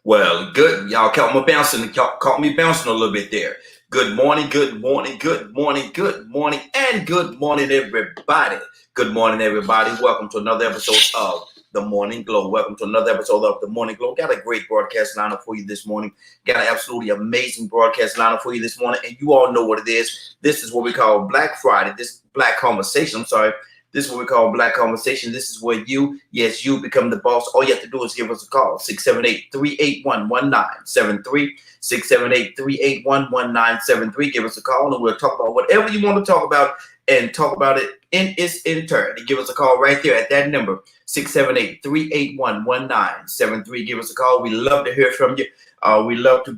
Well, good. Y'all caught me bouncing a little bit there. Good morning, good morning, good morning, good morning, and good morning, everybody. Good morning, everybody. Welcome to another episode of The Morning Glow. Welcome to another episode of The Morning Glow. Got a great broadcast lineup for you this morning. Got an absolutely amazing broadcast lineup for you this morning, and you all know what it is. This is what we call Black Friday. This Black Conversation. I'm sorry. This is what we call Black Conversation. This is where you become the boss. All you have to do is give us a call, 678-381-1973, 678-381-1973. Give us a call, and we'll talk about whatever you want to talk about and talk about it in its in turn. And give us a call right there at that number, 678-381-1973. Give us a call. We love to hear from you. We love to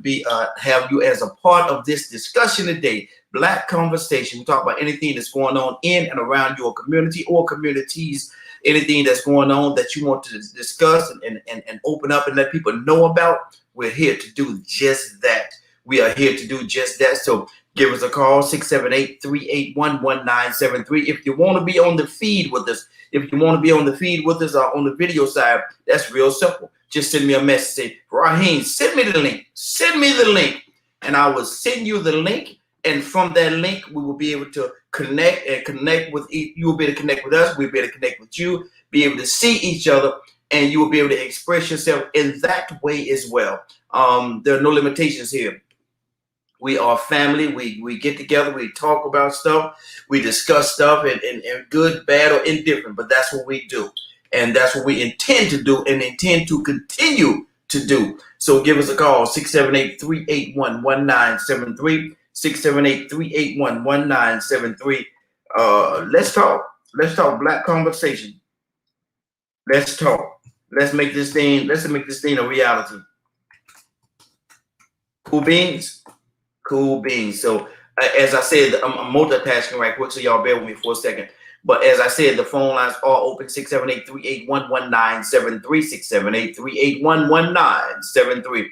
have you as a part of this discussion today. Black Conversation. We talk about anything that's going on in and around your community or communities, anything that's going on that you want to discuss and open up and let people know about. We're here to do just that. We are here to do just that. So give us a call, 678-381-1973. If you want to be on the feed with us, on the video side, that's real simple. Just send me a message. Say, Raheem, send me the link. Send me the link. And I will send you the link. And from that link, we will be able to connect with you. Will be able to connect with us. We'll be able to connect with you, be able to see each other, and you will be able to express yourself in that way as well. There are no limitations here. We are family. We get together. We talk about stuff. We discuss stuff and good, bad, or indifferent. But that's what we do. And that's what we intend to do and intend to continue to do. So give us a call, 678-381-1973. 678-381-1973. Let's talk. Let's talk Black Conversation. Let's talk. Let's make this thing a reality. Cool beans? Cool beans. So as I said, I'm multitasking right quick, so y'all bear with me for a second. But as I said, the phone lines are open, 678-381-1973, 678-381-1973.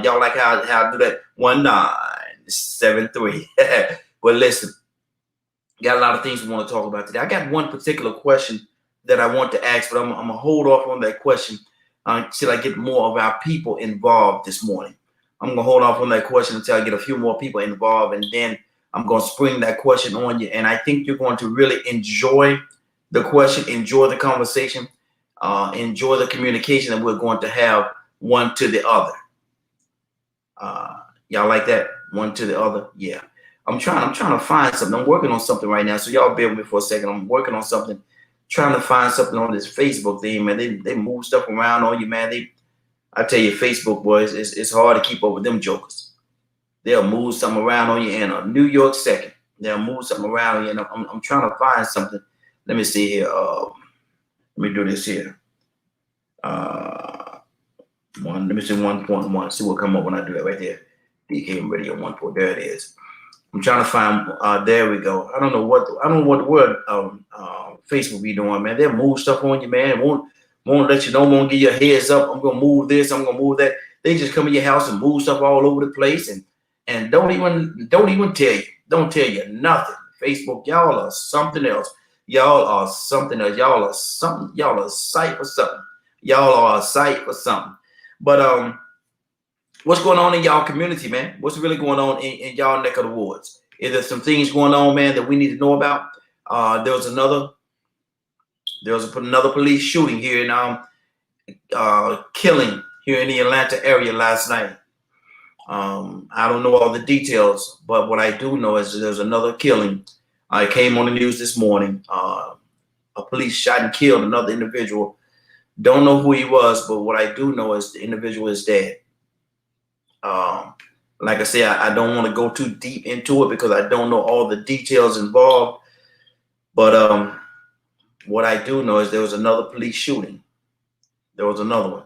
Y'all like how I do that? 1973. Well, listen, got a lot of things we want to talk about today. I got one particular question that I want to ask, but I'm going to hold off on that question until I get more of our people involved this morning. I'm going to hold off on that question until I get a few more people involved, and then I'm going to spring that question on you. And I think you're going to really enjoy the question, enjoy the conversation, enjoy the communication that we're going to have one to the other. Y'all like that? One to the other? Yeah. I'm trying to find something. I'm working on something right now. So y'all bear with me for a second. I'm working on something, trying to find something on this Facebook thing, man. They move stuff around on you, man. I tell you, Facebook boys, it's hard to keep up with them jokers. They'll move something around on you in a New York second. They'll move something around on you. And I'm trying to find something. Let me see here. Let me do this here. Let me see 1.1. See what come up when I do that right there. DK Radio 1.0. There it is. I'm trying to find. There we go. I don't know what the word Facebook be doing, man. They'll move stuff on you, man. Won't let you know. Won't give you a heads up. I'm gonna move this. I'm gonna move that. They just come in your house and move stuff all over the place and don't even tell you. Don't tell you nothing. Facebook, y'all are something else. Y'all are something else. Y'all are something. Y'all are a sight for something. Y'all are a sight for something. But what's going on in y'all community, man? What's really going on in y'all neck of the woods? Is there some things going on, man, that we need to know about? There was another police shooting here in killing here in the Atlanta area last night. I don't know all the details, but what I do know is there's another killing. I came on the news this morning. A police shot and killed another individual. Don't know who he was, but what I do know is the individual is dead. Like I say, I don't want to go too deep into it because I don't know all the details involved. But what I do know is there was another police shooting. There was another one.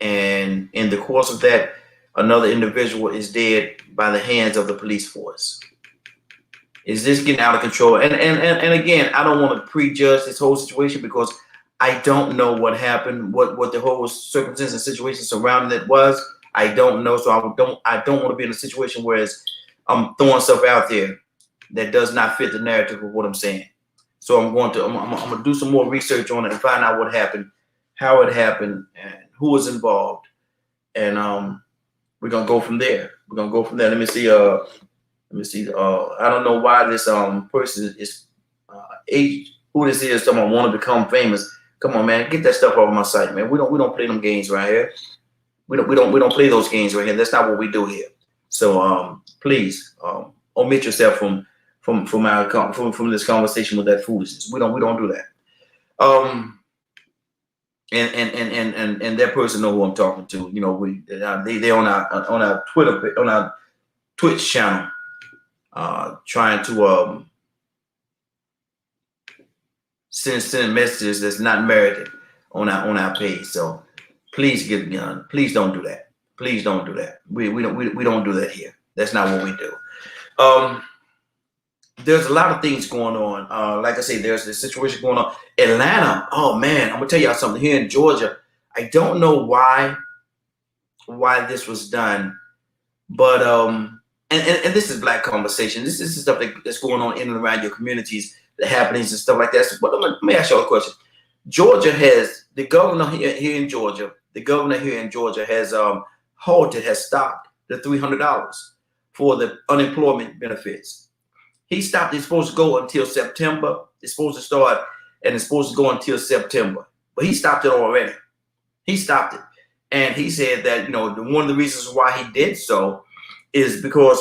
And in the course of that, another individual is dead by the hands of the police force. Is this getting out of control? And again, I don't want to prejudge this whole situation because I don't know what happened, what the whole circumstance and situation surrounding it was. I don't know, so I don't want to be in a situation where I'm throwing stuff out there that does not fit the narrative of what I'm saying. So I'm going to do some more research on it and find out what happened, how it happened, and who was involved, and we're gonna go from there. We're gonna go from there. Let me see. Let me see. I don't know why this person is who this is. Someone want to become famous. Come on, man, get that stuff off my site, man. We don't play them games right here. We don't play those games right here. That's not what we do here. So please omit yourself from this conversation with that foolishness. We don't do that. And that person know who I'm talking to. You know, they on our Twitter, on our Twitch channel, trying to send messages that's not merited on our page. So please please don't do that. Please don't do that. We don't do that here. That's not what we do. There's a lot of things going on. Like I say, there's this situation going on. Atlanta, oh man, I'm gonna tell y'all something. Here in Georgia, I don't know why this was done, but and this is Black conversation. This is stuff that's going on in and around your communities, the happenings and stuff like that. So, but let me ask y'all a question. Georgia has the governor here in Georgia. The governor here in Georgia has stopped the $300 for the unemployment benefits. He stopped. It's supposed to go until September. It's supposed to start and it's supposed to go until September. But he stopped it already. He stopped it. And he said that, you know, one of the reasons why he did so is because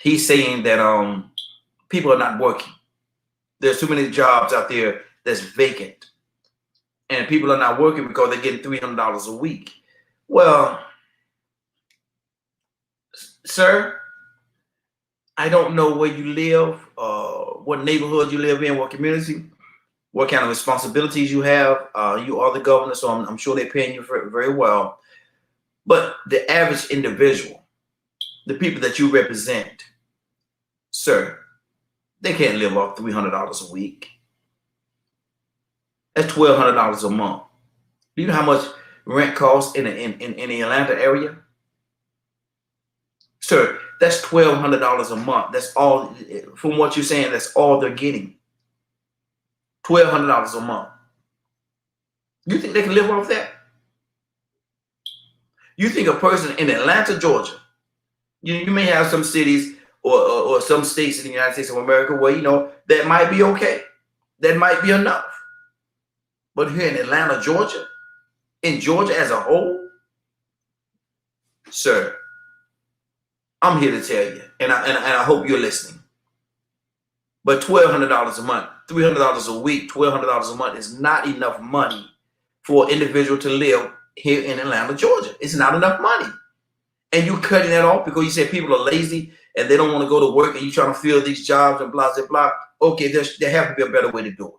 he's saying that people are not working. There's too many jobs out there that's vacant. And people are not working because they're getting $300 a week. Well, sir, I don't know where you live, what neighborhood you live in, what community, what kind of responsibilities you have. You are the governor, so I'm sure they're paying you very well. But the average individual, the people that you represent, sir, they can't live off $300 a week. That's $1,200 a month. Do you know how much rent costs in the Atlanta area? Sir, that's $1,200 a month. That's all, from what you're saying, that's all they're getting. $1,200 a month. You think they can live off that? You think a person in Atlanta, Georgia, you may have some cities or some states in the United States of America where, you know, that might be okay. That might be enough. But here in Atlanta, Georgia, in Georgia as a whole, sir, I'm here to tell you, and I hope you're listening. But $1,200 a month, $300 a week, $1,200 a month is not enough money for an individual to live here in Atlanta, Georgia. It's not enough money. And you cutting that off because you say people are lazy and they don't want to go to work and you trying to fill these jobs and blah, blah, blah. Okay, there have to be a better way to do it.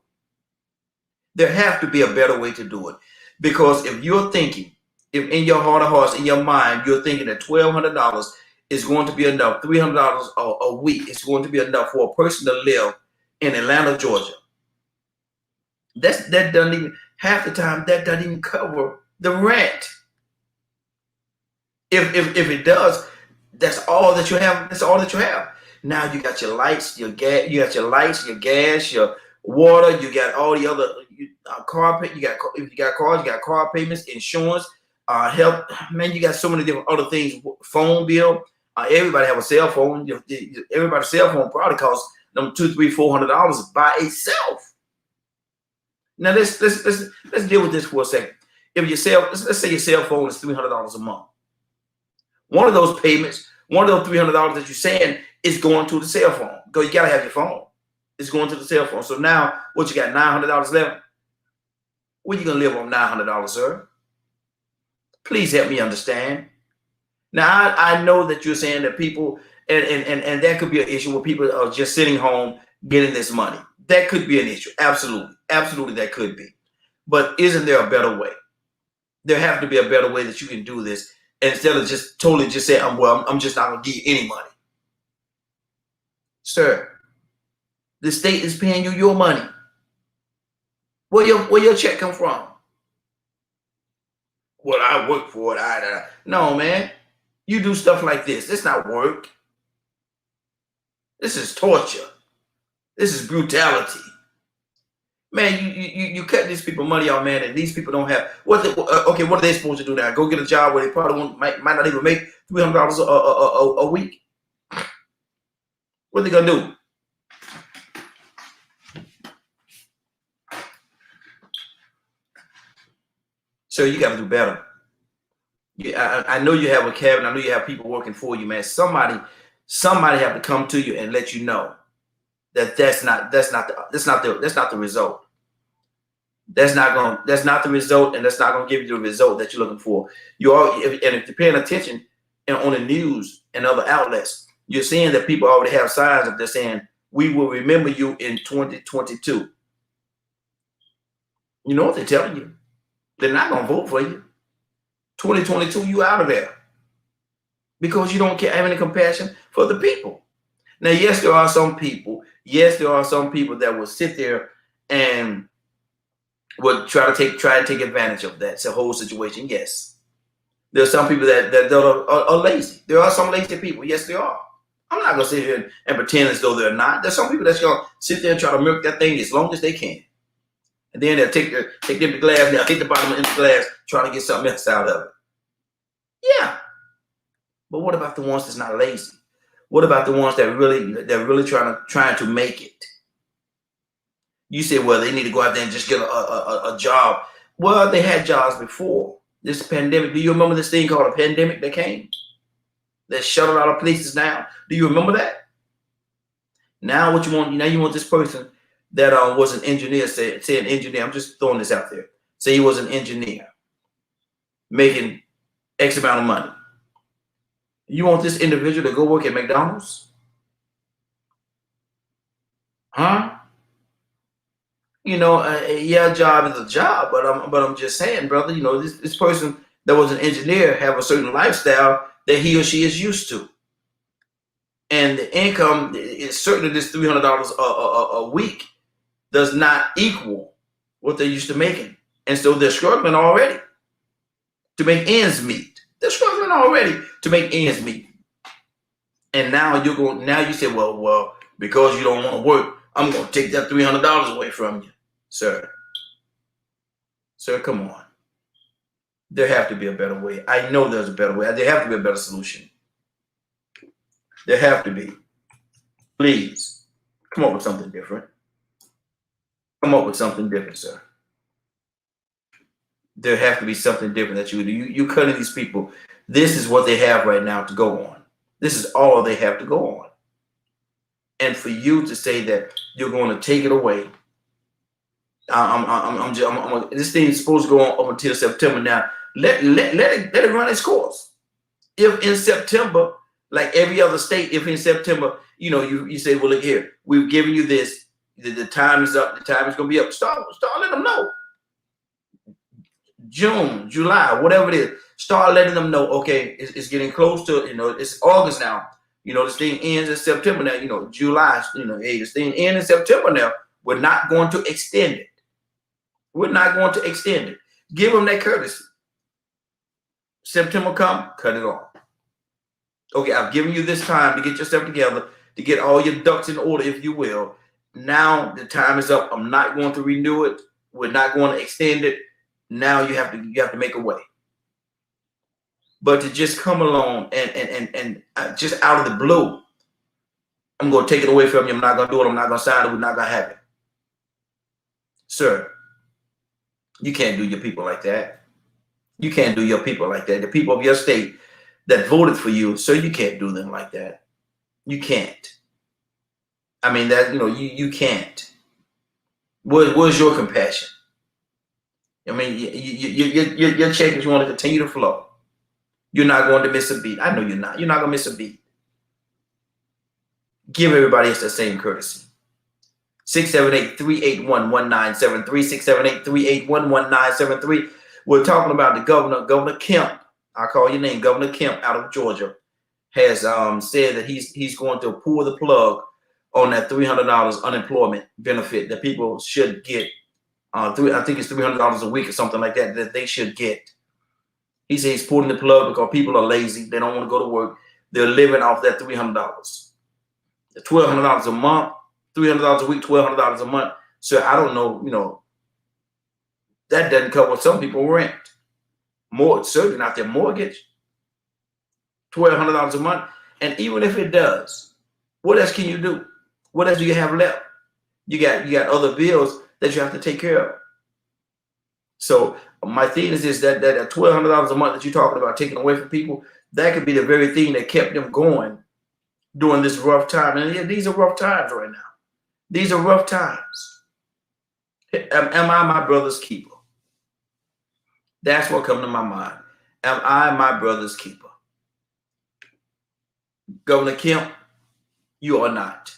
There have to be a better way to do it. Because if you're thinking, if in your heart of hearts, in your mind, you're thinking that $1,200 is going to be enough, $300 a week is going to be enough for a person to live in Atlanta, Georgia. That doesn't even, half the time, that doesn't even cover the rent. If it does, that's all that you have. That's all that you have. Now you got your lights, your gas, your gas, your water, you got all the other car pay. If you got cars, you got car payments, insurance, health. Man, you got so many different other things. Phone bill. Everybody have a cell phone. Everybody's cell phone probably costs them $200, $300, $400 by itself. Now let's deal with this for a second. If let's say your cell phone is $300 a month. One of those payments, one of those $300 that you're saying is going to the cell phone. Because you gotta have your phone. It's going to the cell phone. So now, what you got? $900 left. Where you gonna live on $900, sir? Please help me understand. Now I know that you're saying that people and that could be an issue where people are just sitting home getting this money. That could be an issue. Absolutely, absolutely, that could be. But isn't there a better way? There have to be a better way that you can do this instead of just totally just saying, I'm just not gonna give you any money. Sir, the state is paying you your money. Where your check come from? Well, I work for it. No, man. You do stuff like this. It's not work. This is torture. This is brutality. Man, you cut these people money off, man, and these people don't have okay. What are they supposed to do now? Go get a job where they probably might not even make $300 a week. What are they gonna do? So you got to do better. I know you have a cabinet. I know you have people working for you, man. Somebody have to come to you and let you know that that's not the result. That's not the result, and that's not gonna give you the result that you're looking for. If you're paying attention on the news and other outlets, you're seeing that people already have signs that they're saying, "We will remember you in 2022." You know what they're telling you? They're not gonna vote for you. 2022, you out of there because you don't have any compassion for the people. Now, yes, there are some people. Yes, there are some people that will sit there and would try to take advantage of that whole situation. Yes, there are some people that are lazy. There are some lazy people. Yes, there are. I'm not gonna sit here and pretend as though they're not. There's some people that's gonna sit there and try to milk that thing as long as they can, and then they'll take the glass, they'll take the bottom of the glass, trying to get something else out of it. Yeah, but what about the ones that's not lazy? What about the ones that really trying to make it? You say, well, they need to go out there and just get a job. Well, they had jobs before this pandemic. Do you remember this thing called a pandemic that came? That shut a lot of places down. Do you remember that? Now what you want? Now you want this person that was an engineer, say an engineer. I'm just throwing this out there. Say he was an engineer making X amount of money. You want this individual to go work at McDonald's? Huh? You know, yeah, a job is a job, but I'm just saying, brother, you know, this person that was an engineer have a certain lifestyle that he or she is used to. And the income is certainly this $300 a week does not equal what they're used to making. And so they're struggling already to make ends meet. They're struggling already to make ends meet. And now you say, well, because you don't want to work, I'm going to take that $300 away from you. Sir, come on. There have to be a better way. I know there's a better way. There have to be a better solution. There have to be. Please, come up with something different. Come up with something different, sir. There have to be something different that you do. You cutting these people. This is what they have right now to go on. This is all they have to go on. And for you to say that you're going to take it away, this thing is supposed to go on up until September. Now, let it run its course. If in September, like every other state, if in September, you know, you say, well, look here, we've given you this. The time is up. The time is going to be up. Start letting them know. June, July, whatever it is, start letting them know, okay, it's getting close to, you know, it's August now. You know, this thing ends in September now, you know, July, you know, hey, this thing ends in September now. We're not going to extend it. We're not going to extend it. Give them that courtesy. September come, cut it off. Okay, I've given you this time to get yourself together, to get all your ducks in order, if you will. Now the time is up. I'm not going to renew it. We're not going to extend it. Now you have to make a way. But to just come along and just out of the blue, I'm going to take it away from you. I'm not going to do it. I'm not going to sign it. We're not going to have it. Sir, you can't do your people like that. You can't do your people like that. The people of your state that voted for you, sir, you can't do them like that. You can't. I mean, that, you know, you can't. Where's your compassion? I mean, your check is going to continue to flow. You're not going to miss a beat. I know you're not. You're not going to miss a beat. Give everybody else the same courtesy. 678-381-1973. 678-381-1973. We're talking about the Governor Kemp. I call your name, Governor Kemp out of Georgia, has said that he's going to pull the plug on that $300 unemployment benefit that people should get. I think it's $300 a week or something like that they should get. He says he's pulling the plug because people are lazy. They don't want to go to work. They're living off that $300. $1,200 a month, $300 a week, $1,200 a month. So I don't know, you know, that doesn't cover some people rent. More certainly not their mortgage. $1,200 a month. And even if it does, what else can you do? What else do you have left? You got other bills that you have to take care of. So my thing is this, that $1,200 a month that you're talking about taking away from people, that could be the very thing that kept them going during this rough time. And yeah, these are rough times right now. These are rough times. Am I my brother's keeper? That's what comes to my mind. Am I my brother's keeper? Governor Kemp, you are not.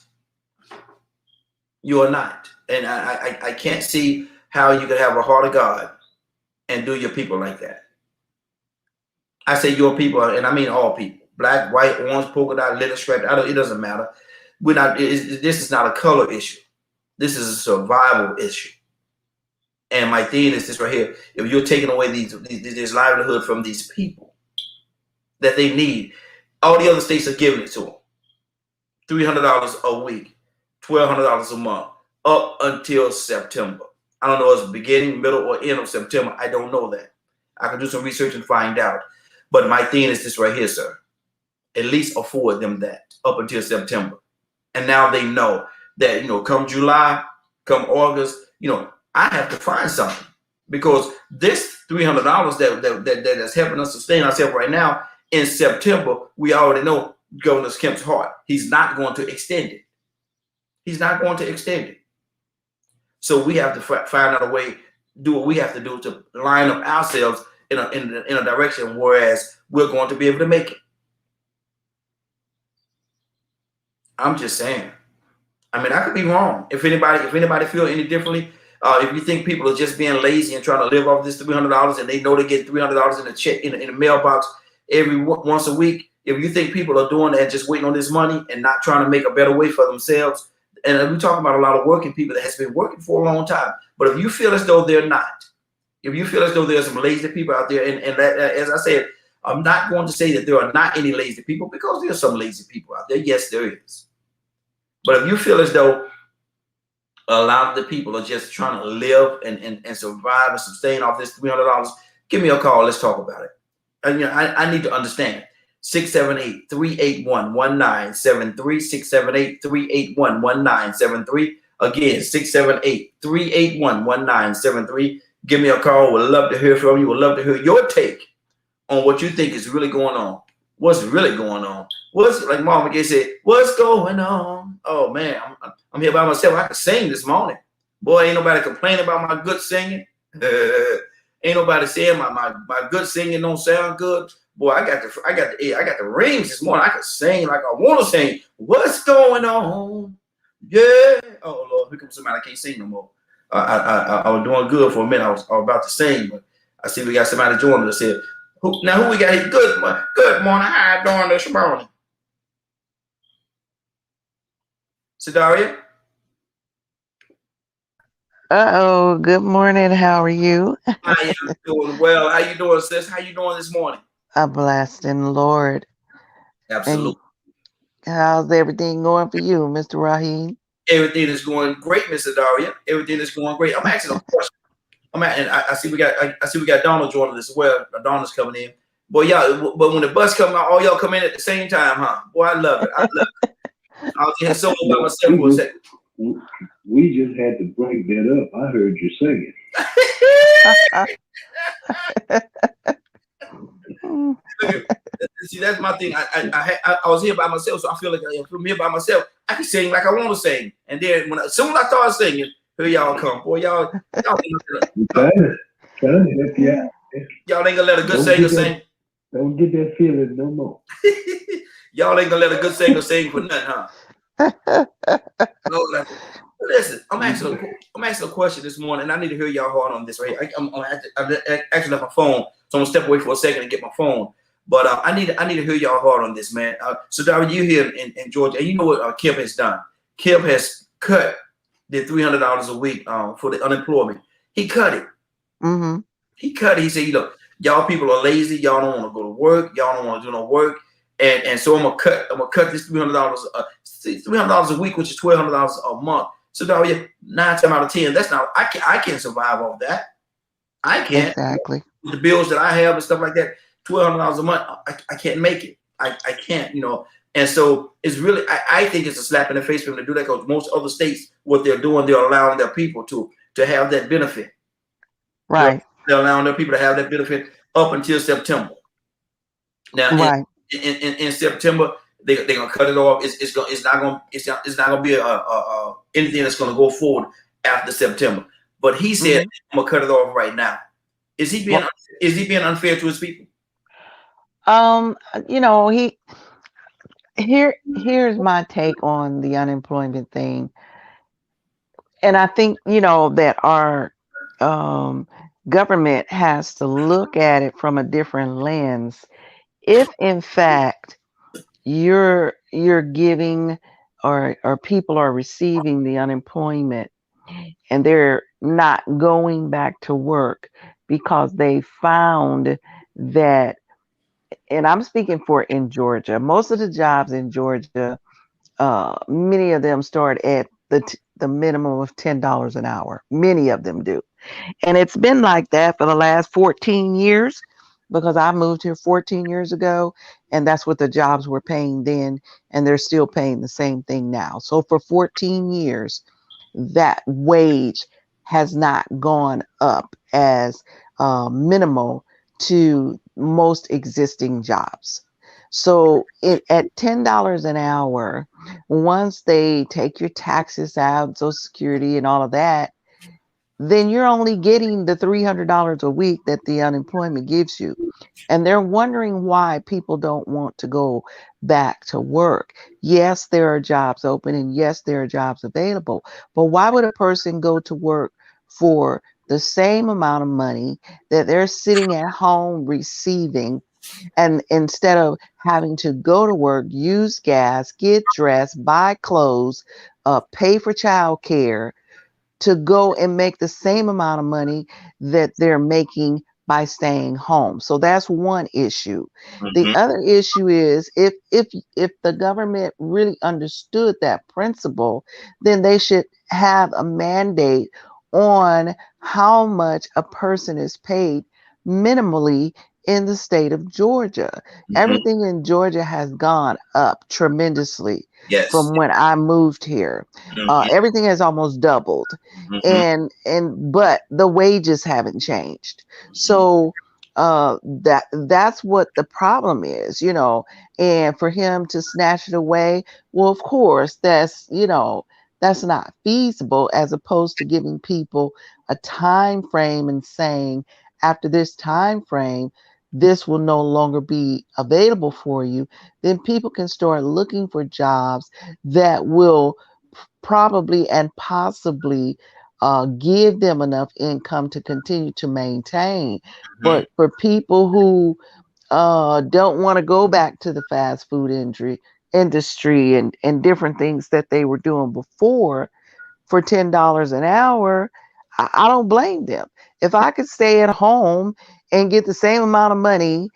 You are not. And I can't see how you could have a heart of God and do your people like that. I say your people, and I mean all people. Black, white, orange, polka dot, little striped. It doesn't matter. We're not. This is not a color issue. This is a survival issue. And my thing is this right here: if you're taking away this livelihood from these people that they need, all the other states are giving it to them. $300 a week, $1,200 a month, up until September. I don't know if it's beginning, middle, or end of September. I don't know that. I can do some research and find out. But my thing is this right here, sir. At least afford them that up until September. And now they know that, you know, come July, come August, you know, I have to find something. Because this $300 that is helping us sustain ourselves right now, in September, we already know Governor Kemp's heart. He's not going to extend it. He's not going to extend it. So we have to find out a way, do what we have to do to line up ourselves in a direction, whereas we're going to be able to make it. I'm just saying. I mean, I could be wrong. If anybody feel any differently, if you think people are just being lazy and trying to live off this $300 and they know they get $300 in a check in the mailbox every once a week, if you think people are doing that and just waiting on this money and not trying to make a better way for themselves, and we talk about a lot of working people that has been working for a long time, but if you feel as though they're not, if you feel as though there's some lazy people out there, and as I said, I'm not going to say that there are not any lazy people, because there's some lazy people out there. Yes, there is. But if you feel as though a lot of the people are just trying to live and survive and sustain off this $300, give me a call. Let's talk about it. And you know, I need to understand. 678-381-1973, 678-381-1973. Again, 678-381-1973. Give me a call. Would love to hear from you. Would love to hear your take on what you think is really going on. What's really going on? What's, like Mama Gay said, what's going on? Oh man, I'm here by myself. I can sing this morning. Boy, ain't nobody complaining about my good singing. Ain't nobody saying my good singing don't sound good. Boy, I got the rings this morning. I can sing like I want to sing. What's going on? Yeah. Oh Lord, here comes somebody I can't sing no more. I was doing good for a minute. I was about to sing, but I see we got somebody joining us here. Who we got here? Good morning. How you doing this morning? Sidaria? Uh-oh, good morning. How are you? I am doing well. How you doing, sis? How you doing this morning? I'm blessed in the Lord. Absolutely. And how's everything going for you, Mr. Raheem? Everything is going great, Miss Sidaria. Everything is going great. I'm asking a question. I see we got Donald joining us as well. Donald's coming in. Boy, y'all, but when the bus come out, all y'all come in at the same time, huh? Boy, I love it. I was here solo by myself for a second. We just had to break that up. I heard you singing. See, that's my thing. I was here by myself, so I feel like if I'm here by myself, I can sing like I want to sing. And then as soon as I start singing, here y'all come. Boy, y'all trying to help you out. Y'all ain't gonna let a good singer sing. Don't get that feeling no more. Y'all ain't gonna let a good singer sing for nothing, huh? No, listen, I'm asking a question this morning, and I need to hear y'all hard on this right here. I actually left my phone, so I'm gonna step away for a second and get my phone. But I need to hear y'all hard on this, man. So Darren, you here in Georgia, and you know what Kemp has done. Kemp has cut the $300 a week for the unemployment. He cut it. Mm-hmm. He cut it. He said, look, y'all people are lazy. Y'all don't want to go to work. Y'all don't want to do no work. And so I'm gonna cut this $300 a week, which is $1,200 a month. So no, yeah, 9 times out of 10, that's not. I can't survive off that. I can't. Exactly. With the bills that I have and stuff like that, $1,200 a month, I can't make it. I can't, you know. And so it's really, I think it's a slap in the face for them to do that, because most other states, what they're doing, they're allowing their people to have that benefit. Right. They're allowing their people to have that benefit up until September. Now, Right. in September, they're gonna cut it off. It's not gonna be anything that's gonna go forward after September. But he said, I'm gonna cut it off right now. Is he being unfair to his people? You know, here's my take on the unemployment thing. And I think, you know, that our government has to look at it from a different lens. If in fact you're giving or people are receiving the unemployment and they're not going back to work because they found that, and I'm speaking for in Georgia, most of the jobs in Georgia, many of them start at the minimum of $10 an hour. Many of them do. And it's been like that for the last 14 years, because I moved here 14 years ago, and that's what the jobs were paying then, and they're still paying the same thing now. So for 14 years, that wage has not gone up as minimal to most existing jobs. So at $10 an hour, once they take your taxes out, Social Security and all of that, then you're only getting the $300 a week that the unemployment gives you. And they're wondering why people don't want to go back to work. Yes, there are jobs open, and yes, there are jobs available. But why would a person go to work for the same amount of money that they're sitting at home receiving, and instead of having to go to work, use gas, get dressed, buy clothes, pay for childcare, to go and make the same amount of money that they're making by staying home? So that's one issue. The other issue is, if the government really understood that principle, then they should have a mandate on how much a person is paid minimally in the state of Georgia. Everything in Georgia has gone up tremendously. Yes. From when I moved here. Everything has almost doubled. But the wages haven't changed. So that's what the problem is, you know. And for him to snatch it away, well, of course, that's not feasible, as opposed to giving people a time frame and saying, after this time frame, this will no longer be available for you. Then people can start looking for jobs that will probably and possibly give them enough income to continue to maintain. But for people who don't want to go back to the fast food industry and different things that they were doing before for $10 an hour, I don't blame them. If I could stay at home and get the same amount of money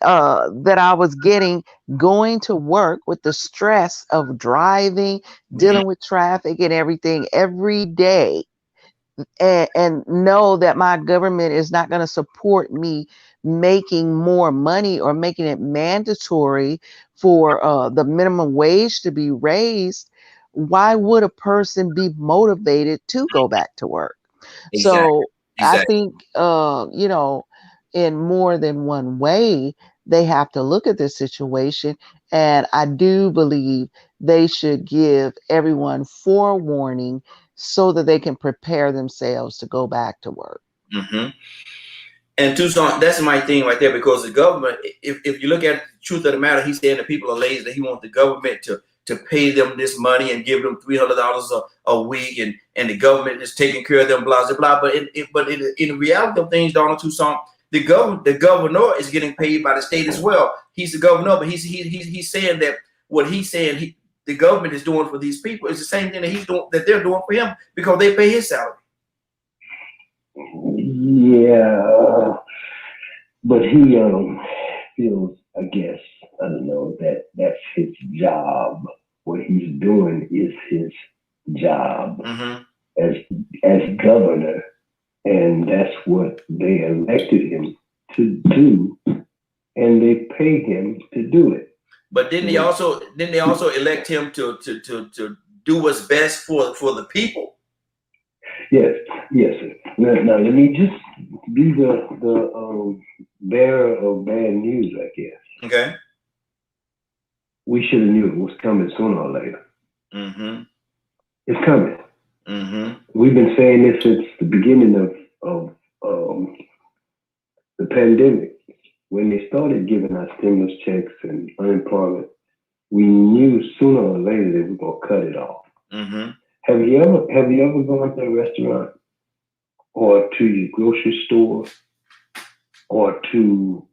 that I was getting going to work, with the stress of driving, dealing with traffic and everything every day, and know that my government is not going to support me making more money or making it mandatory for the minimum wage to be raised, why would a person be motivated to go back to work? So I think, in more than one way, they have to look at this situation. And I do believe they should give everyone forewarning so that they can prepare themselves to go back to work. And Tucson, that's my thing right there, because the government, if you look at the truth of the matter, he's saying that people are lazy, that he wants the government to pay them this money and give them $300 a week, and the government is taking care of them, blah, blah, blah. But in the reality of things, Donald Tucson, the governor is getting paid by the state as well. He's the governor, but he's saying that what he's saying the government is doing for these people is the same thing that they're doing for him, because they pay his salary. Yeah, but he feels, I guess, I don't know, that that's his job. What he's doing is his job Mm-hmm. as governor, and that's what they elected him to do, and they pay him to do it. But didn't they also elect him to do what's best for the people? Yes, yes, sir. Now let me just be the bearer of bad news, I guess. Okay. We should have knew it was coming sooner or later. Mm-hmm. It's coming. Mm-hmm. We've been saying this since the beginning of the pandemic. When they started giving us stimulus checks and unemployment, we knew sooner or later they were gonna cut it off. Mm-hmm. Have you ever gone to a restaurant or to your grocery store or to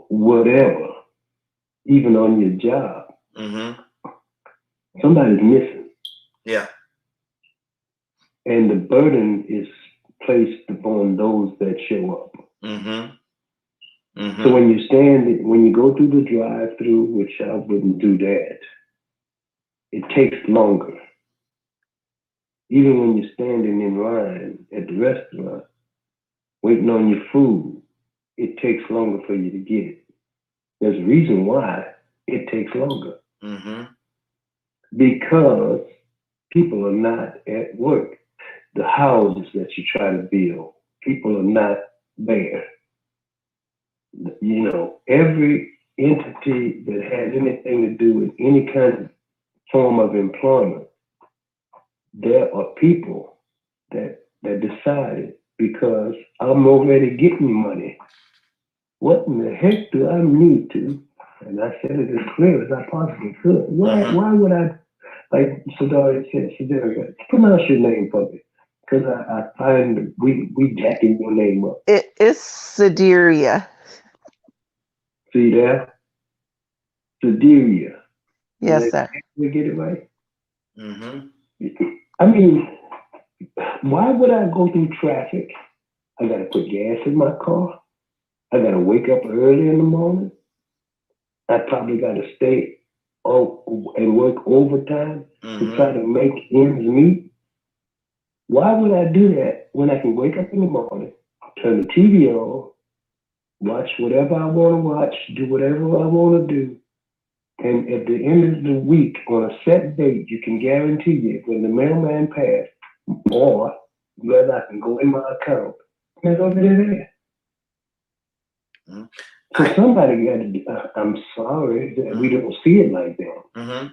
whatever, even on your job? Mm-hmm. Somebody's missing, Yeah. and the burden is placed upon those that show up. Mm-hmm. Mm-hmm. So when you go through the drive-through, which I wouldn't do that, it takes longer. Even when you're standing in line at the restaurant, waiting on your food, it takes longer for you to get it. There's a reason why it takes longer. Mm-hmm. Because people are not at work. The houses that you try to build, people are not there. You know, every entity that has anything to do with any kind of form of employment, there are people that decided, because I'm already getting money, what in the heck do I need to? And I said it as clear as I possibly could. Why would I, like Sadari said, Sadari, pronounce your name for me, because I find we jacking your name up. It's Sideria. See that? Sideria. Yes, sir. We get it right? Mm-hmm. I mean, why would I go through traffic? I got to put gas in my car. I got to wake up early in the morning. I probably got to stay and work overtime to try to make ends meet. Why would I do that when I can wake up in the morning, turn the TV on, watch whatever I want to watch, do whatever I want to do, and at the end of the week, on a set date, you can guarantee you when the mailman passed, or whether I can go in my account, and it's already there. Mm-hmm. So somebody got to, I'm sorry that we don't see it like that. Mm-hmm.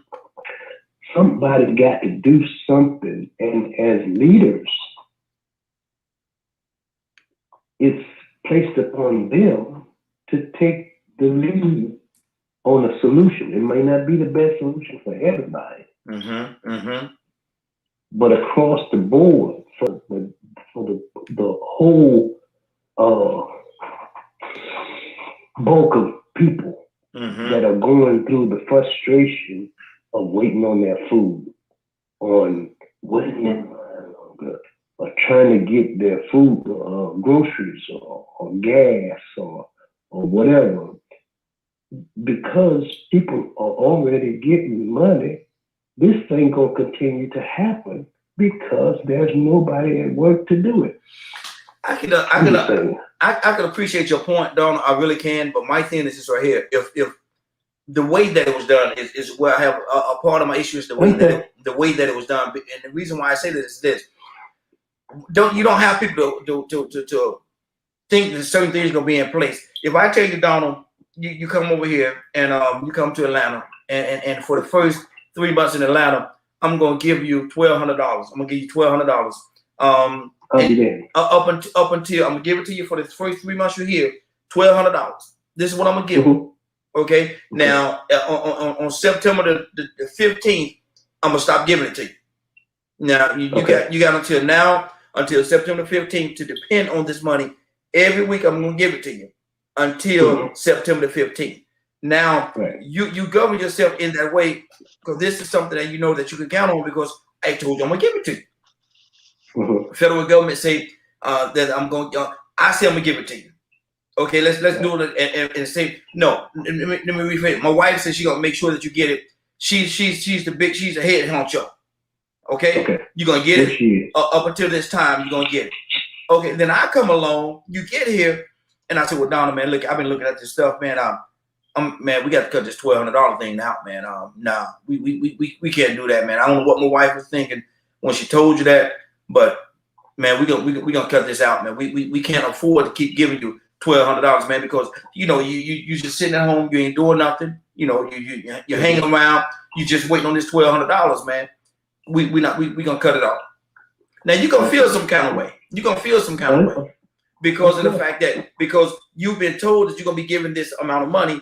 Somebody got to do something. And as leaders, it's placed upon them to take the lead on a solution. It may not be the best solution for everybody, Mm-hmm. Mm-hmm. but across the board, for the whole bulk of people that are going through the frustration of waiting on their food, on waiting in line, or trying to get their food, groceries, or gas, or whatever. Because people are already getting money, this thing gonna continue to happen because there's nobody at work to do it. I can appreciate your point, Don. I really can. But my thing is this right here. If the way that it was done is where I have a part of my issue is the way that it was done. And the reason why I say this is this: you don't have people to think that certain things are gonna be in place. If I tell you, Donald, you come over here and you come to Atlanta, and for the first 3 months in Atlanta, I'm gonna give you $1,200. I'm gonna give you $1,200. Up until I'm gonna give it to you for the first 3 months you're here, $1,200. This is what I'm gonna give you. Okay. Now on September the 15th, I'm gonna stop giving it to you. Now you got until September 15th to depend on this money. Every week I'm gonna give it to you until September 15th. Now you govern yourself in that way because this is something that you know that you can count on because I told you I'm gonna give it to you. Federal government say that I'm going. I say I'm gonna give it to you. Okay, let's do it and say no. Let me rephrase. My wife says she's gonna make sure that you get it. She's the head honcho. Okay? Okay. You're going to get Yes, it she is. up until this time. You're going to get it. Okay, then I come along, you get here, and I said, well, Donna, man, look, I've been looking at this stuff, man. Man, we got to cut this $1,200 thing out, man. Nah, we can't do that, man. I don't know what my wife was thinking when she told you that, but man, we gonna cut this out, man. We can't afford to keep giving you $1,200, man, because you know you just sitting at home, you ain't doing nothing. You know, you're hanging around, you just waiting on this $1,200, man. We gonna cut it off. Now you gonna feel some kind of way. You gonna feel some kind of way because of the fact that because you've been told that you're gonna be given this amount of money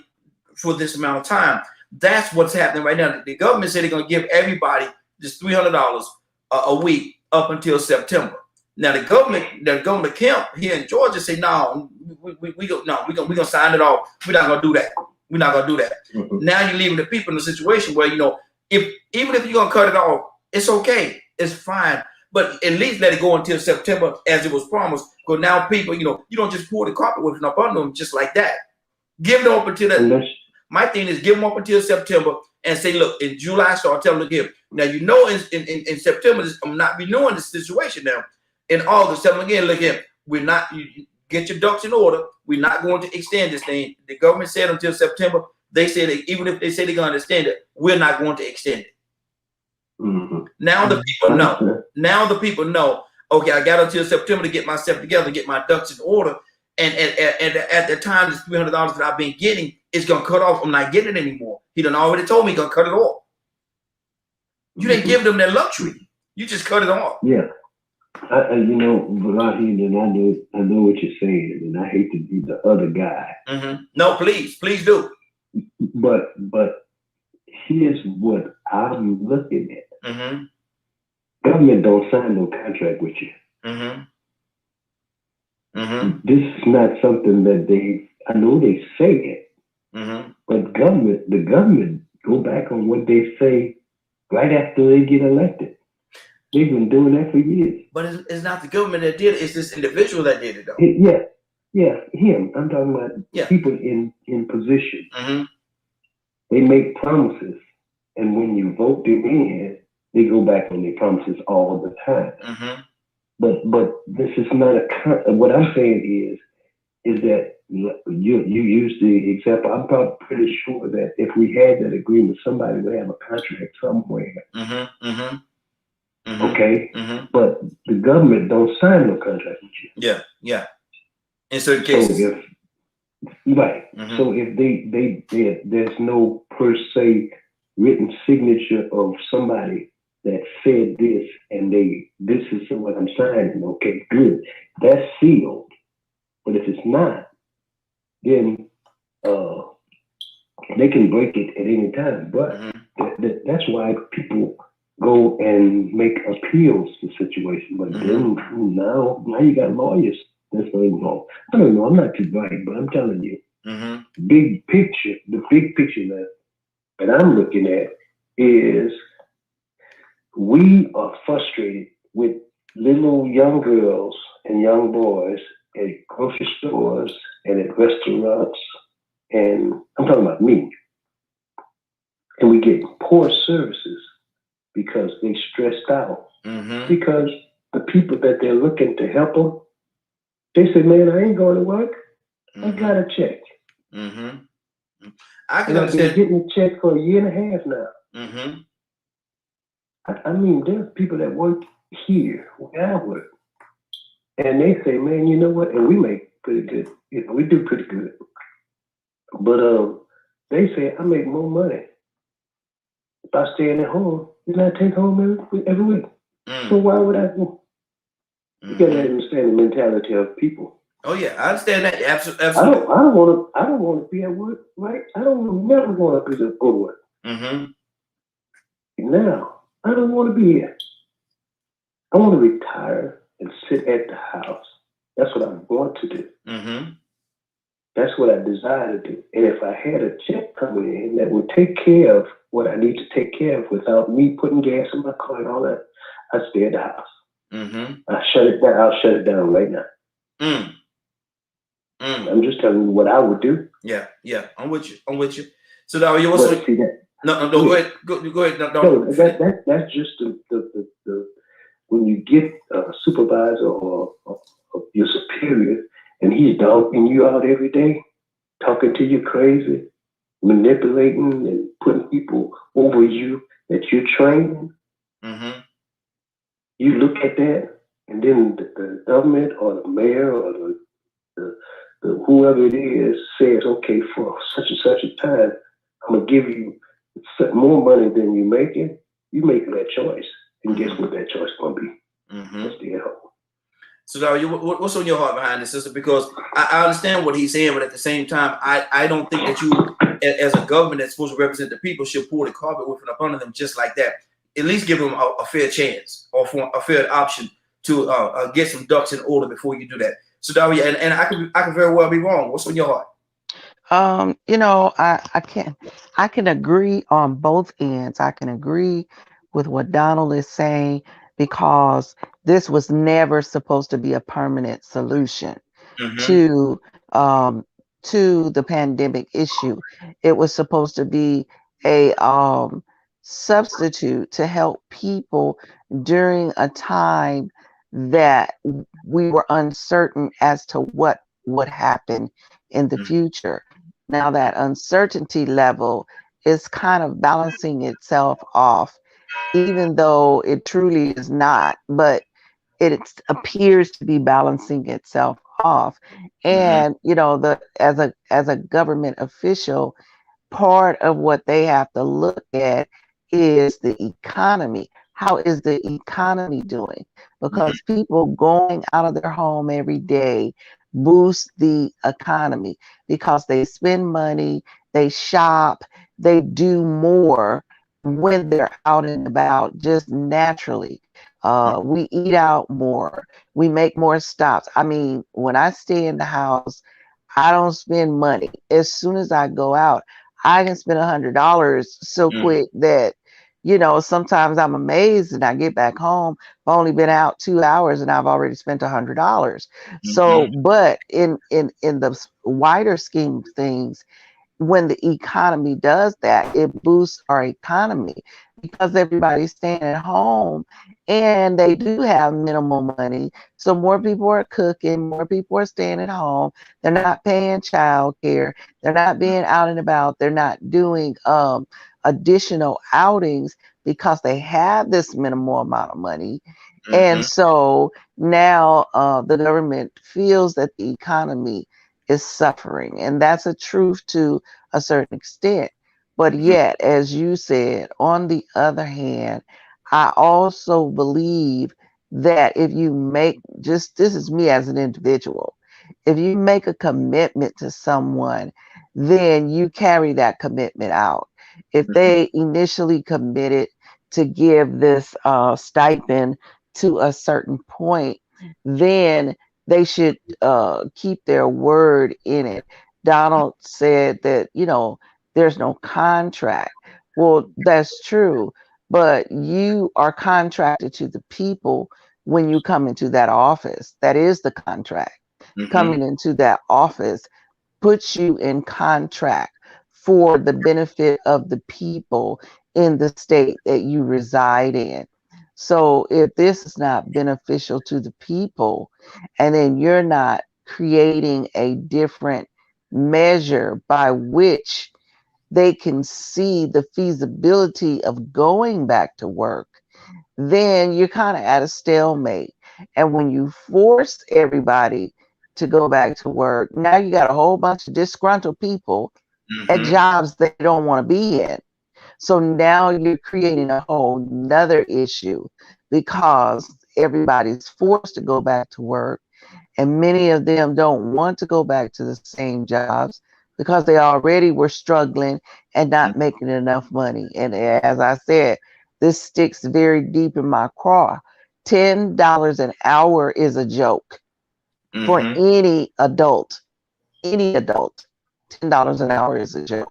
for this amount of time. That's what's happening right now. The government said they're gonna give everybody just $300 a week up until September. Now the government camp here in Georgia say no, we're gonna sign it off. We're not gonna do that. We're not gonna do that. Now you're leaving the people in a situation where even if you're gonna cut it off, it's okay, it's fine. But at least let it go until September as it was promised. Because now people, you don't just pull the carpet with up under them just like that. Give them up until that. My thing is give them up until September and say, look, in July, start telling them to give. Now, in September, I'm not renewing the situation now. In August, tell them again, look here, you get your ducks in order. We're not going to extend this thing. The government said until September. They said even if they say they're going to extend it, we're not going to extend it. Now the people know. Now the people know, okay, I got until September to get myself together, get my ducks in order. And at the time, this $300 that I've been getting is going to cut off. I'm not getting it anymore. He done already told me he's going to cut it off. You didn't give them that luxury. You just cut it off. Yeah. Velahi, and I know what you're saying, and I hate to be the other guy. No, please do. But here's what I'm looking at. Government don't sign no contract with you. This is not something that I know they say it, but the government go back on what they say right after they get elected. They've been doing that for years. But it's not the government that did it, it's this individual that did it though. Yeah, him. I'm talking about people in position. They make promises, and when you vote them in, they go back on their promises all the time. But this is not what I'm saying is that you use the example. I'm probably pretty sure that if we had that agreement, somebody would have a contract somewhere. Okay? But the government don't sign no contract with you. Yeah. In certain cases. So if there's no per se written signature of somebody that said this and this is what I'm signing, okay, good. That's sealed. But if it's not, then they can break it at any time. But that's why people go and make appeals to situations. But then now you got lawyers. That's not even wrong. I don't know. I'm not too bright, but I'm telling you, the big picture that I'm looking at is we are frustrated with little young girls and young boys at grocery stores and at restaurants, and I'm talking about me. And we get poor services because they stressed out. Because the people that they're looking to help them, they say, man, I ain't going to work. I got a check. I can and understand. I've been getting a check for a year and a half now. I mean, there's people that work here where I work, and they say, man, you know what? And we make pretty good. We do pretty good. But they say I make more money by staying at home than I take home every week. So why would I go? You gotta understand the mentality of people. Oh yeah, I understand that. Absolutely. I don't want to be at work, right? I don't never want to go to work. Now I don't want to be here. I want to retire and sit at the house. That's what I want to do. That's what I desire to do. And if I had a check coming in that would take care of what I need to take care of without me putting gas in my car and all that, I'd stay at the house. I'll shut it down. I'll shut it down right now. I'm just telling you what I would do. Yeah, I'm with you. So now you also see that No, no, go ahead. Go ahead. No, No, finish. that's just the when you get a supervisor or your superior, and he's dogging you out every day, talking to you crazy, manipulating and putting people over you that you're training. Mm-hmm. You look at that, and then the government or the mayor or the whoever it is says, okay, for such and such a time, I'm gonna give you more money than you're making. You make that choice, and guess what that choice gonna be? Mm-hmm. That's the hell. So, Daryl, what's on your heart behind this, sister? Because I understand what he's saying, but at the same time, I don't think that you, as a government that's supposed to represent the people, should pull the carpet with up under them just like that. At least give them a fair chance or for a fair option to get some ducks in order before you do that. So, Daryl, and I can very well be wrong. What's on your heart? You know, I can agree on both ends. I can agree with what Donald is saying because this was never supposed to be a permanent solution Mm-hmm. to to the pandemic issue. It was supposed to be a substitute to help people during a time that we were uncertain as to what would happen in the future. Now that uncertainty level is kind of balancing itself off, even though it truly is not, but it appears to be balancing itself off. Mm-hmm. And you know, the as a government official, part of what they have to look at is the economy. How is the economy doing? Because people going out of their home every day boost the economy because they spend money, they shop, they do more when they're out and about just naturally. We eat out more, we make more stops. I mean, when I stay in the house, I don't spend money. As soon as I go out, I can spend $100 so quick that, you know, sometimes I'm amazed and I get back home. I've only been out 2 hours and I've already spent $100. So, but in the wider scheme of things, when the economy does that, it boosts our economy because everybody's staying at home and they do have minimal money. So more people are cooking, more people are staying at home. They're not paying child care. They're not being out and about. They're not doing additional outings because they have this minimal amount of money. And so now the government feels that the economy is suffering. And that's a truth to a certain extent. But yet, as you said, on the other hand, I also believe that if you make just this is me as an individual, if you make a commitment to someone, then you carry that commitment out. If they initially committed to give this stipend to a certain point, then they should keep their word in it. Donald said that, you know, there's no contract. Well, that's true, but you are contracted to the people when you come into that office. That is the contract. Coming into that office puts you in contract for the benefit of the people in the state that you reside in. So if this is not beneficial to the people, and then you're not creating a different measure by which they can see the feasibility of going back to work, then you're kind of at a stalemate. And when you force everybody to go back to work, now you got a whole bunch of disgruntled people at jobs they don't want to be in. So now you're creating a whole nother issue because everybody's forced to go back to work, and many of them don't want to go back to the same jobs because they already were struggling and not making enough money. And as I said, this sticks very deep in my craw. $10 an hour is a joke for any adult. Any adult, $10 an hour is a joke.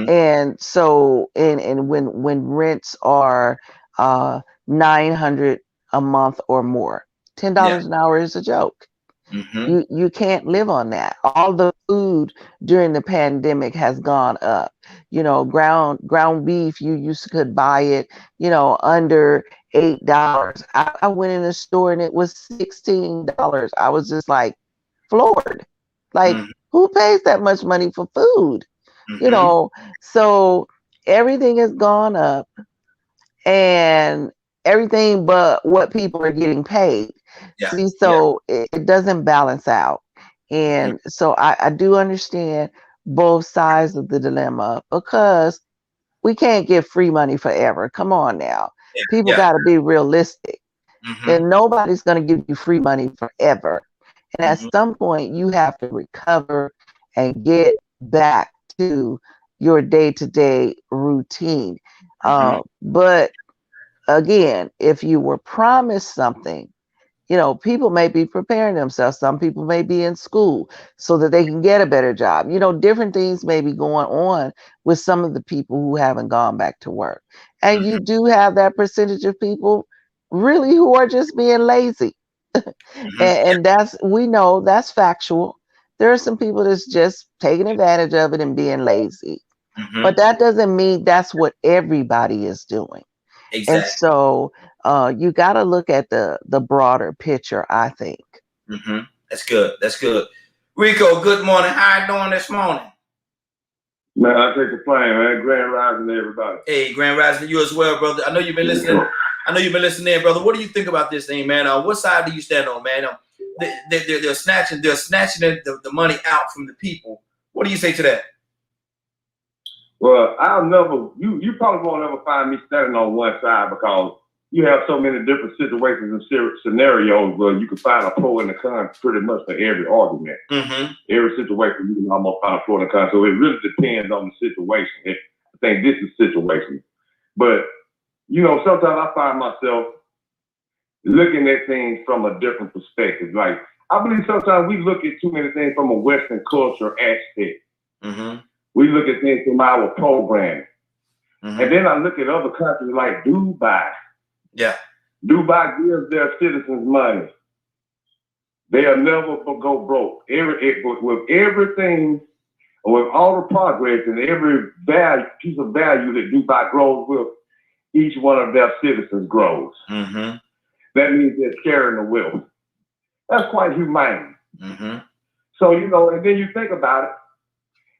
And so, and when rents are 900 a month or more, $10 an hour is a joke. Mm-hmm. You can't live on that. All the food during the pandemic has gone up. You know, ground beef, you used to could buy it, you know, under $8. I went in the store and it was $16. I was just like floored. Like, Mm-hmm. who pays that much money for food? You Mm-hmm. know, so everything has gone up and everything but what people are getting paid. Yeah. See, Yeah. so it doesn't balance out. Mm-hmm. And so I do understand both sides of the dilemma because we can't give free money forever. Come on now. Yeah. People Yeah. got to be realistic. Mm-hmm. And nobody's going to give you free money forever. And at Mm-hmm. some point, you have to recover and get back to your day to day routine. Mm-hmm. But again, if you were promised something, you know, people may be preparing themselves. Some people may be in school so that they can get a better job. You know, different things may be going on with some of the people who haven't gone back to work. And you do have that percentage of people really who are just being lazy. Mm-hmm. And that's, we know that's factual. There are some people that's just taking advantage of it and being lazy. Mm-hmm. But that doesn't mean that's what everybody is doing. And Exactly. so you got to look at the broader picture, I think. Mm-hmm. That's good. That's good. Rico, good morning. How you doing this morning? Man, I take the plane, man. Grand rising to everybody. Hey, Grand Rising, you as well, brother. I know you've been listening. I know you've been listening, brother. What do you think about this thing, man? What side do you stand on, man? They're snatching the money out from the people. What do you say to that? Well, I'll never, you probably won't ever find me standing on one side because you have so many different situations and scenarios where you can find a pro and a con pretty much for every argument. Mm-hmm. Every situation, you can almost find a pro and a con. So it really depends on the situation. I think this is situation. But, you know, sometimes I find myself looking at things from a different perspective. Like, I believe sometimes we look at too many things from a Western culture aspect. Mm-hmm. We look at things from our programming. Mm-hmm. And then I look at other countries like Dubai. Yeah. Dubai gives their citizens money. They'll never go broke. With everything, with all the progress and every piece of value that Dubai grows with, each one of their citizens grows. Mm-hmm. That means they're sharing the wealth. That's quite humane. Mm-hmm. So, you know, and then you think about it.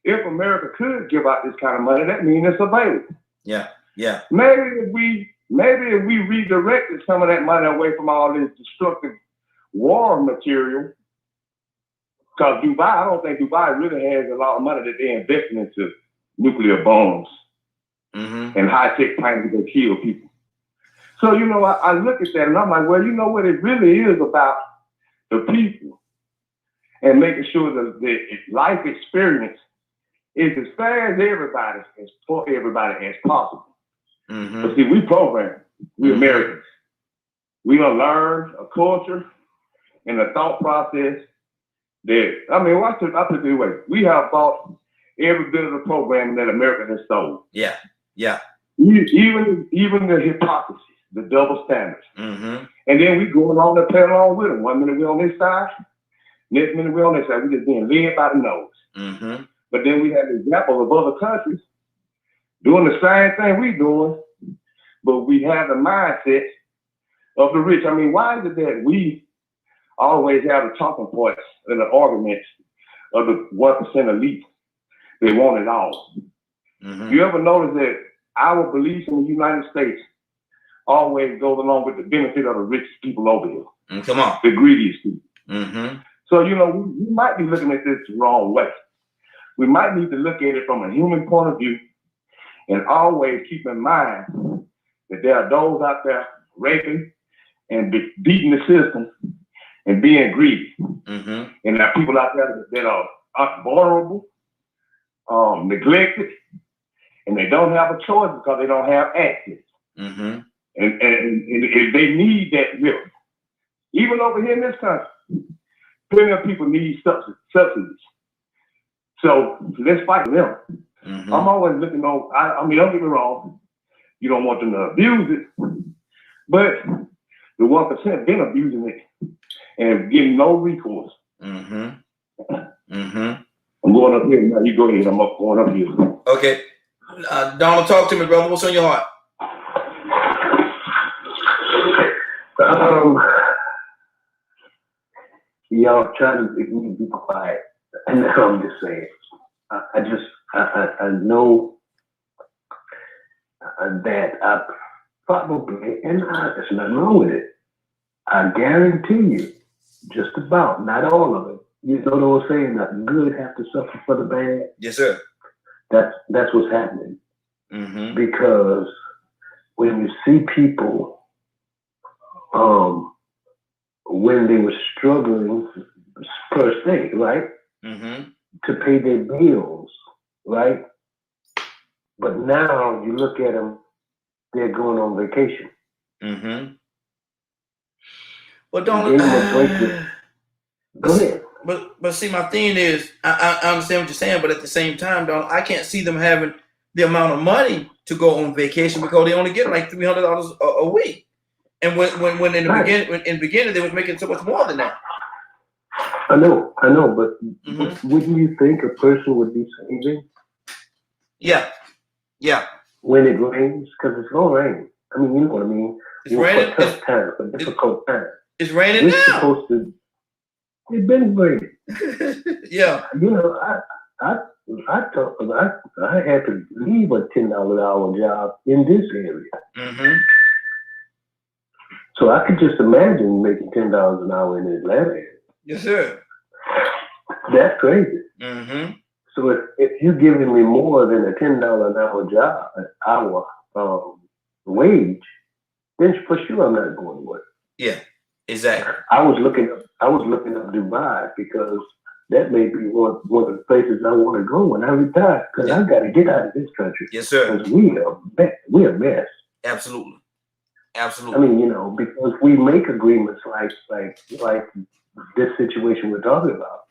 If America could give out this kind of money, that means it's available. Yeah. Yeah. Maybe if we redirected some of that money away from all this destructive war material, because Dubai, I don't think Dubai really has a lot of money that they're investing into nuclear bombs Mm-hmm. and high-tech planes that kill people. So, you know, I look at that and I'm like, well, you know what? It really is about the people and making sure that the life experience is as fair for everybody as possible. Mm-hmm. But see, we program, we Americans. We gonna learn a culture and a thought process that, I mean, I put it this way. We have bought every bit of the programming that America has sold. Yeah. Yeah. Even the hypocrisy, the double standards. Mm-hmm. And then we go along and play along with them. 1 minute we're on this side, next minute we're on this side. We're just being led by the nose. Mm-hmm. But then we have examples of other countries doing the same thing we're doing, but we have the mindset of the rich. I mean, why is it that we always have the talking points and the arguments of the 1% elite? They want it all. Mm-hmm. You ever notice that our beliefs in the United States always goes along with the benefit of the richest people over here, Come on. the greediest people? Mm-hmm. So, you know, we might be looking at this the wrong way. We might need to look at it from a human point of view and always keep in mind that there are those out there raping and beating the system and being greedy. Mm-hmm. And there are people out there that are vulnerable, neglected, and they don't have a choice because they don't have access. Mm-hmm. And they need that milk. Even over here in this country, plenty of people need subsidies. So let's fight them. Mm-hmm. I'm always looking on, I mean, don't get me wrong. You don't want them to abuse it, but the 1% been abusing it and getting no recourse. Mm-hmm. Mm-hmm. I'm going up here now. You go ahead. I'm up going up here. Okay. Donald, talk to me, brother. What's on your heart? Y'all try to make me be quiet, and I'm just saying. I know that I probably, and there's nothing wrong with it. I guarantee you, just about, not all of it. You know what I'm saying? The good have to suffer for the bad. Yes, sir. That's what's happening. Mm-hmm. Because when you see people, when they were struggling per se, right, Mm-hmm. to pay their bills, right, but now you look at them, they're going on vacation. Mm-hmm. Well, Gave Donald, them a break. Go ahead. but see, my thing is, I understand what you're saying, but at the same time, Donald, I can't see them having the amount of money to go on vacation because they only get like $300 a week. And when in the beginning they was making so much more than that. I know, but wouldn't you think a person would be saving? Yeah. When it rains, because it's gonna rain. I mean, you know what I mean. It's raining. For tough times, for difficult times. It's raining now. Supposed to. It's been raining. Yeah. You know, I had to leave a $10 an hour job in this area. Mm-hmm. So I could just imagine making $10 an hour in the Atlanta area. Yes, sir. That's crazy. Mm-hmm. So if you're giving me more than a $10 an hour wage, then for sure I'm not going to work. Yeah, exactly. I was looking up Dubai because that may be one of the places I want to go when I retire because I got to get out of this country. Yes, sir. Because we a mess. Absolutely. I mean, you know, because we make agreements like this situation we're talking about,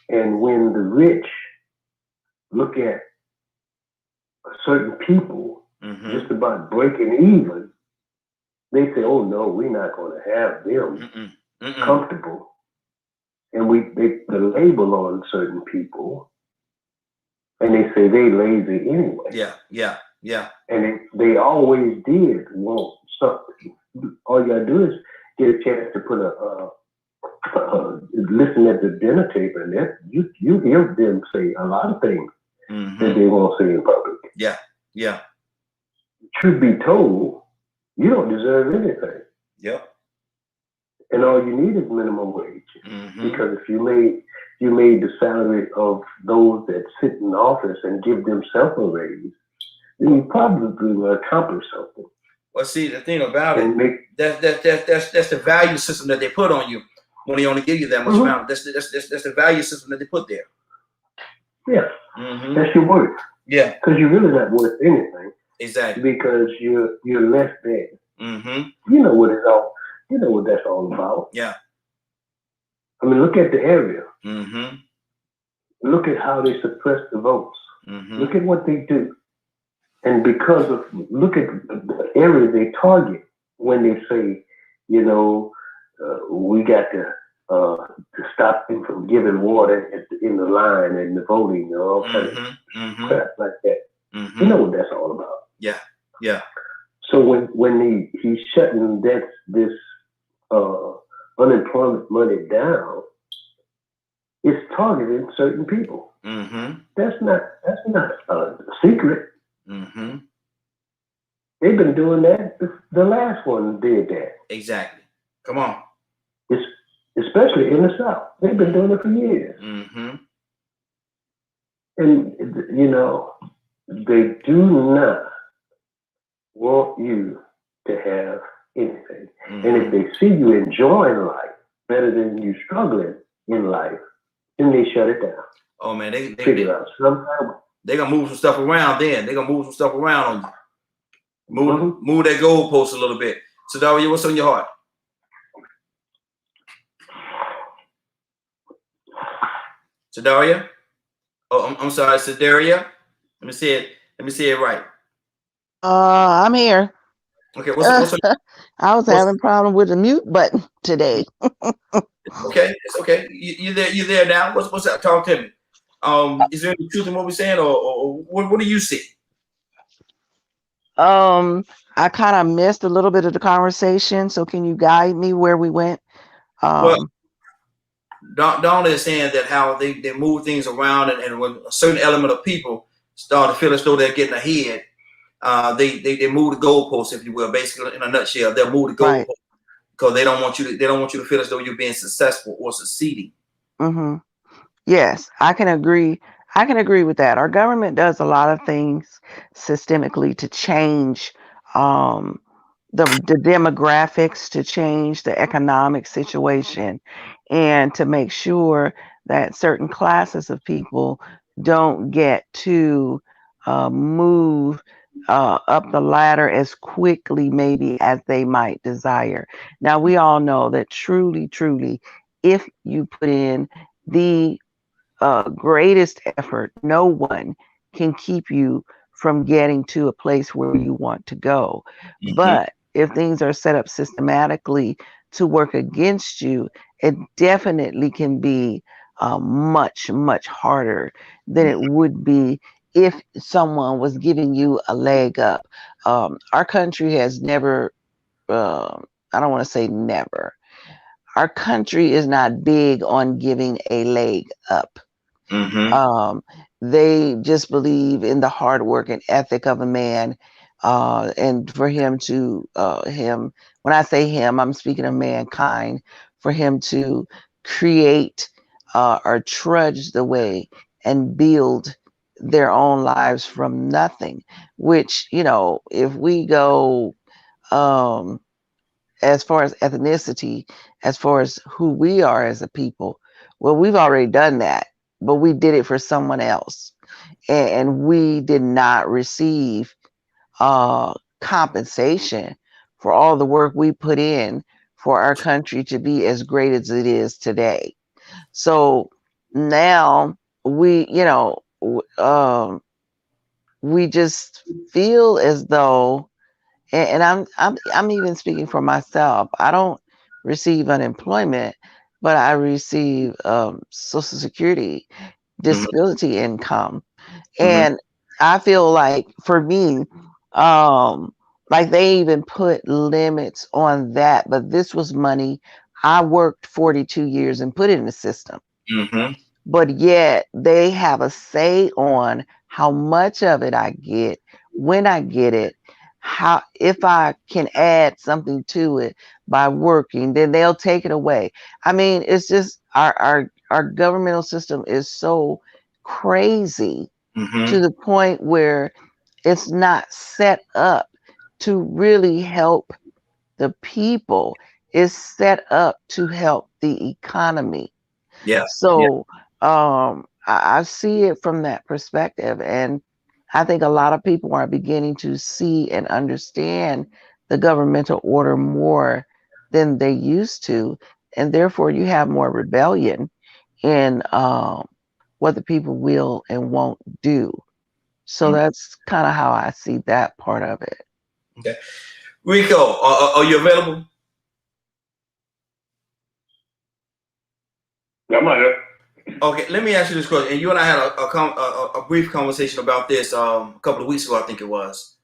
and when the rich look at certain people just about breaking even, they say, "Oh no, we're not going to have them comfortable," and they put a label on certain people, and they say they lazy anyway. Yeah. And they always did want something. All you gotta do is get a chance to put listen at the dinner table, and that you hear them say a lot of things that they won't say in public. Yeah. Truth be told, you don't deserve anything. Yep. And all you need is minimum wage. Because if you made the salary of those that sit in office and give themselves a raise, then you probably will accomplish something. Well, see, the thing about that's the value system that they put on you when they only give you that much amount. That's the value system that they put there. Yeah, that's your worth. Yeah, because you're really not worth anything. Exactly. Because you're less than. You know what it's all. You know what that's all about. Yeah. I mean, look at the area. Look at how they suppress the votes. Look at what they do. And because of, look at the area they target when they say, you know, we got to stop them from giving water in the line and the voting and all kinds of crap like that. You know what that's all about. Yeah. So when he's shutting this unemployment money down, it's targeting certain people. That's not a secret. They've been doing that. The last one did that. Exactly. Come on. Especially in the South. They've been doing it for years. And, you know, they do not want you to have anything. And if they see you enjoying life better than you struggling in life, then they shut it down. Oh, man, they figure out somehow. They're going to move some stuff around then. They're going to move some stuff around on you. Move that goalpost a little bit. So, Daria, what's on your heart? Sadaria? Oh, I'm sorry, Sadaria. Let me see it right. I'm here. Okay, what's I was what's having problem with the mute button today. okay? It's okay. You there? You there now? What's that? Talk to me. Is there any truth in what we're saying, or what do you see? I kind of missed a little bit of the conversation, so can you guide me where we went? Well, Donna is saying that how they move things around, and when a certain element of people start to feel as though they're getting ahead, they move the goalposts, if you will. Basically, in a nutshell, they'll move the Right. goalposts because they don't want you to feel as though you're being successful or succeeding. Mm-hmm. Yes, I can agree. I can agree with that. Our government does a lot of things systemically to change um, the demographics, to change the economic situation, and to make sure that certain classes of people don't get to move up the ladder as quickly, maybe, as they might desire. Now, we all know that truly, truly, if you put in the greatest effort, no one can keep you from getting to a place where you want to go. Mm-hmm. But if things are set up systematically to work against you, it definitely can be much, much harder than it would be if someone was giving you a leg up. Our country has never, I don't want to say never, our country is not big on giving a leg up. Mm-hmm. They just believe in the hard work and ethic of a man. And for him to, when I say him, I'm speaking of mankind, for him to create or trudge the way and build their own lives from nothing, which, if we go as far as ethnicity, as far as who we are as a people, well, we've already done that, but we did it for someone else. And we did not receive compensation for all the work we put in for our country to be as great as it is today. So now we, we just feel as though, and I'm even speaking for myself. I don't receive unemployment, but I receive Social Security, disability income, Mm-hmm. and I feel like for me, like they even put limits on that. But this was money I worked 42 years and put in the system, Mm-hmm. but yet they have a say on how much of it I get, when I get it, how, if I can add something to it by working, then they'll take it away. I mean, it's just our governmental system is so crazy Mm-hmm. to the point where it's not set up to really help the people. It's set up to help the economy. Yeah. So I see it from that perspective. And I think a lot of people are beginning to see and understand the governmental order more than they used to. And therefore, you have more rebellion in what the people will and won't do. So Mm-hmm. that's kind of how I see that part of it. Okay. Rico, are you available? I'm not. Okay, let me ask you this question. And you and I had a brief conversation about this a couple of weeks ago, I think it was.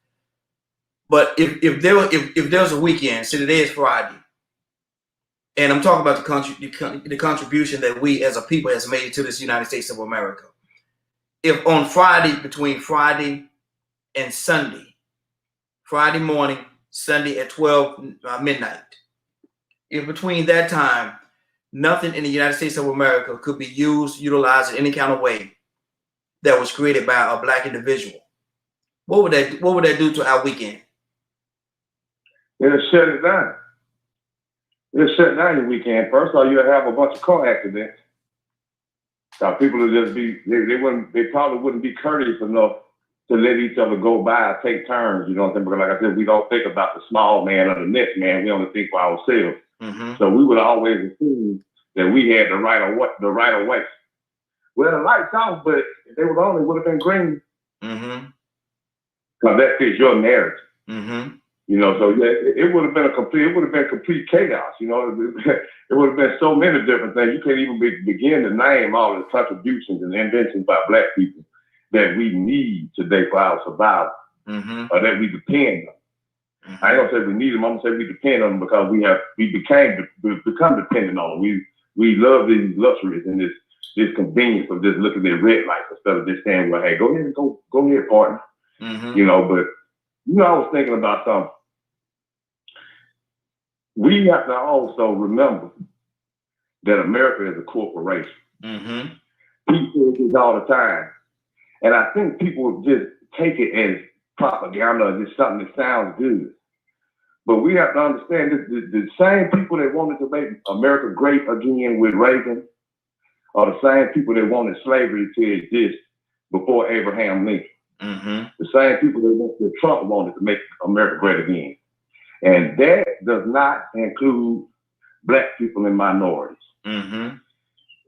But if there was a weekend, say today is Friday, and I'm talking about the contribution that we as a people has made to this United States of America. If on Friday, between Friday and Sunday, Friday morning, Sunday at 12 midnight, if between that time nothing in the United States of America could be utilized in any kind of way that was created by a black individual, what would that do to our weekend? It'll shut it down. It'll shut down your weekend. First of all, you'll have a bunch of car accidents. Now, people will just be, they probably wouldn't be courteous enough to let each other go by, take turns, you know what I'm saying? Because like I said, we don't think about the small man or the next man. We only think for ourselves. Mm-hmm. So we would always assume that we had the right of way. Well, the lights off, but if they would have been green. Mm-hmm. Because that fits your narrative. Mm-hmm. You know, so yeah, it would have been complete chaos. You know, it would have been so many different things. You can't even begin to name all the contributions and inventions by Black people that we need today for our survival, or that we depend on. I ain't gonna say we need them. I'm gonna say we depend on them because we become dependent on them. We love these luxuries and this convenience of just looking at red lights instead of just saying, well, hey, go ahead, partner. You know, but you know, I was thinking about something. We have to also remember that America is a corporation. People say this all the time, and I think people just take it as propaganda, just something that sounds good. But we have to understand that the same people that wanted to make America great again with Reagan are the same people that wanted slavery to exist before Abraham Lincoln. The same people that Trump wanted to make America great again. And that does not include Black people and minorities.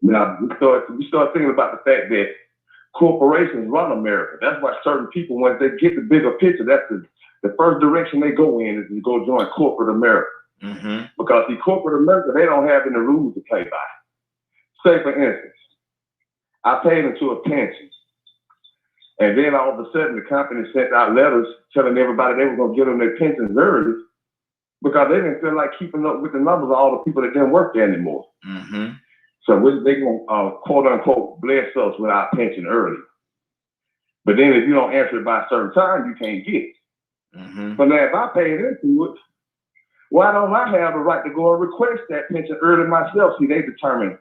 Now, we start thinking about the fact that corporations run America. That's why certain people, once they get the bigger picture, that's the first direction they go in is to go join corporate America. Because the corporate America, they don't have any rules to play by. Say, for instance, I paid into a pension. And then all of a sudden, the company sent out letters telling everybody they were going to get them their pensions early because they didn't feel like keeping up with the numbers of all the people that didn't work there anymore. So they going to, quote unquote, bless us with our pension early. But then if you don't answer it by a certain time, you can't get it. But now if I paid into it, why don't I have the right to go and request that pension early myself? See, they determine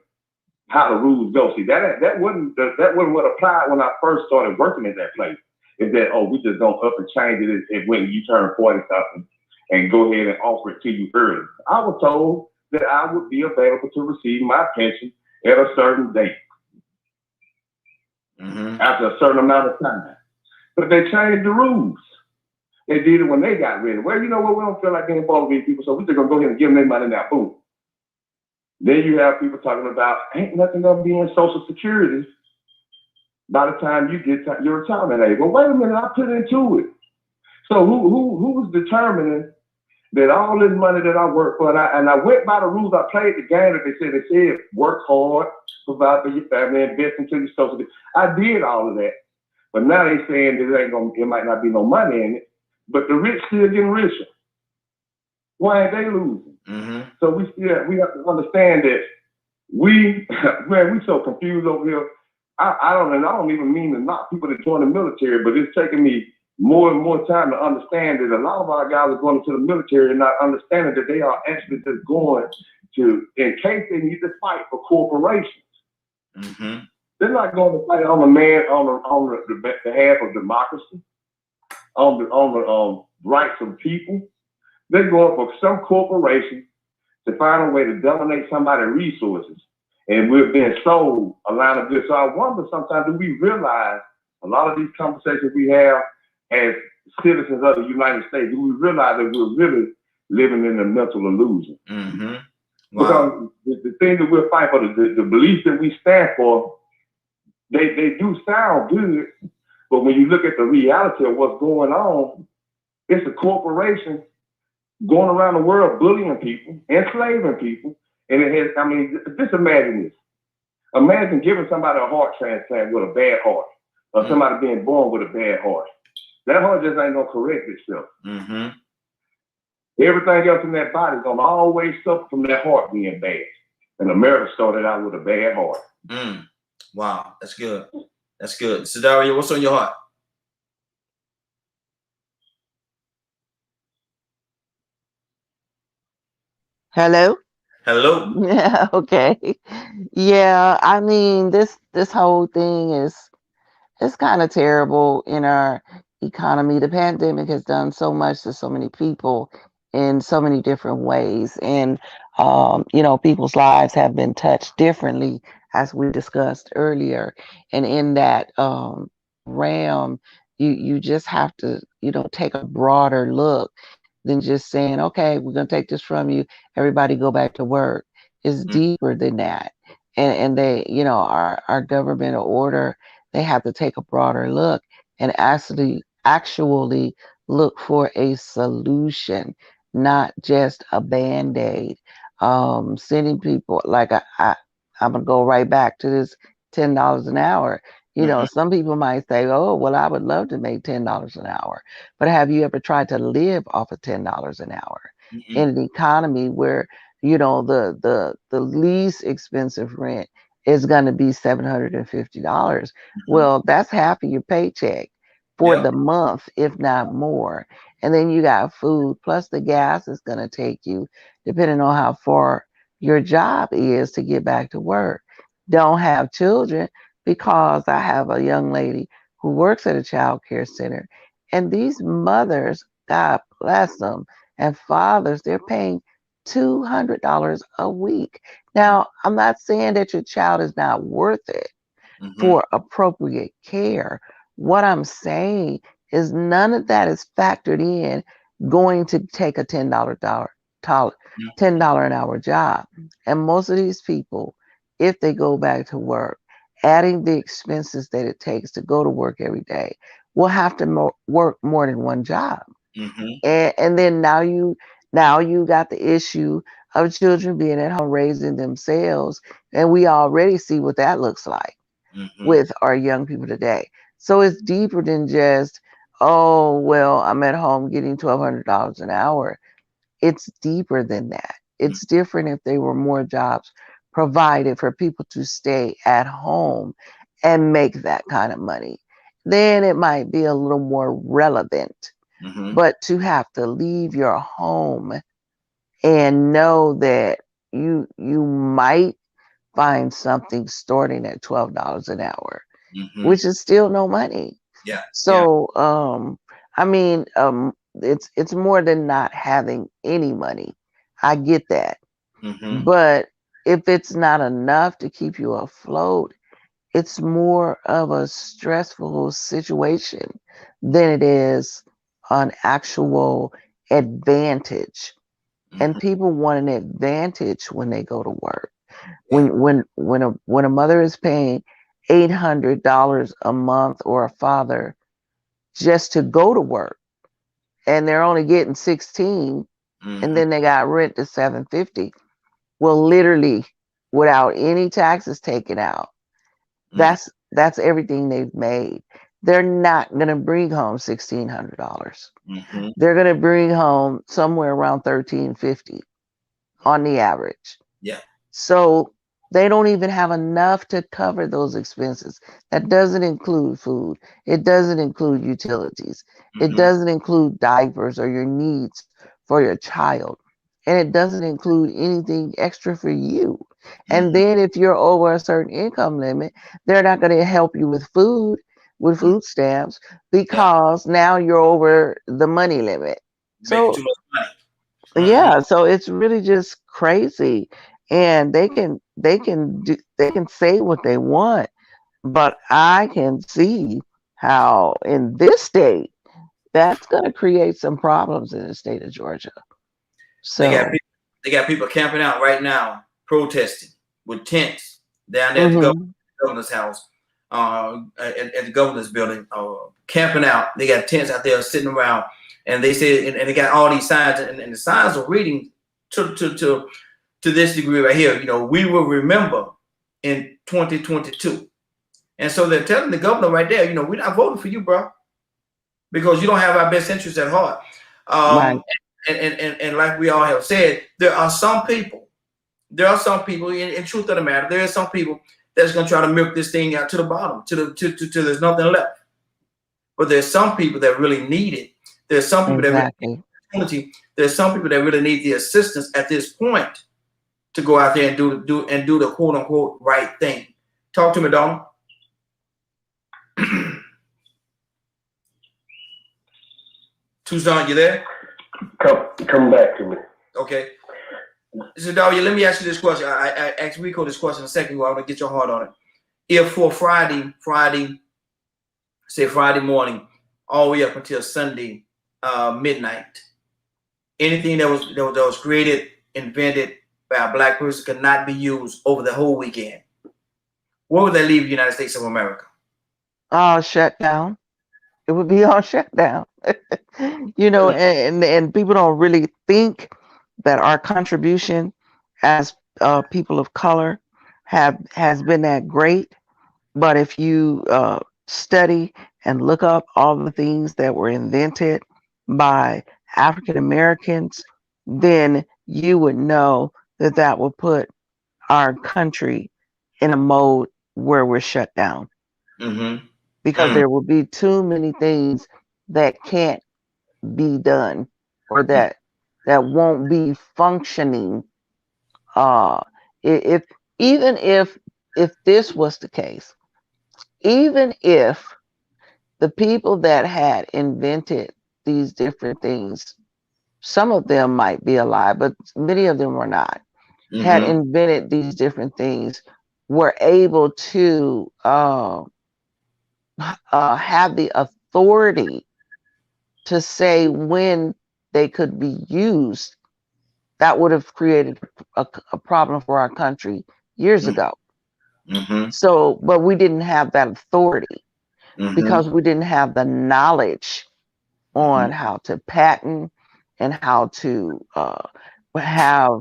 how the rules go. See, that wasn't what applied when I first started working at that place. Is that, oh, we just don't up and change it when you turn 40 something and go ahead and offer it to you early. I was told that I would be available to receive my pension at a certain date. After a certain amount of time. But they changed the rules. They did it when they got ready. Well, you know what? We don't feel like getting involved with these people, so we're just going to go ahead and give them their money now. Boom. Then you have people talking about, ain't nothing going to be in Social Security by the time you get your retirement age. Well, wait a minute, I put into it. So who's determining that all this money that I work for, and I went by the rules, I played the game that they said work hard, provide for your family, invest into your Social Security. I did all of that. But now they're saying that it might not be no money in it, but the rich still getting richer. Why ain't they losing? So we have to understand that we so confused over here. I don't even mean to knock people that join the military, but it's taking me more and more time to understand that a lot of our guys are going into the military and not understanding that they are actually just going to, in case they need to fight for corporations. They're not going to fight on the behalf of democracy, on the rights of people. They're going for some corporation to find a way to dominate somebody's resources. And we're being sold a line of goods. So I wonder sometimes, do we realize a lot of these conversations we have as citizens of the United States, do we realize that we're really living in a mental illusion? Because the thing that we're fighting for, the beliefs that we stand for, they do sound good, but when you look at the reality of what's going on, it's a corporation going around the world bullying people, enslaving people, and it has, I mean, just imagine this. Imagine giving somebody a heart transplant with a bad heart, or somebody being born with a bad heart. That heart just ain't gonna correct itself. Everything else in that body is gonna always suffer from that heart being bad. And America started out with a bad heart. Wow, that's good. That's good. Sadaria, what's on your heart? Hello? Hello? Yeah, okay. Yeah, I mean, this whole thing is kind of terrible in our economy. The pandemic has done so much to so many people in so many different ways. And people's lives have been touched differently, as we discussed earlier. And in that realm, you just have to, take a broader look than just saying, okay, we're going to take this from you, everybody go back to work. It's deeper than that. And they, our government order, they have to take a broader look and actually look for a solution, not just a band-aid. Sending people like I'm gonna go right back to this $10 an hour. You know, Mhm. some people might say, "Oh, well, I would love to make $10 an hour," but have you ever tried to live off of $10 an hour in Mhm. an economy where you know the least expensive rent is going to be $750? Mhm. Well, that's half of your paycheck for Yep. the month, if not more. And then you got food, plus the gas is going to take you, depending on how far your job is to get back to work. Don't have children because I have a young lady who works at a child care center, and these mothers, God bless them, and fathers, they're paying $200 a week. Now, I'm not saying that your child is not worth it Mhm. for appropriate care. What I'm saying is none of that is factored in going to take a $10 an hour job. And most of these people, if they go back to work, adding the expenses that it takes to go to work every day, will have to work more than one job. Mhm. And then now you got the issue of children being at home raising themselves, and we already see what that looks like Mhm. with our young people today. So it's deeper than just, oh, well, I'm at home getting $1,200 an hour. It's deeper than that. Mhm. It's different if there were more jobs provided for people to stay at home and make that kind of money. Then it might be a little more relevant. Mhm. But to have to leave your home and know that you might find something starting at $12 an hour, Mhm. which is still no money. Yeah. Yeah. So I mean, it's more than not having any money. I get that. Mhm. But if it's not enough to keep you afloat, it's more of a stressful situation than it is an actual advantage. And Mhm. people want an advantage when they go to work. Yeah. When a mother is paying $800 a month, or a father, just to go to work, and they're only getting 16, and Mhm. then they got rent to 750. Well, literally, without any taxes taken out, Mhm. that's everything they've made. They're not gonna bring home $1,600. Mhm. They're gonna bring home somewhere around 1350 on the average. Yeah. So they don't even have enough to cover those expenses. That doesn't include food. It doesn't include utilities. It Mhm. doesn't include diapers or your needs for your child. And it doesn't include anything extra for you. And Mhm. then if you're over a certain income limit, they're not going to help you with food, with Mhm. food stamps, Yeah. because now you're over the money limit. Making So too much money. Mhm. yeah, so it's really just crazy. And they can say what they want, but I can see how in this state that's going to create some problems in the state of Georgia. They got So, people. They got people camping out right now, protesting with tents down there at the mhm, governor's house, at the governor's building, camping out. They got tents out there sitting around, and they said, and they got all these signs, and the signs are reading to this degree right here. You know, we will remember in 2022, and so they're telling the governor right there, you know, we're not voting for you, bro, because you don't have our best interests at heart. right, And like we all have said, there are some people. There are some people, in truth of the matter, there are some people that's going to try to milk this thing out to the bottom, to there's nothing left. But there's some people that really need it. There's some people that really need exactly. the opportunity. There's some people that really need the assistance at this point to go out there and do the quote unquote right thing. Talk to me, Donald. Tucson, you there? Come back to me. Okay. So, Daria, let me ask you this question. I asked Rico this question a second ago. I want to get your heart on it. If for Friday, say Friday morning, all the way up until Sunday midnight, anything that was created, invented by a black person could not be used over the whole weekend, where would that leave the United States of America? Shut down. It would be on shutdown. You know, and people don't really think that our contribution as people of color has been that great. But if you study and look up all the things that were invented by African Americans, then you would know that that will put our country in a mode where we're shut down, Mm-hmm. because there will be too many things that can't be done, or that won't be functioning. If even if this was the case, even if the people that had invented these different things, some of them might be alive, but many of them were not, had Mm-hmm. invented these different things, were able to have the authority to say when they could be used, that would have created a problem for our country years ago. Mm-hmm. So, but we didn't have that authority Mm-hmm. because we didn't have the knowledge on how to patent and how to have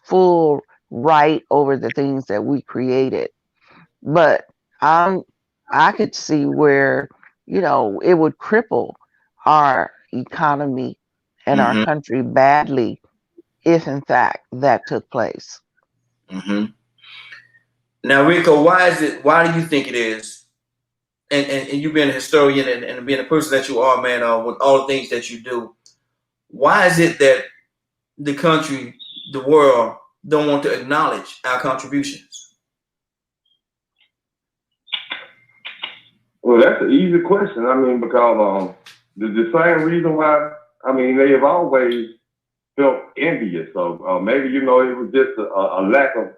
full right over the things that we created. But I could see where, you know, it would cripple our economy and our Mm-hmm. country badly if in fact that took place. Mm-hmm. Now, Rico, why do you think it is? And you being a historian and being a person that you are, man, with all the things that you do, why is it that the country, the world, don't want to acknowledge our contributions? Well, that's an easy question. I mean, because the same reason why, I mean, they have always felt envious. So maybe, you know, it was just a lack of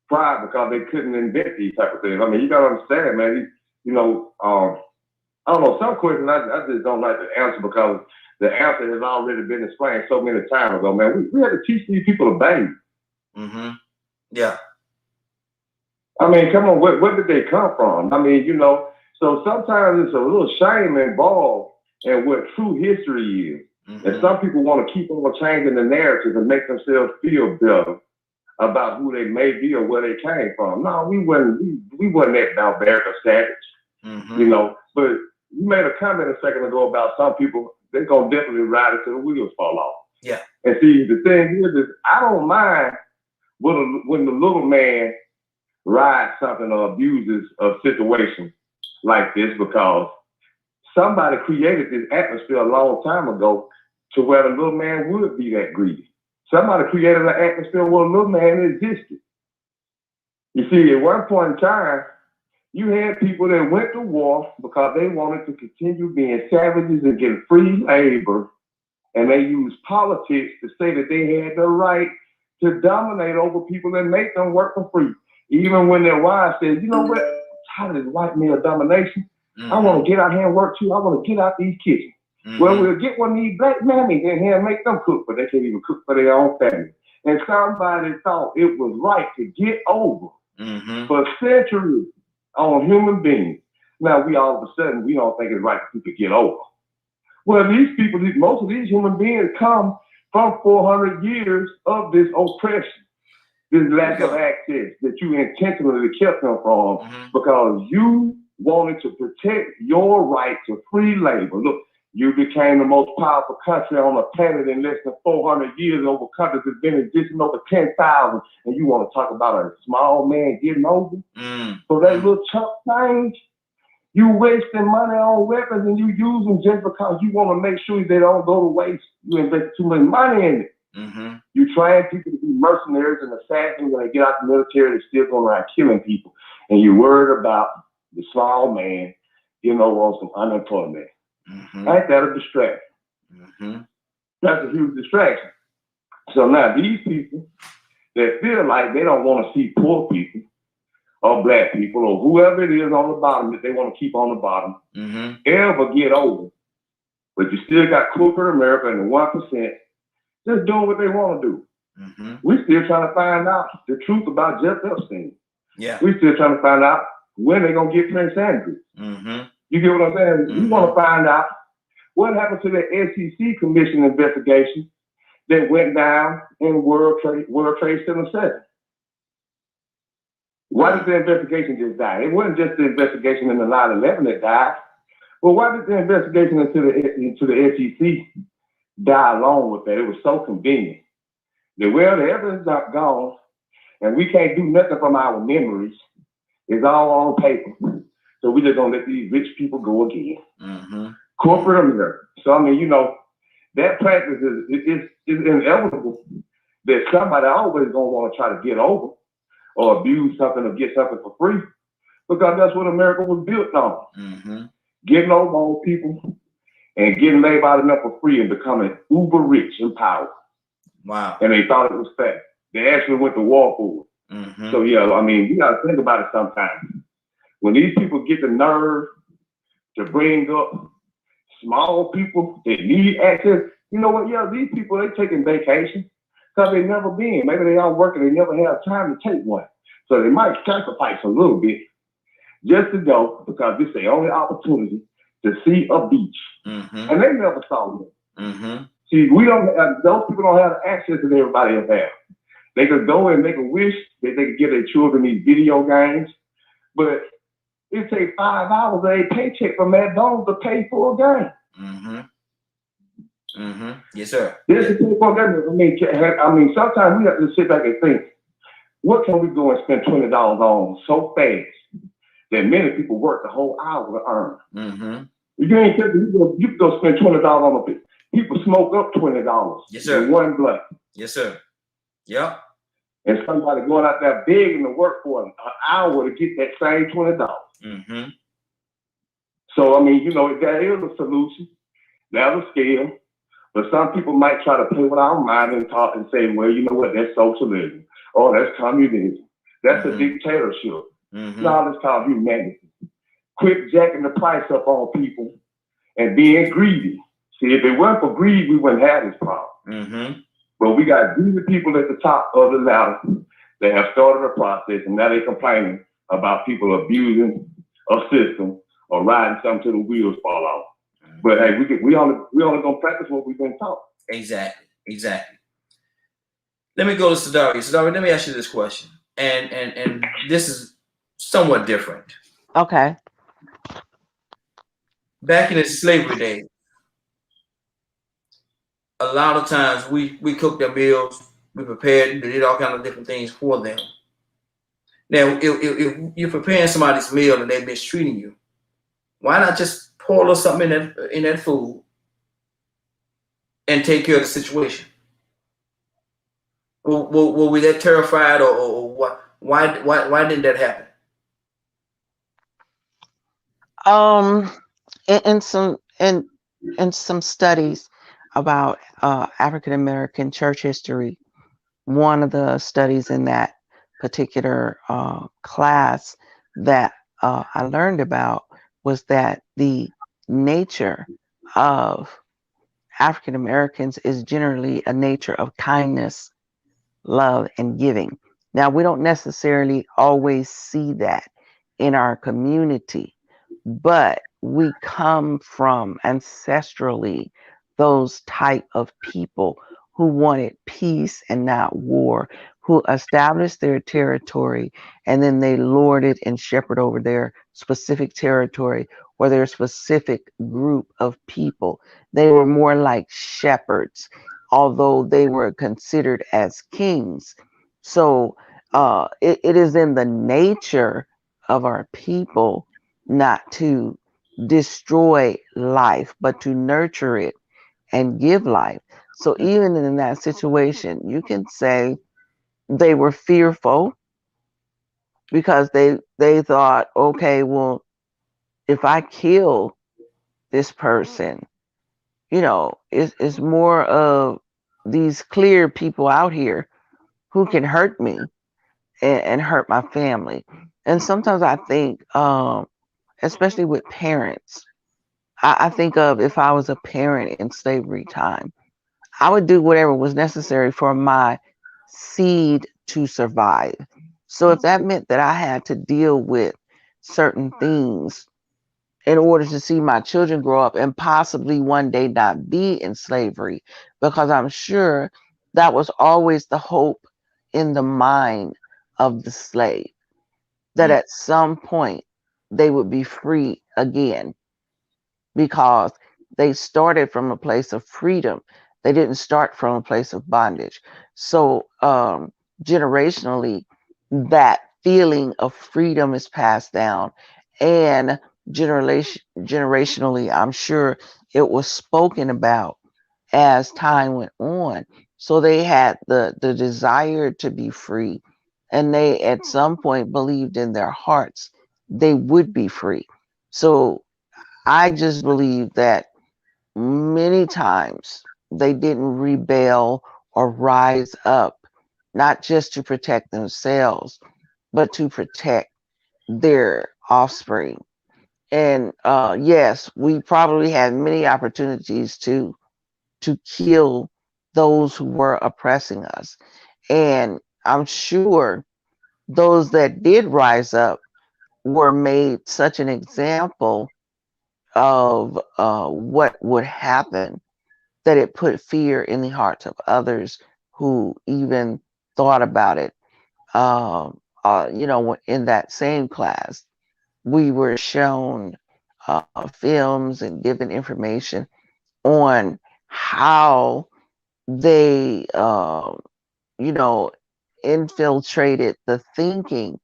pride because they couldn't invent these type of things. I mean, you got to understand, man, you know, I don't know, some questions I just don't like to answer because the answer has already been explained so many times ago, man. We had to teach these people to bathe. Mm-hmm. Yeah. I mean, come on, where did they come from? I mean, you know, so sometimes it's a little shame involved in what true history is. Mm-hmm. And some people want to keep on changing the narrative and make themselves feel better about who they may be or where they came from. No, we wasn't that barbaric or savage, Mm-hmm. you know. But you made a comment a second ago about some people, they're going to definitely ride until the wheels fall off. Yeah. And see, the thing is I don't mind when the little man rides something or abuses a situation like this, because somebody created this atmosphere a long time ago to where the little man would be that greedy. Somebody created an atmosphere where a little man existed. You see, at one point in time, you had people that went to war because they wanted to continue being savages and get free labor, and they used politics to say that they had the right to dominate over people and make them work for free. Even when their wives said, you know what, I'm tired of this white male domination. Mm-hmm. I want to get out here and work too. I want to get out these kitchens. Mm-hmm. Well, we'll get one of these black mammies in here and make them cook, but they can't even cook for their own family. And somebody thought it was right to get over Mm-hmm. for centuries on human beings. Now, we all of a sudden, we don't think it's right for people to get over. Well, these people, most of these human beings come from 400 years of this oppression, this lack of access that you intentionally kept them from because you wanted to protect your right to free labor. Look, you became the most powerful country on the planet in less than 400 years over countries that's been existing over 10,000, and you want to talk about a small man getting over? So that little chunk change, you wasting money on weapons and you use them just because you want to make sure they don't go to waste. You invest too much money in it. Mm-hmm. You train people to be mercenaries and assassins. When they get out the military, they're still going around killing people. And you're worried about the small man, you know, on some unemployment. Mm-hmm. Ain't that a distraction? Mm-hmm. That's a huge distraction. So now these people that feel like they don't want to see poor people or black people or whoever it is on the bottom that they want to keep on the bottom ever get over. But you still got corporate America and the 1% just doing what they want to do. Mm-hmm. We still trying to find out the truth about Jeff Epstein. Yeah. We still trying to find out when they're going to get Prince Andrew. Mm-hmm. You get what I'm saying? We Mhm. want to find out what happened to the SEC Commission investigation that went down in World Trade Center 7. Why did the investigation just die? It wasn't just the investigation in the 9/11 that died. Well, why did the investigation into the SEC die along with that? It was so convenient. That, well, the evidence is gone, and we can't do nothing from our memories. It's all on paper. So we're just going to let these rich people go again. Mm-hmm. Corporate America. So, I mean, you know, that practice is inevitable that somebody always going to want to try to get over or abuse something or get something for free, because that's what America was built on. Mm-hmm. Getting over on people and getting laid out enough for free and becoming uber rich and powerful. Wow. And they thought it was fact. They actually went to war for it. Mm-hmm. So, yeah, I mean, you got to think about it sometimes. When these people get the nerve to bring up small people that need access, you know what? Yeah, these people, they taking vacations because they never been. Maybe they all working, they never have time to take one. So they might sacrifice a little bit just to go, because this is their only opportunity to see a beach. Mm-hmm. And they never saw it. Mm-hmm. See, those people don't have the access that everybody else has. They could go and make a wish that they could give their children these video games, but it takes 5 hours of a paycheck from McDonald's to pay for a game. Mm-hmm. Mm-hmm. Yes, sir. This is pay for a game. I mean, sometimes we have to sit back and think, what can we go and spend $20 on so fast that many people work the whole hour to earn? Mm-hmm. You ain't you can go spend $20 on a bit. People smoke up $20. Yes, sir. In one blunt. Yes, sir. Yep. And somebody going out there begging to work for an hour to get that same $20. Mm-hmm. So, I mean, you know, that is a solution. That's a scale. But some people might try to play with our mind and talk and say, well, you know what, that's socialism. Oh, that's communism. That's a dictatorship. Mm-hmm. No, that's called humanity. Quit jacking the price up on people and being greedy. See, if it weren't for greed, we wouldn't have this problem. Mm-hmm. But we got greedy people at the top of the ladder that have started a process, and now they're complaining about people abusing a system or riding something till the wheels fall off. Mm-hmm. But hey, we only gonna practice what we've been taught. Exactly. Exactly. Let me go to Sadari. Sadari, let me ask you this question, and this is somewhat different. Okay. Back in the slavery days, a lot of times we cooked their meals, we prepared, we did all kinds of different things for them. Now, if you're preparing somebody's meal and they're mistreating you, why not just pour a little something in that food and take care of the situation? Were we that terrified, or what? Why didn't that happen? In some studies about African American church history, one of the studies in that particular class that I learned about was that the nature of African Americans is generally a nature of kindness, love, and giving. Now, we don't necessarily always see that in our community, but we come from ancestrally those type of people who wanted peace and not war, who established their territory, and then they lorded and shepherded over their specific territory or their specific group of people. They were more like shepherds, although they were considered as kings. So it is in the nature of our people not to destroy life, but to nurture it and give life. So even in that situation, you can say they were fearful because they thought, okay, well, if I kill this person, you know, it's more of these clear people out here who can hurt me and hurt my family. And sometimes I think, especially with parents, I think of if I was a parent in slavery time, I would do whatever was necessary for my seed to survive. So if that meant that I had to deal with certain things in order to see my children grow up and possibly one day not be in slavery, because I'm sure that was always the hope in the mind of the slave, that at some point they would be free again, because they started from a place of freedom. They didn't start from a place of bondage. So generationally, that feeling of freedom is passed down, and generationally, I'm sure it was spoken about as time went on. So they had the desire to be free, and they at some point believed in their hearts they would be free. So I just believe that many times they didn't rebel or rise up, not just to protect themselves, but to protect their offspring. And yes, we probably had many opportunities to kill those who were oppressing us. And I'm sure those that did rise up were made such an example of what would happen that it put fear in the hearts of others who even thought about it. In that same class, we were shown films and given information on how they, infiltrated the thinking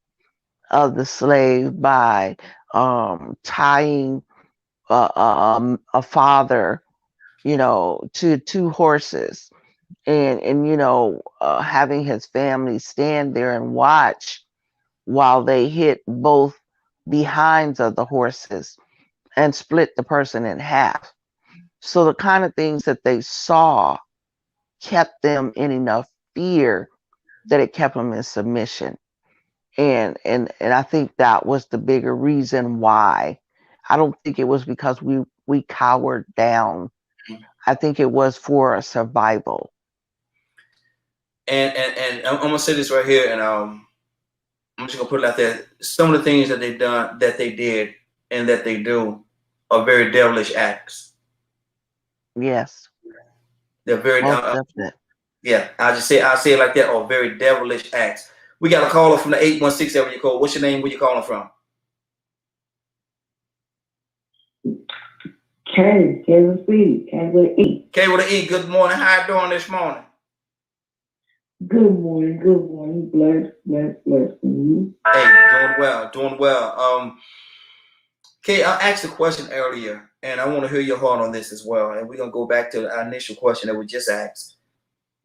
of the slave by tying a father, to two horses, and having his family stand there and watch while they hit both behinds of the horses and split the person in half. So the kind of things that they saw kept them in enough fear that it kept them in submission. And I think that was the bigger reason why. I don't think it was because we cowered down. I think it was for survival. And I'm gonna say this right here, and I'm just gonna put it out there. Some of the things that they've done, that they did, and that they do, are very devilish acts. Yes, They're very most definite. yeah. I'll say it like that. Are very devilish acts. We got a caller from the 816 area code. What's your name? Where you calling from? Kansas City, K with an E. K with an E. Good morning. How you doing this morning? Good morning. Blessed. And you? Hey, doing well. Kay, I asked a question earlier, and I want to hear your heart on this as well. And we're gonna go back to our initial question that we just asked.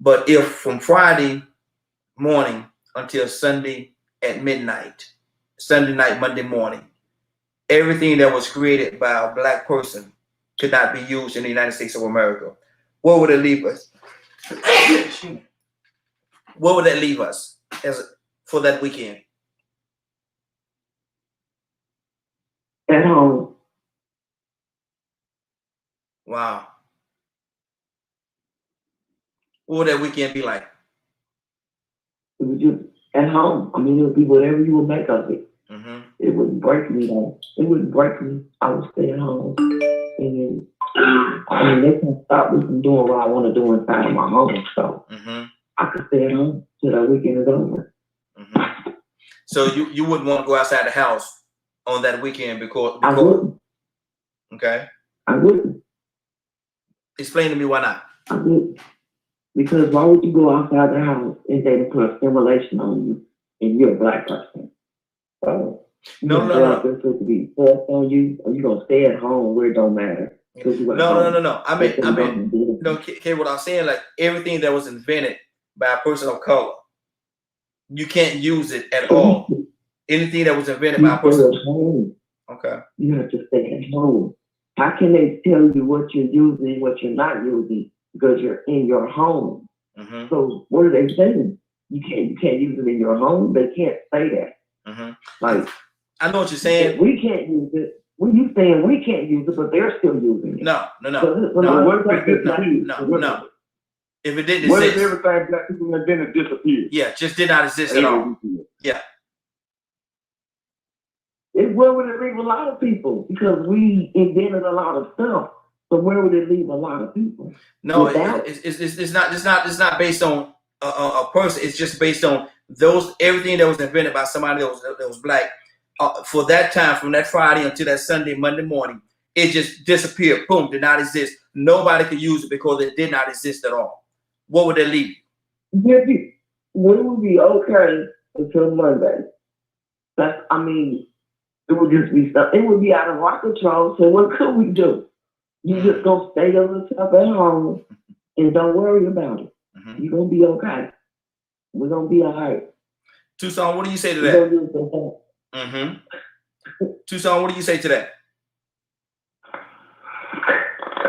But if from Friday morning until Sunday at midnight, Sunday night, Monday morning, everything that was created by a black person could not be used in the United States of America, where would it leave us? Where would that leave us for that weekend? At home. Wow. What would that weekend be like? It was just at home. I mean, it would be whatever you would make of it. Mm-hmm. It wouldn't break me though. It wouldn't break me. I would stay at home. And I mean, they can stop me from doing what I want to do inside of my home. So I could stay at home till that weekend is over. Mm-hmm. So you wouldn't want to go outside the house on that weekend because I wouldn't. Okay. I wouldn't. Explain to me why not. I wouldn't. Because why would you go outside the house and they put a stimulation on you and you're a black person? So No. There's supposed to be forced on you, or you gonna stay at home where it don't matter. No. I mean, no. Okay, what I'm saying, like everything that was invented by a person of color, you can't use it at all. Anything that was invented by a person. Home. Okay. You have to stay at home. How can they tell you what you're using, what you're not using? Because you're in your home. Mm-hmm. So what are they saying? You can't use it in your home. They can't say that. Mm-hmm. Like, I know what you're saying. We can't use it. When you saying we can't use it, but they're still using it. No. If it didn't what exist, if everything black people invented disappeared? Yeah, just did not exist at all. Yeah. Where would it leave a lot of people? Because we invented a lot of stuff. So where would it leave a lot of people? No, Without- it's not based on a person. It's just based on everything that was invented by somebody that was black. For that time, from that Friday until that Sunday, Monday morning, it just disappeared. Boom, did not exist. Nobody could use it because it did not exist at all. What would it leave? We would be okay until Monday. It would just be stuff. It would be out of our control. So what could we do? You just gonna stay on yourself at home and don't worry about it. Mm-hmm. You're gonna be okay. We're gonna be all right. Tucson, what do you say to We're that? gonna do Mm-hmm. Tucson, what do you say to that?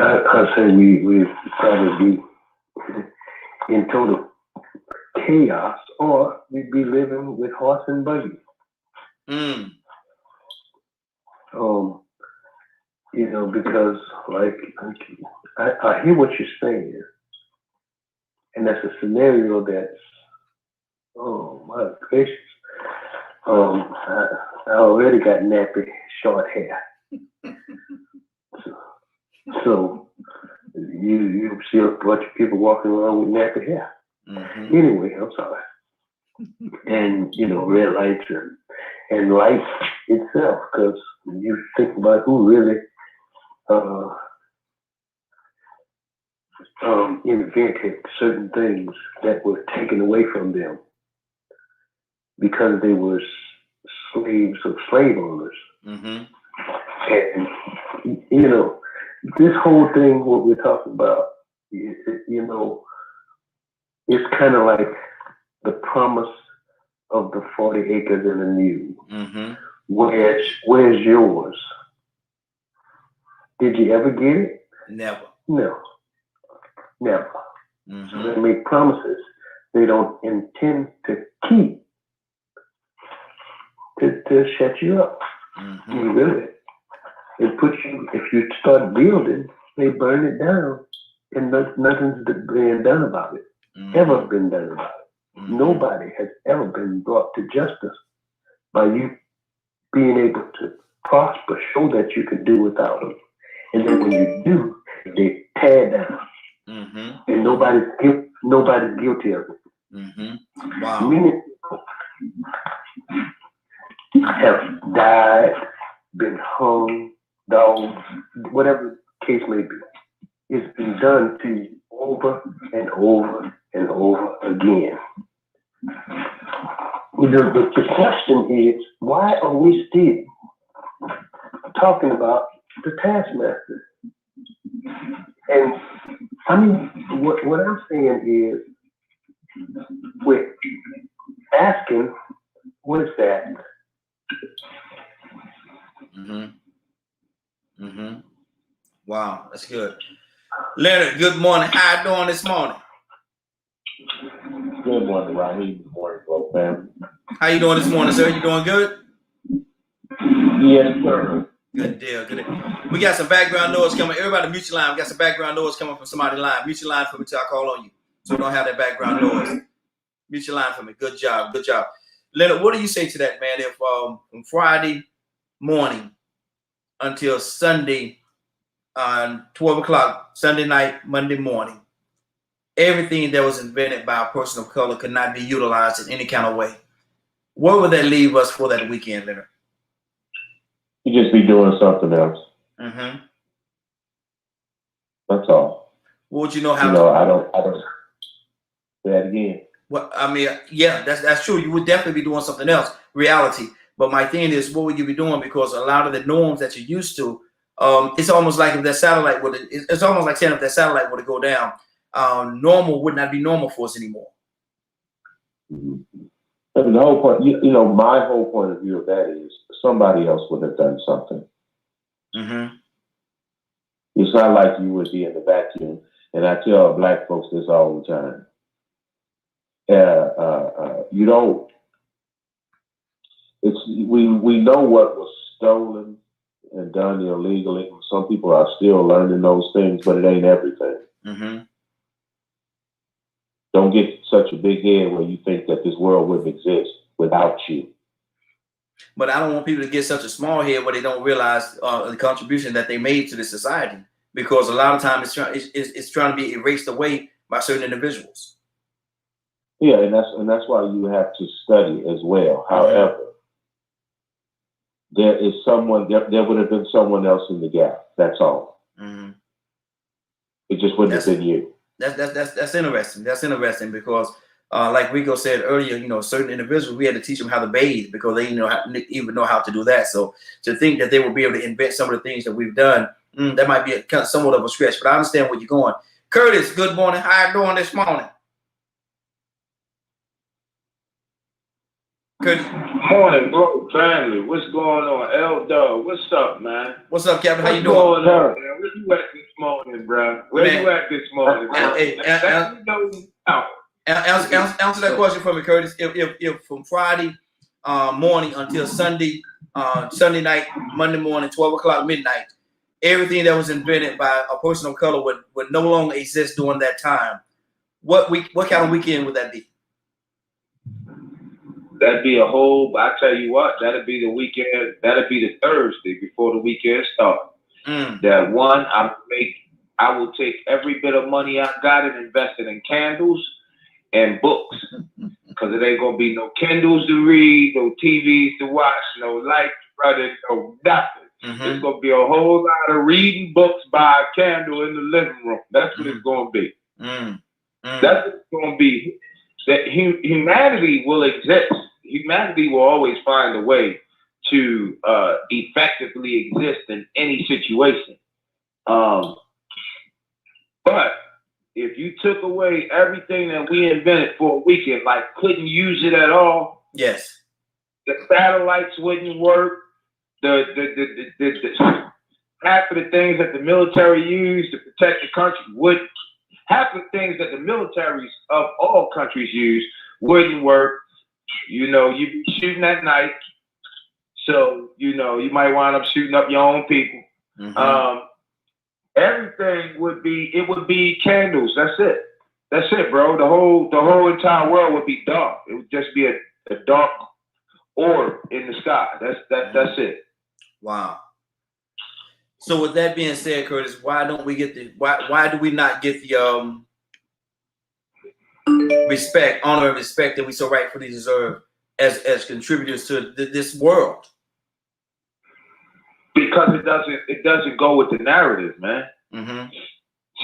I say we probably be in total chaos, or we'd be living with horse and buggy. Mm. Because like I hear what you're saying, and that's a scenario that's, oh my gracious. I already got nappy short hair, so you see a bunch of people walking around with nappy hair. Mm-hmm. Anyway, I'm sorry. And red lights and life itself, because when you think about who really invented certain things that were taken away from them because they were slaves of slave owners. Mm-hmm. And this whole thing, what we're talking about, it's kind of like the promise of the 40 acres and a mule. Mm-hmm. Where's yours? Did you ever get it? Never. No. Never. Mm-hmm. So they make promises they don't intend to keep to shut you up. Mm-hmm. You really. It puts you, if you start building, they burn it down and nothing's being done about it. Mm-hmm. Ever been done about it. Mm-hmm. Nobody has ever been brought to justice by you being able to prosper, show that you can do without them. And then when you do, they tear down. Mm-hmm. And nobody's guilty of it. Mm-hmm. Wow. Many people have died, been hung, dogged, whatever the case may be. It's been done to you over and over and over again. The question is, why are we still talking about the taskmaster? And I mean, what I'm saying is, we're asking, what is that? Mm-hmm. Mm-hmm. Wow, that's good. Leonard, good morning. How you doing this morning? Good morning, Raheem. Good morning, Globe family. How you doing this morning, sir? You doing good? Yes, sir. Good deal. Good deal. We got some background noise coming. Everybody mute your line. We got some background noise coming from somebody's line. Mute your line for me till I call on you, so we don't have that background noise. Mute your line for me. Good job. Good job. Leonard, what do you say to that, man? If from Friday morning until Sunday, 12 o'clock, Sunday night, Monday morning, everything that was invented by a person of color could not be utilized in any kind of way, where would that leave us for that weekend, Leonard? You just be doing something else. Mm-hmm. That's all. What would you know how? I don't. Say that again. Well, I mean, yeah, that's true. You would definitely be doing something else, reality. But my thing is, what would you be doing? Because a lot of the norms that you're used to, it's almost like if that satellite it's almost like saying if that satellite were to go down, normal would not be normal for us anymore. Mm-hmm. The whole point, my whole point of view of that is somebody else would have done something. Mm-hmm. It's not like you would be in the vacuum. And I tell black folks this all the time. You don't. We know what was stolen and done illegally. Some people are still learning those things, but it ain't everything. Mm-hmm. Don't get such a big head where you think that this world wouldn't exist without you. But I don't want people to get such a small head where they don't realize the contribution that they made to the society, because a lot of times it's trying to be erased away by certain individuals. Yeah, and that's why you have to study as well. However, there is someone there would have been someone else in the gap. That's all. Mm-hmm. It just wouldn't have been you. That's interesting. That's interesting because, like Rico said earlier, you know, certain individuals, we had to teach them how to bathe because they didn't even know how to do that. So to think that they will be able to invent some of the things that we've done, that might be somewhat of a stretch. But I understand where you're going. Curtis, good morning. How you doing this morning? Curtis. Morning, bro. Family, what's going on? L-Dog, what's up, man? What's up, Captain? How you doing? What's going on, man? Where you at this morning, bro? Where you at this morning, bro? Answer that question for me, Curtis. If from Friday morning until Sunday night, Monday morning, 12 o'clock midnight, everything that was invented by a person of color would no longer exist during that time, what kind of weekend would that be? That'd be a whole, I tell you what, that'd be the weekend, that'd be the Thursday before the weekend starts. That one, I will take every bit of money I got and invest it in candles and books. Because it ain't gonna be no Kindles to read, no TVs to watch, no lights running, no nothing. It's gonna be a whole lot of reading books by a candle in the living room. That's what it's gonna be. That's what it's gonna be. That humanity will exist. Humanity will always find a way to effectively exist in any situation. But if you took away everything that we invented for a weekend, like couldn't use it at all. Yes. The satellites wouldn't work. The half of the things that the military used to protect the country wouldn't. Half of the things that the militaries of all countries use wouldn't work. You know, you'd be shooting at night. So, you know, you might wind up shooting up your own people. Everything would be candles. That's it, bro. The whole entire world would be dark. It would just be a dark orb in the sky. That's it. Wow. So with that being said, Curtis, why do we not get the honor and respect that we so rightfully deserve as contributors to this world? Because it doesn't go with the narrative, man.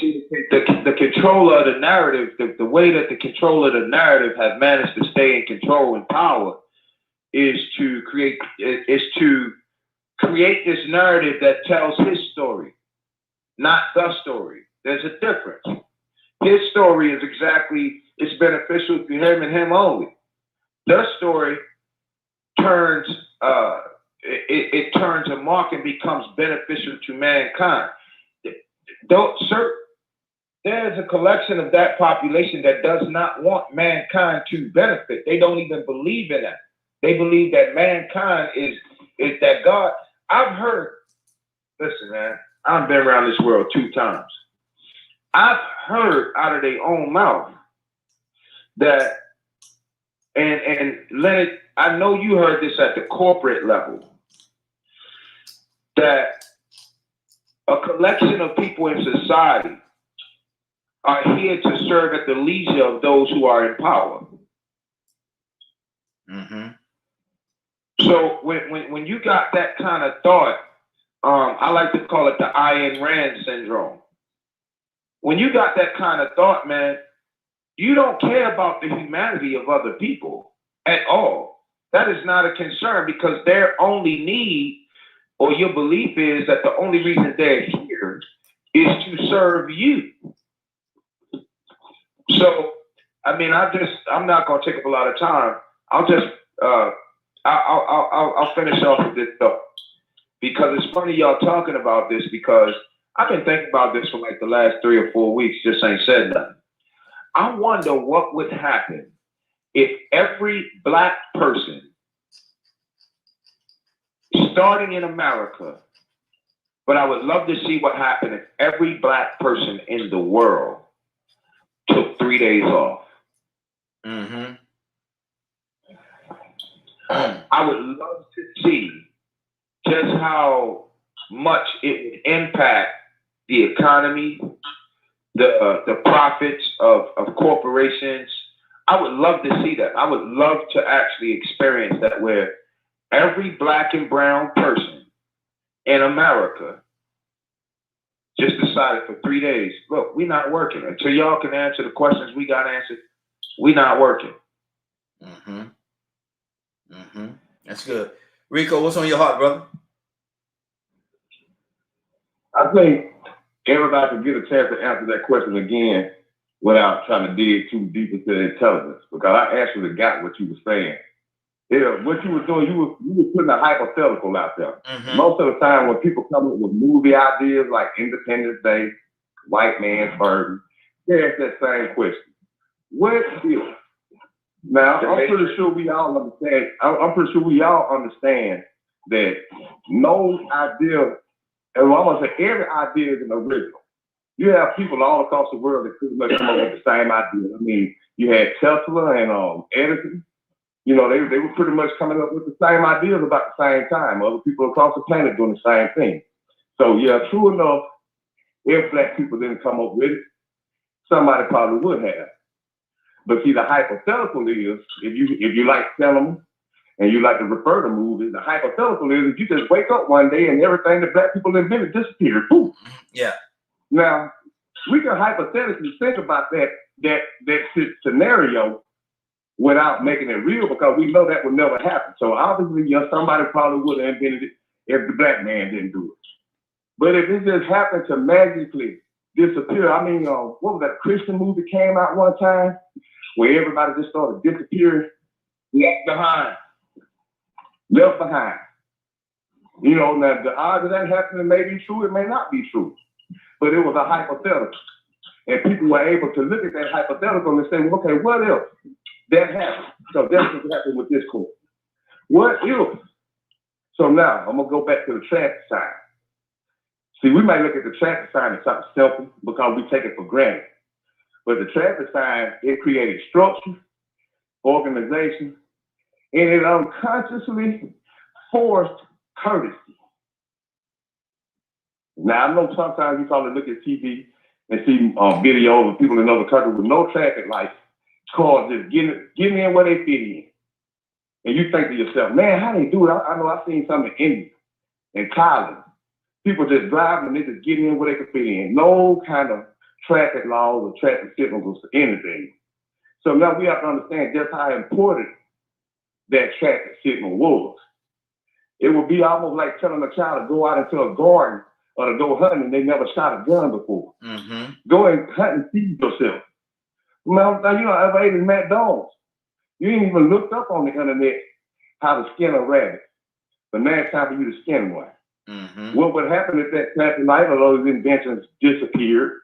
See, the controller of the narrative, the way that the controller of the narrative has managed to stay in control and power is to create this narrative that tells his story, not the story. There's a difference. His story is it's beneficial to him and him only. The story turns it turns a mark and becomes beneficial to mankind. There's a collection of that population that does not want mankind to benefit. They don't even believe in that. They believe that mankind is that God. I've heard, listen, man, I've been around this world 2 times. I've heard out of their own mouth that, and Leonard, I know you heard this at the corporate level, that a collection of people in society are here to serve at the leisure of those who are in power. So when you got that kind of thought, I like to call it the Ayn Rand syndrome. When you got that kind of thought, man, you don't care about the humanity of other people at all. That is not a concern, because their only need, or your belief is that the only reason they're here is to serve you. So, I mean, I'm not going to take up a lot of time. I'll finish off with this thought, because it's funny y'all talking about this, because I've been thinking about this for like the last 3 or 4 weeks, just ain't said nothing. I wonder what would happen if every Black person, starting in America, but I would love to see what happened if every Black person in the world took 3 days off. I would love to see just how much it would impact the economy, the profits of corporations. I would love to see that. I would love to actually experience that, where every black and brown person in America just decided for 3 days, look, we're not working. Until y'all can answer the questions we got answered, we're not working. That's good. Rico, what's on your heart, brother? I think everybody can get a chance to answer that question again without trying to dig too deep into the intelligence, because I actually got what you were saying. Yeah, what you were doing, you were putting a hypothetical out there. Most of the time when people come up with movie ideas like Independence Day, White Man's Burden, they ask that same question. What if? Now, I'm pretty sure we all understand. I'm pretty sure we all understand that no idea, and I'm gonna say every idea is an original. You have people all across the world that pretty much come up with the same idea. I mean, you had Tesla and Edison. You know, they were pretty much coming up with the same ideas about the same time. Other people across the planet doing the same thing. So yeah, true enough, if black people didn't come up with it, somebody probably would have. But see, the hypothetical is, if you like cinema and you like to refer to movies, the hypothetical is if you just wake up one day and everything that black people invented disappeared. Poof. Yeah. Now, we can hypothetically think about that scenario without making it real, because we know that would never happen. So obviously, somebody probably would have invented it if the black man didn't do it. But if it just happened to magically disappear, I mean, what was that Christian movie came out one time where everybody just started disappearing? Left behind. Left behind. You know, now the odds of that happening may be true, it may not be true. But it was a hypothetical. And people were able to look at that hypothetical and say, well, okay, what if that happened? So that's what happened with this court. What if? So now I'm gonna go back to the traffic sign. See, we might look at the traffic sign as something simple because we take it for granted. But the traffic sign, it created structure, organization, and it unconsciously forced courtesy. Now, I know sometimes you probably look at TV and see videos of people in other countries with no traffic lights, cars just getting in where they fit in. And you think to yourself, man, how they do it? I know I've seen something in India and Thailand. People just driving and they just getting in where they can fit in. No kind of traffic laws or traffic signals or anything. So now we have to understand just how important that traffic signal was. It would be almost like telling a child to go out into a garden or to go hunting and they never shot a gun before. Go and hunt and feed yourself. Well, you know, I ate in McDonald's. You ain't even looked up on the internet how to skin a rabbit. But now it's time for you to skin one. What would happen if that traffic light or those inventions disappeared?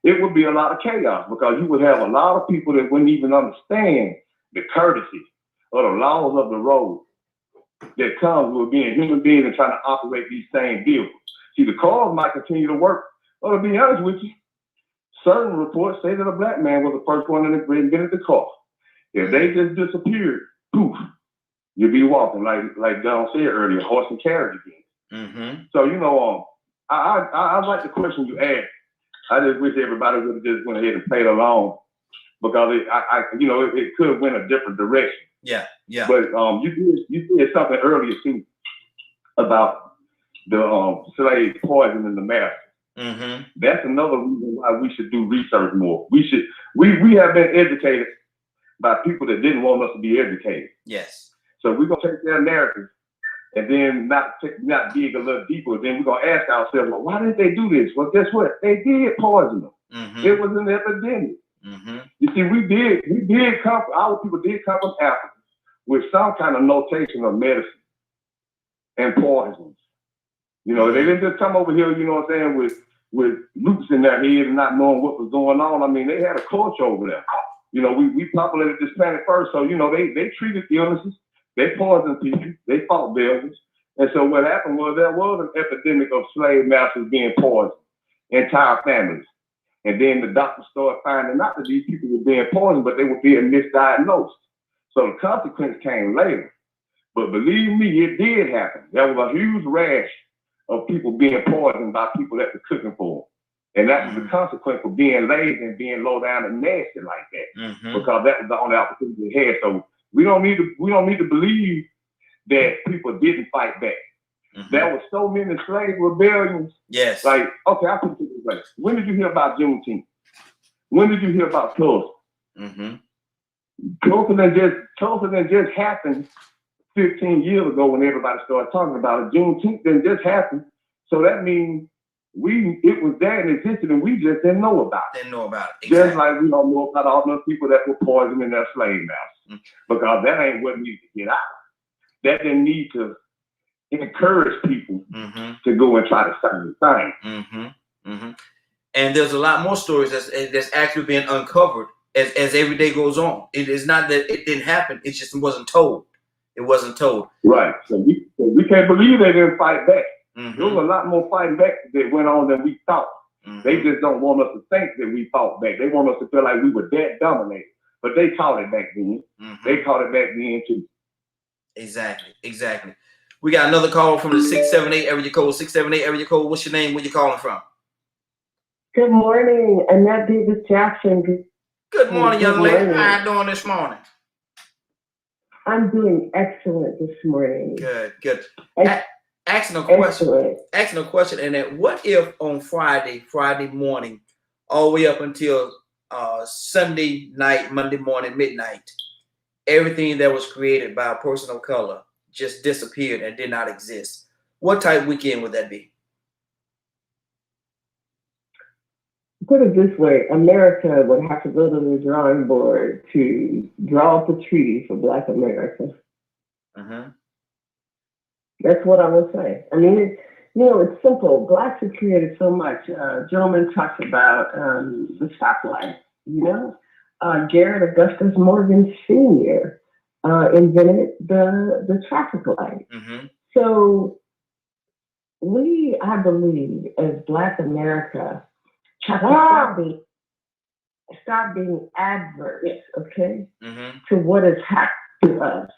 It would be a lot of chaos, because you would have a lot of people that wouldn't even understand the courtesy or the laws of the road that comes with being human beings and trying to operate these same vehicles. See, the cars might continue to work. Or to be honest with you, certain reports say that a black man was the first one that invented the car. If they just disappeared, poof, you'd be walking like John said earlier, horse and carriage again. So, you know, I like the question you asked. I just wish everybody would have just went ahead and played along, because it could have went a different direction. Yeah. But you did something earlier too about the slave poisoning the master. That's another reason why we should do research more. We have been educated by people that didn't want us to be educated. Yes. So we're gonna take their narrative and then not dig a little deeper. Then we're gonna ask ourselves, well, why did they do this? Well, guess what? They did poison them. It was an epidemic. You see, our people did come from Africa with some kind of notation of medicine and poisons. You know, they didn't just come over here, you know what I'm saying, with loops in their head and not knowing what was going on. I mean, they had a culture over there. You know, we populated this planet first, so, you know, they treated illnesses, they poisoned people, they fought buildings. And so what happened was there was an epidemic of slave masters being poisoned, entire families. And then the doctors started finding out that these people were being poisoned, but they were being misdiagnosed. So the consequence came later. But believe me, it did happen. There was a huge rash of people being poisoned by people that were cooking for them. And that was the consequence of being lazy and being low down and nasty like that. Because that was the only opportunity we had. So we don't need to believe that people didn't fight back. There were so many slave rebellions. Yes. Like, okay, I'll put it this way. When did you hear about Juneteenth? When did you hear about Tulsa? Tulsa didn't just happen 15 years ago when everybody started talking about it. Juneteenth didn't just happen. So that means it was there and existed and we just didn't know about it. Didn't know about it. Just like we don't know about all those people that were poisoned in their slave masters. Because that ain't what needs to get out. That didn't need to encourage people to go and try to start the thing. And there's a lot more stories that's actually being uncovered as every day goes on. It is not that it didn't happen, it just wasn't told. It wasn't told. Right. So we can't believe they didn't fight back. There was a lot more fighting back that went on than we thought. They just don't want us to think that we fought back. They want us to feel like we were that dominated. But they caught it back then. They caught it back then too. Exactly. We got another call from the 678 area code. 678 area code. What's your name? Where you calling from? Good morning, Annette Davis Jackson. Good morning, young lady. How you doing this morning? I'm doing excellent this morning. Good. Asking a question, and that what if on Friday morning, all the way up until Sunday night, Monday morning, midnight, everything that was created by a person of color just disappeared and did not exist? What type weekend would that be? Put it this way, America would have to go to the drawing board to draw up a treaty for Black America. That's what I would say. I mean, it's simple. Blacks have created so much. Gentleman talks about the stoplight, Garrett Augustus Morgan Sr. Invented the traffic light. So we, I believe, as Black America, have to stop being adverse, okay, to what has happened to us,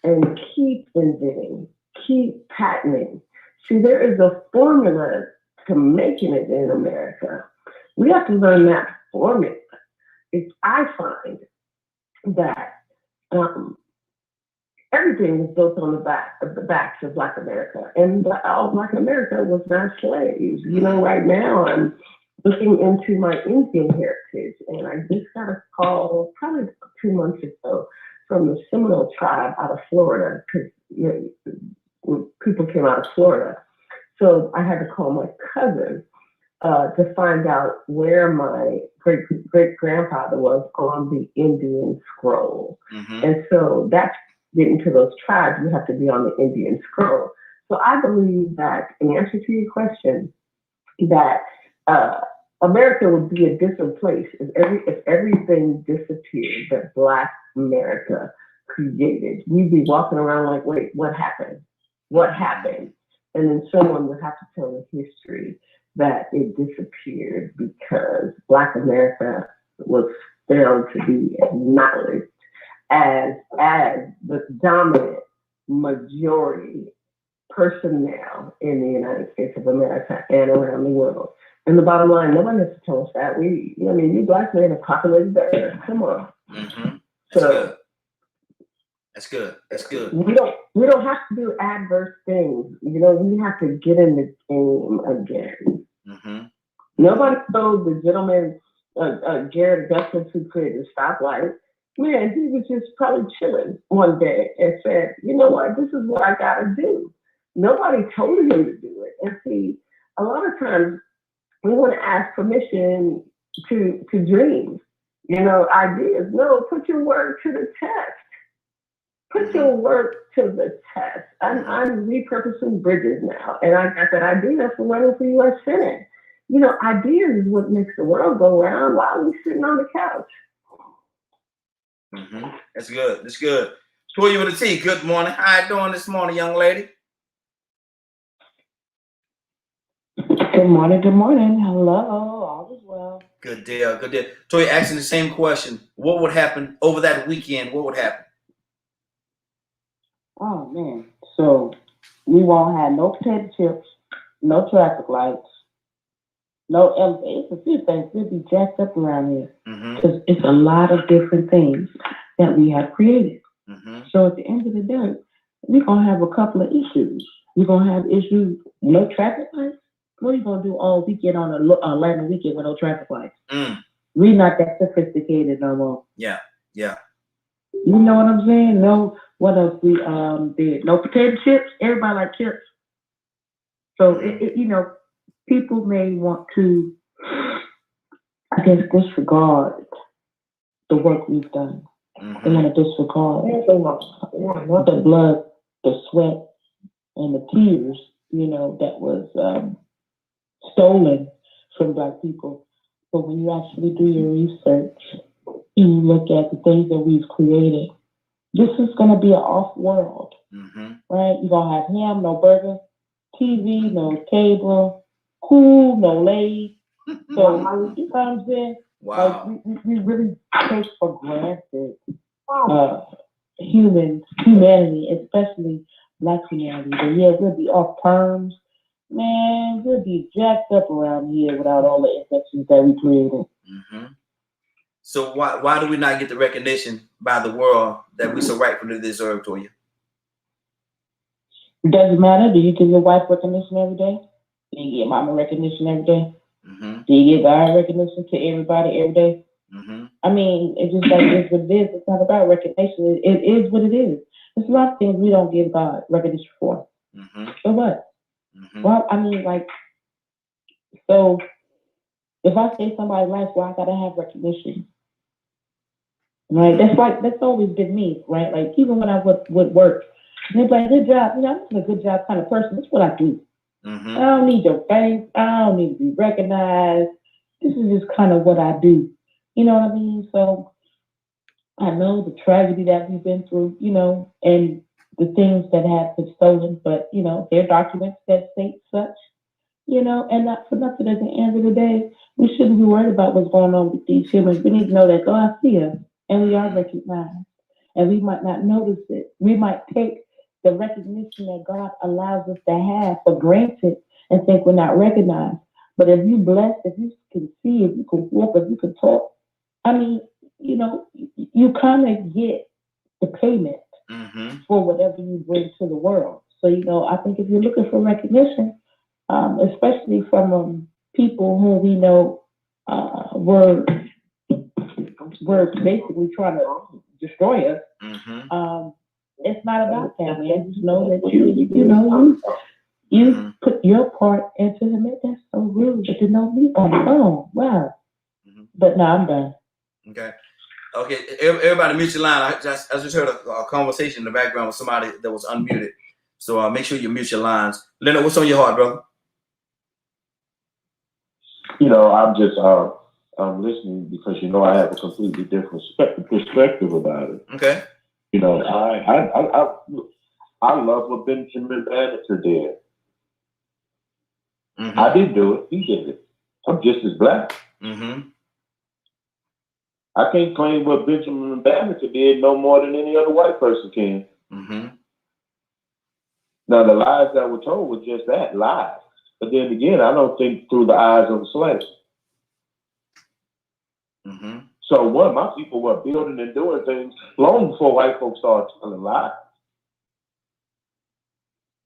and keep inventing, keep patenting. See, there is a formula to making it in America. We have to learn that formula. I find that everything was built on the backs of Black America, and all Black America was not slaves. Right now I'm looking into my Indian heritage, and I just got a call probably 2 months ago from the Seminole tribe out of Florida, because people came out of Florida. So I had to call my cousin to find out where my great-grandfather was on the Indian scroll. And so that's getting to those tribes, you have to be on the Indian scroll. So I believe that, in answer to your question, that America would be a different place if everything disappeared that Black America created. We'd be walking around like, wait, what happened? What happened? And then someone would have to tell the history that it disappeared because Black America was found to be acknowledged as the dominant majority personnel in the United States of America and around the world. And the bottom line, nobody has to tell us that. You Black men have populated the earth. Come on. That's good. We don't have to do adverse things. We have to get in the game again. Nobody told the gentleman, Garrett Augustus, who created the stoplight, man, he was just probably chilling one day and said, you know what, this is what I gotta do. Nobody told him to do it. And see, a lot of times we want to ask permission to dream, ideas. No, put your word to the test. Put your work to the test. I'm repurposing bridges now, and I got that idea for running for U.S. Senate. Ideas is what makes the world go round while we're sitting on the couch. That's good. For you with a T. Good morning. How you doing this morning, young lady? Good morning. Hello. All is well. Good deal. Toya asking the same question. What would happen over that weekend? What would happen? Oh man. So we won't have no potato chips, no traffic lights, no elevators. It's a few things will be jacked up around here because it's a lot of different things that we have created. So at the end of the day, we're gonna have a couple of issues. We're gonna have issues, no traffic lights. What are you gonna do all weekend on a Latin weekend with no traffic lights? We're not that sophisticated no more. Yeah. Yeah. You know what I'm saying? No, what else we did? No potato chips. Everybody like chips. So you know, people may want to, I guess, disregard the work we've done. They want to disregard the blood, the sweat, and the tears, you know, that was stolen from Black people. But when you actually do your research and you look at the things that we've created, this is going to be an off world, right? You're going to have ham, no burger, TV, no cable, cool, no laid. So, you know what I'm saying? Wow. Like, we really take for granted humanity, especially Black humanity. But yeah, we'll be off terms. Man, we'll be jacked up around here without all the infections that we created. So why do we not get the recognition by the world that we so rightfully deserve, Toya? It doesn't matter. Do you give your wife recognition every day? Do you get mama recognition every day? Do you give God recognition to everybody every day? I mean, it's just like it's what it is. It's not about recognition. It is what it is. There's a lot of things we don't give God recognition for. So what? Well, I mean, like, so if I say somebody's life, well, I gotta have recognition. Right? That's always been me, right? Like, even when I would work, they'd be like, good job. You know, I'm a good job kind of person. That's what I do. I don't need your face. I don't need to be recognized. This is just kind of what I do. You know what I mean? So I know the tragedy that we've been through, you know, and the things that have been stolen, but, you know, there are documents that state such, you know, and not for nothing, at the end of the day, we shouldn't be worried about what's going on with these humans. We need to know that God sees us and we are recognized. And we might not notice it. We might take the recognition that God allows us to have for granted and think we're not recognized. But if you're blessed, if you can see, if you can walk, if you can talk, I mean, you know, you kind of get the payment for whatever you bring to the world. So, you know, I think if you're looking for recognition, especially from people who we know were basically trying to destroy us, it's not about that, man. Just know that you put your part into the mix. That's so rude, but to know me on the phone. Wow. But no, I'm done. Okay. Everybody mute your line. I just heard a conversation in the background with somebody that was unmuted. So make sure you mute your lines. Leonard, what's on your heart, brother? You know, I'm just I'm listening because, you know, I have a completely different perspective about it. Okay. You know, I love what Benjamin Banneker did. I didn't do it. He did it. I'm just as Black. I can't claim what Benjamin Banneker did no more than any other white person can. Now, the lies that were told were just that, lies. But then again, I don't think through the eyes of a slave. So my people were building and doing things long before white folks started telling lies.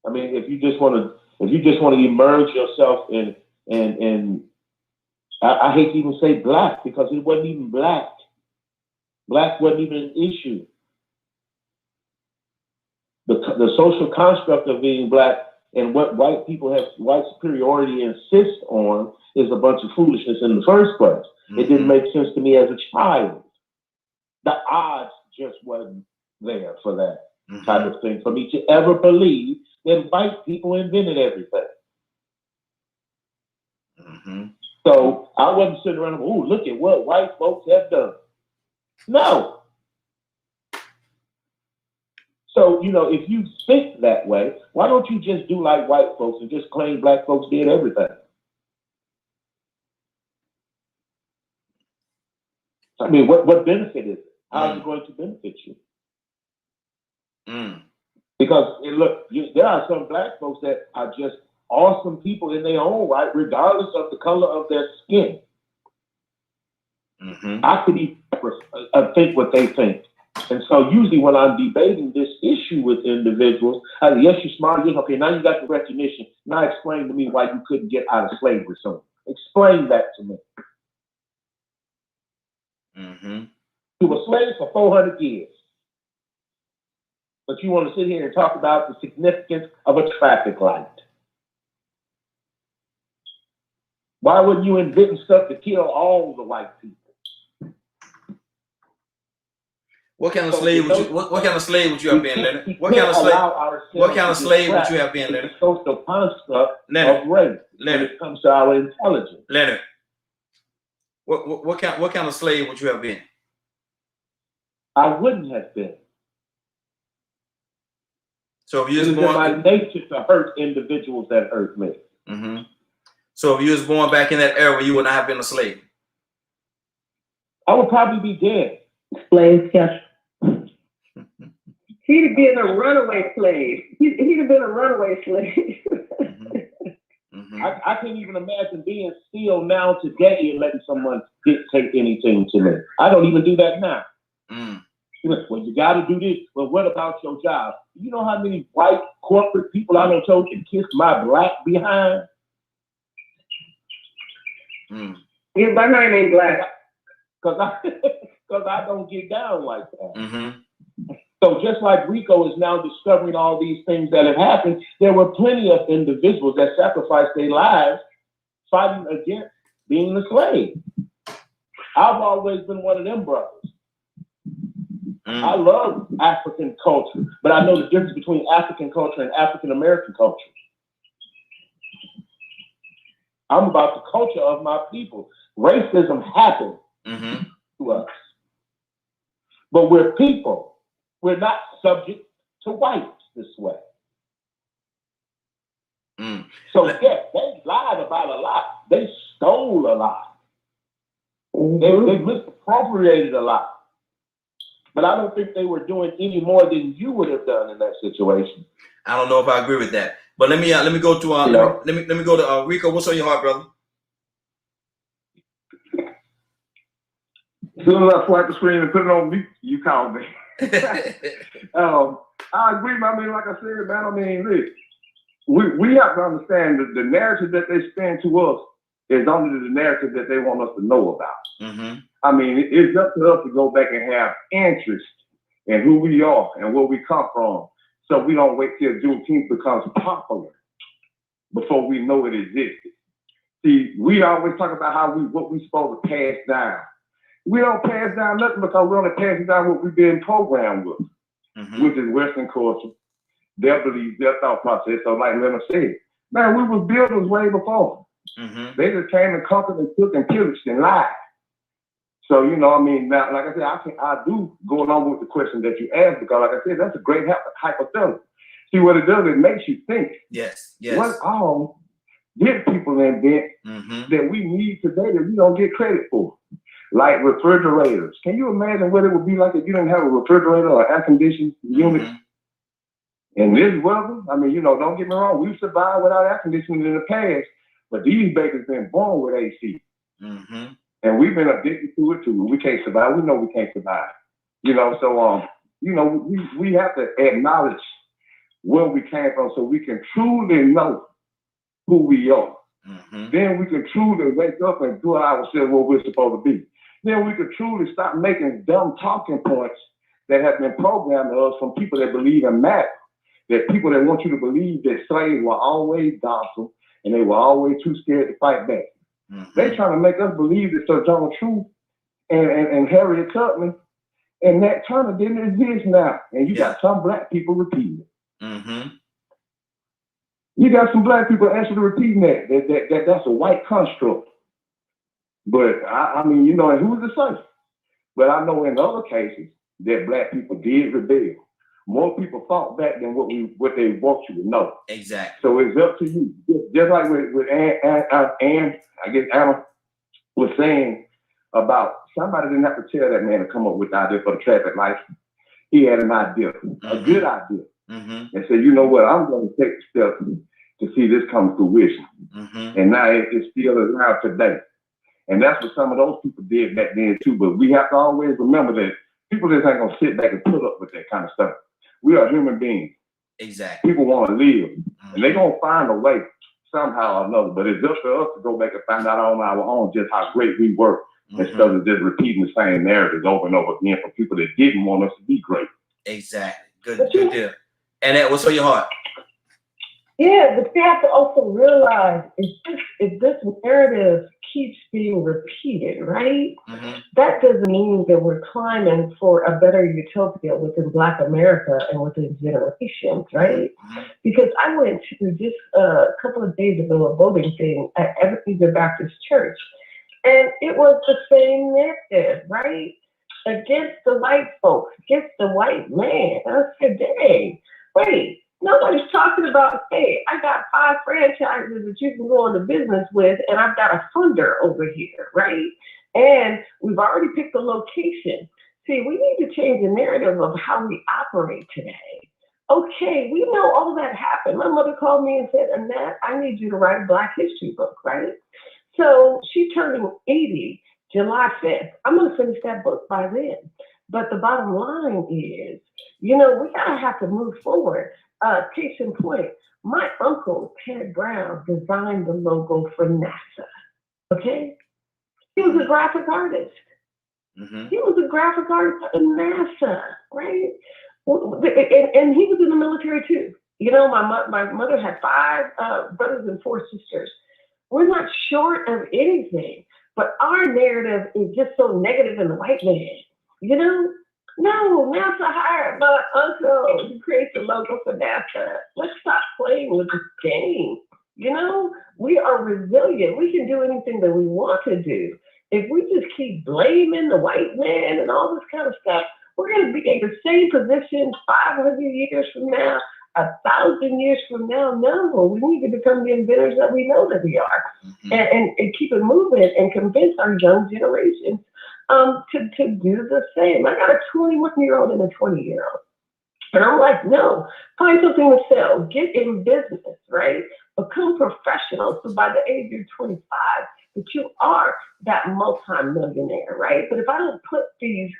I mean, if you just want to immerse yourself in I hate to even say Black because it wasn't even Black. Black wasn't even an issue. The social construct of being Black and what white superiority insists on is a bunch of foolishness in the first place. It didn't make sense to me as a child. The odds just wasn't there for that type of thing for me to ever believe that white people invented everything. So I wasn't sitting around, oh, look at what white folks have done. No. So, you know, if you think that way, why don't you just do like white folks and just claim Black folks did everything? I mean, what benefit is it? How is it going to benefit you? Because there are some black folks that are just awesome people in their own right, regardless of the color of their skin. I could even think what they think. And so usually when I'm debating this issue with individuals, I say, yes, you're smart. Yes, okay, now you got the recognition. Now explain to me why you couldn't get out of slavery soon. Explain that to me. You were slaves for 400 years. But you want to sit here and talk about the significance of a traffic light. Why wouldn't you invent stuff to kill all the white people? What kind of slave would you? What kind of slave would you have been, Leonard? What kind of slave? What kind of slave would you have been, Leonard? Social construct of race when it comes to our intelligence. Leonard, what kind of slave would you have been? I wouldn't have been. So if you was born, it is my nature to hurt individuals that hurt me. So if you was born back in that era, you would not have been a slave. I would probably be dead. Slave catcher. He'd have been a runaway slave. He'd have been a runaway slave. I can't even imagine being still now today and letting someone dictate anything to me. I don't even do that now. Well, you got to do this. Well, what about your job? You know how many white corporate people I done told can kiss my black behind? Yeah, my name ain't black. Because I don't get down like that. So just like Rico is now discovering all these things that have happened, there were plenty of individuals that sacrificed their lives fighting against being a slave. I've always been one of them brothers. I love African culture, but I know the difference between African culture and African American culture. I'm about the culture of my people. Racism happened to us. But we're people. We're not subject to whites this way. So yes, they lied about a lot. They stole a lot. They misappropriated a lot. But I don't think they were doing any more than you would have done in that situation. I don't know if I agree with that. But let me go to let me go to Rico. What's on your heart, brother? As soon as I swipe the screen and put it on mute, you called me. I agree, man. I mean, like I said, man, I mean, look, we have to understand that the narrative that they spin to us is only the narrative that they want us to know about. I mean, it's up to us to go back and have interest in who we are and where we come from, so we don't wait till Juneteenth becomes popular before we know it exists. See, we always talk about what we supposed to pass down. We don't pass down nothing because we're only passing down what we've been programmed with, which is Western culture, their beliefs, their thought process. So like Leonard said, man, we was builders way before. They just came and conquered and took and pillaged and lied. So, you know, I mean, now, like I said, I do go along with the question that you asked because, like I said, that's a great hypothetical. See, what it does, it makes you think. Yes. What all did people invent that we need today that we don't get credit for? Like refrigerators. Can you imagine what it would be like if you didn't have a refrigerator or air conditioning unit? In this weather, I mean, you know, don't get me wrong, we survived without air conditioning in the past, but these babies been born with AC. And we've been addicted to it too. We can't survive. We know we can't survive. You know, so you know, we have to acknowledge where we came from so we can truly know who we are. Then we can truly wake up and do ourselves what we're supposed to be. Then we can truly stop making dumb talking points that have been programmed to us from people that believe in matter. That people that want you to believe that slaves were always docile and they were always too scared to fight back. They trying to make us believe that Sir John Truth and Harriet Tubman and Nat Turner didn't exist now. And you got some black people repeating it. You got some black people actually repeating that's a white construct. But I mean, you know, and who's to say? But I know in other cases that black people did rebel. More people fought back than what they want you to know. Exactly. So it's up to you. Just like with Ann, I guess Anna was saying about somebody didn't have to tell that man to come up with the idea for the traffic light. He had an idea, a good idea. and say, you know what, I'm going to take the steps to see this come to fruition. And now it still is now today. And that's what some of those people did back then too. But we have to always remember that people just ain't gonna sit back and put up with that kind of stuff. We are human beings. Exactly. People want to live, and they're gonna find a way somehow or another. But it's up to us to go back and find out on our own just how great we were, instead of just repeating the same narratives over and over again from people that didn't want us to be great. Exactly. Good deal. And that was for your heart. Yeah, but you have to also realize if this narrative keeps being repeated, right? That doesn't mean that we're climbing for a better utopia within Black America and within generations, right? Because I went to just a couple of days ago a voting thing at Ebenezer Baptist Church, and it was the same narrative, right? Against the white folks, against the white man. I said, dang, wait. Nobody's talking about, hey, I got 5 franchises that you can go into business with, and I've got a funder over here, right? And we've already picked the location. See, we need to change the narrative of how we operate today. Okay, we know all that happened. My mother called me and said, Annette, I need you to write a Black history book, right? So she's turning 80 July 5th. I'm going to finish that book by then. But the bottom line is, we gotta have to move forward. Case in point, my uncle, Ted Brown, designed the logo for NASA, okay? He was a graphic artist. He was a graphic artist for NASA, right? And he was in the military too. My mother had 5 brothers and 4 sisters. We're not short of anything, but our narrative is just so negative in the white man, No, NASA hired my uncle to create the logo for NASA. Let's stop playing with this game. We are resilient. We can do anything that we want to do. If we just keep blaming the white man and all this kind of stuff, we're going to be in the same position 500 years from now, 1,000 years from now. No, we need to become the inventors that we know that we are, and keep it moving and convince our young generations to do the same. I got a 21-year-old and a 20-year-old. And I'm like, no, find something to sell. Get in business, right? Become professional. So by the age of 25, that you are that multi-millionaire, right? But if I don't put these,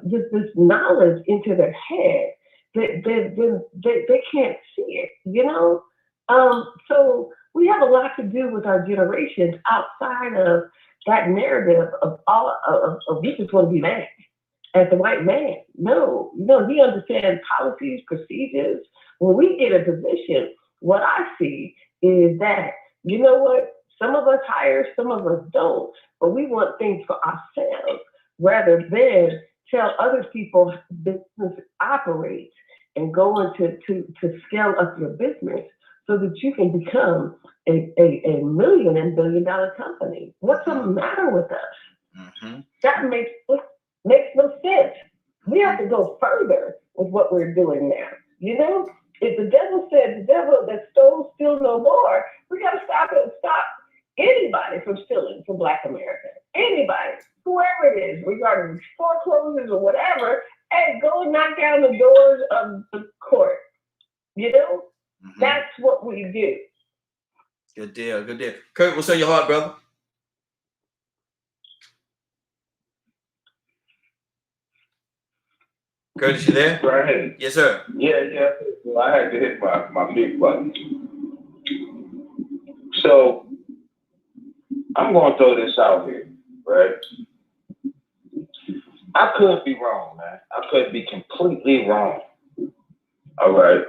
this knowledge into their head, they can't see it, So we have a lot to do with our generations outside of that narrative of all of we just want to be mad at the white man. No, he understands policies, procedures. When we get a position, what I see is that, some of us hire, some of us don't, but we want things for ourselves rather than tell other people business operates and go into to scale up your business so that you can become a million and billion-dollar company. What's the matter with us? That makes no sense. We have to go further with what we're doing now. If the devil said the devil that stole, steal no more, we got to stop anybody from stealing from Black America. Anybody, whoever it is, regarding foreclosures or whatever, hey, go and knock down the doors of the court. That's what we do. Good deal. Kurt, what's on your heart, brother? Curtis, you there? Go ahead. Yes, sir. Yeah. Well, I had to hit my big button. So I'm going to throw this out here, right? I could be wrong, man. I could be completely wrong. All right.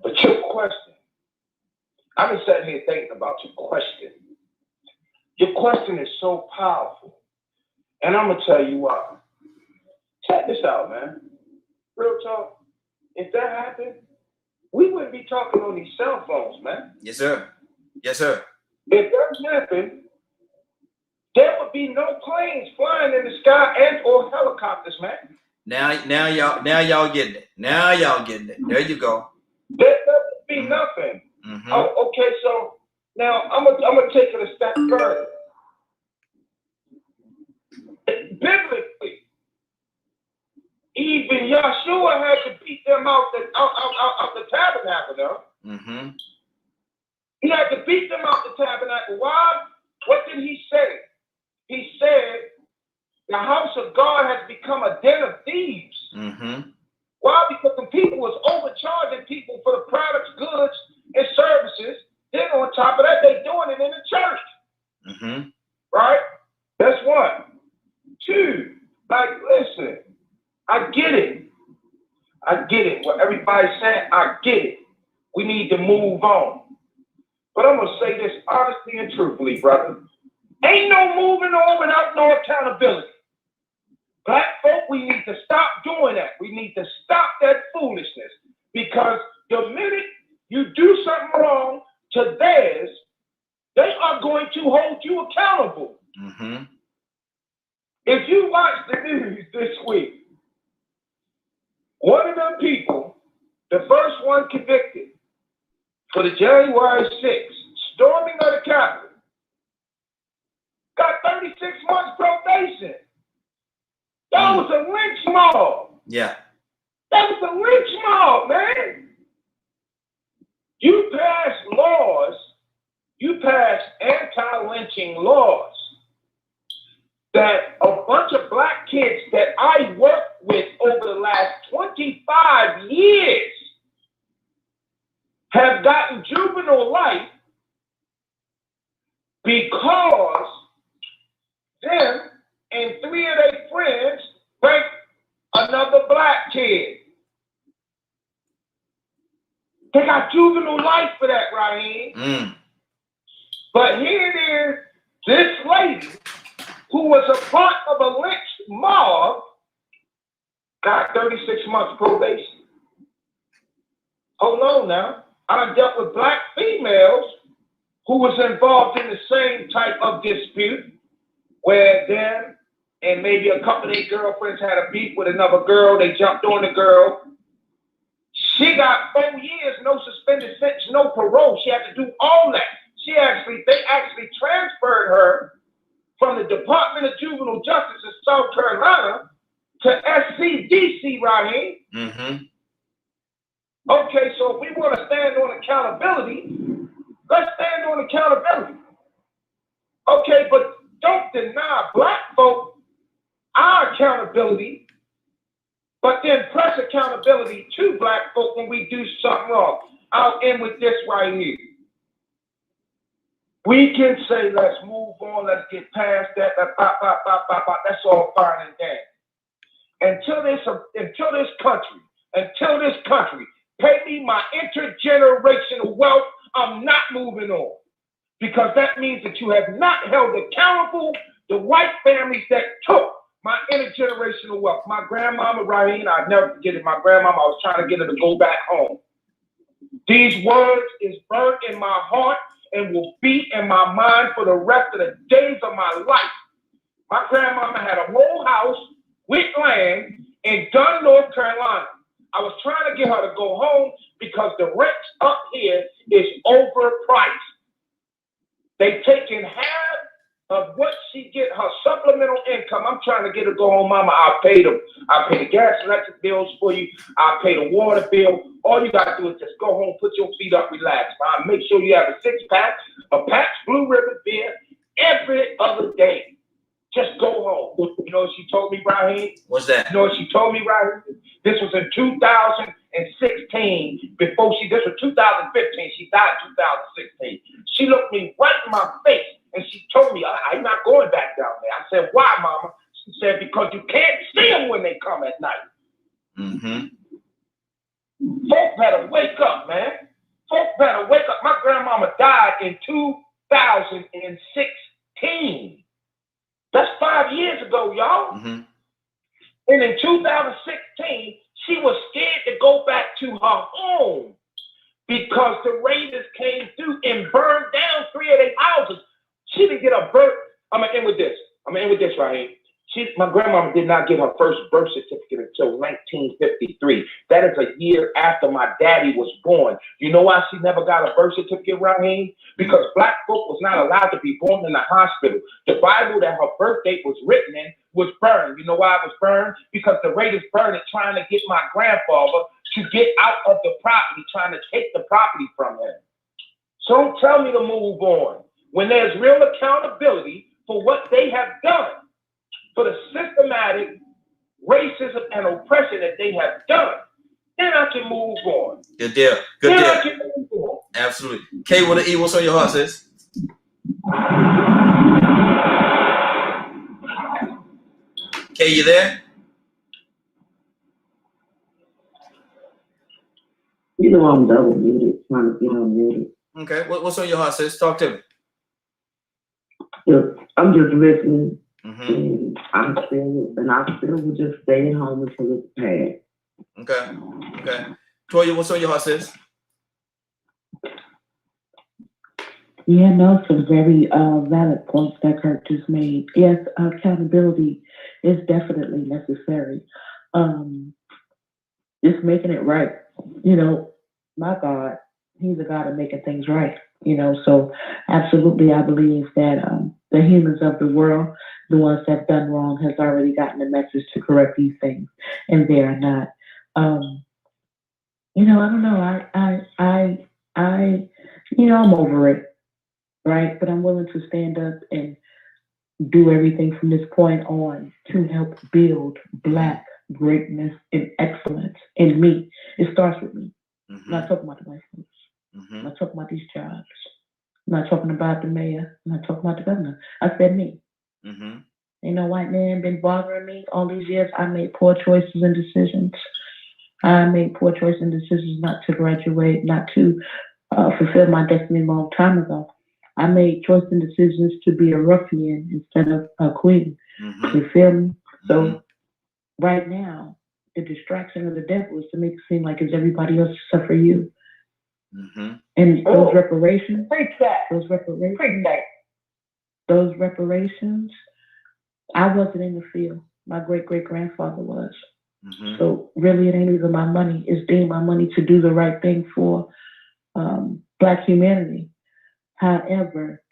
But your question, I've been sitting here thinking about your question. Your question is so powerful. And I'm going to tell you why. Check this out, man. Real talk. If that happened, we wouldn't be talking on these cell phones, man. Yes, sir. If that happened, there would be no planes flying in the sky and or helicopters, man. Now y'all getting it. There you go. There would be nothing. Oh, okay, so now I'm gonna take it a step further. Biblically, Even Yeshua had to beat them out the tabernacle, though. Mm-hmm. He had to beat them out the tabernacle. Why? What did he say? He said, the house of God has become a den of thieves. Mm-hmm. Why? Because the people was overcharging people for the products, goods, and services. Then on top of that, they doing it in the church. Mm-hmm. Right? That's one. Two, like, listen, I get it. I get it. What everybody's saying, I get it. We need to move on. But I'm going to say this honestly and truthfully, brother. Ain't no moving on without no accountability. Black folk, we need to stop doing that. We need to stop that foolishness. Because the minute you do something wrong to theirs, they are going to hold you accountable. Mm-hmm. If you watch the news this week, one of them people, the first one convicted for the January 6th storming of the Capitol, got 36 months probation. That was a lynch mob. Yeah. That was a lynch mob, man. You pass laws, you pass anti-lynching laws that a bunch of black kids that I worked with over the last 25 years have gotten juvenile life because them and 3 of their friends raped another black kid. They got juvenile life for that, Raheem. Mm. But here it is, this lady who was a part of a lynch mob got 36 months probation. Hold on now. I done dealt with black females who was involved in the same type of dispute where them and maybe a couple of their girlfriends had a beef with another girl. They jumped on the girl. She got 4 years, no suspended sentence, no parole. She had to do all that. They actually transferred her from the Department of Juvenile Justice in South Carolina to SCDC, Raheem. Mm-hmm. Okay, so if we want to stand on accountability, let's stand on accountability. Okay, but don't deny black folk our accountability, but then press accountability to black folk when we do something wrong. I'll end with this right here. We can say, let's move on, let's get past that, that's all fine and dandy. Until this country pay me my intergenerational wealth, I'm not moving on. Because that means that you have not held accountable the white families that took my intergenerational wealth. My grandmama, Raheem, I'll never forget it. My grandmama, I was trying to get her to go back home. These words is burned in my heart and will be in my mind for the rest of the days of my life. My grandmama had a whole house with land in Dunn, North Carolina. I was trying to get her to go home because the rent up here is overpriced. They taking half of what she get, her supplemental income. I'm trying to get her to go home, mama. I'll pay the gas and electric bills for you. I'll pay the water bill. All you got to do is just go home, put your feet up, relax. Mom. Make sure you have a 6-pack of Pabst Blue Ribbon beer every other day. Just go home. You know what she told me, Raheem? What's that? You know what she told me, Raheem? This was in 2016. This was 2015. She died in 2016. She looked me right in my face and she told me, I'm not going back down there. I said, why, mama? She said, because you can't see them when they come at night. Mm-hmm. Folk better wake up, man. Folk better wake up. My grandmama died in 2016. That's 5 years ago, y'all. Mm-hmm. And in 2016, she was scared to go back to her home because the raiders came through and burned down 3 of their houses. She didn't get a birth. I'm gonna end with this, Raheem. My grandmama did not get her first birth certificate until 1953. That is a year after my daddy was born. You know why she never got a birth certificate, Raheem? Because black folk was not allowed to be born in the hospital. The Bible that her birth date was written in was burned. You know why it was burned? Because the raiders burned it trying to get my grandfather to get out of the property, trying to take the property from him. So don't tell me to move on when there's real accountability for what they have done, for the systematic racism and oppression that they have done. Then I can move on. Good deal. Good Then deal. I can move on. Absolutely. K with an E, what's on your heart, sis? K, you there? You know I'm double muted, trying to get unmuted. Okay. What's on your heart, sis? Talk to me. I'm just listening, Mm-hmm. and I still would just stay at home until it's passed. Okay. Okay. Toya, what's on your heart, sis? Yeah, no, some very valid points that Kirk just made. Yes, accountability is definitely necessary. Just making it right. You know, my God, he's a God of making things right. You know, so absolutely I believe that the humans of the world, the ones that have done wrong, has already gotten the message to correct these things, and they are not. You know, I don't know. I you know, I'm over it. Right, but I'm willing to stand up and do everything from this point on to help build Black greatness and excellence in me. It starts with me. Mm-hmm. I'm not talking about the white folks. Mm-hmm. I'm not talking about these jobs. I'm not talking about the mayor. I'm not talking about the governor. I said me. Mm-hmm. Ain't no white man been bothering me all these years. I made poor choices and decisions. I made poor choices and decisions not to graduate, not to fulfill my destiny a long time ago. I made choices and decisions to be a ruffian instead of a queen. Mm-hmm. You feel me? So right now, the distraction of the devil is to make it seem like it's everybody else except for you. Mm-hmm. And those reparations, those reparations, I wasn't in the field. My great-great-grandfather was. Mm-hmm. So really, it ain't even my money. It's being my money to do the right thing for Black humanity. However,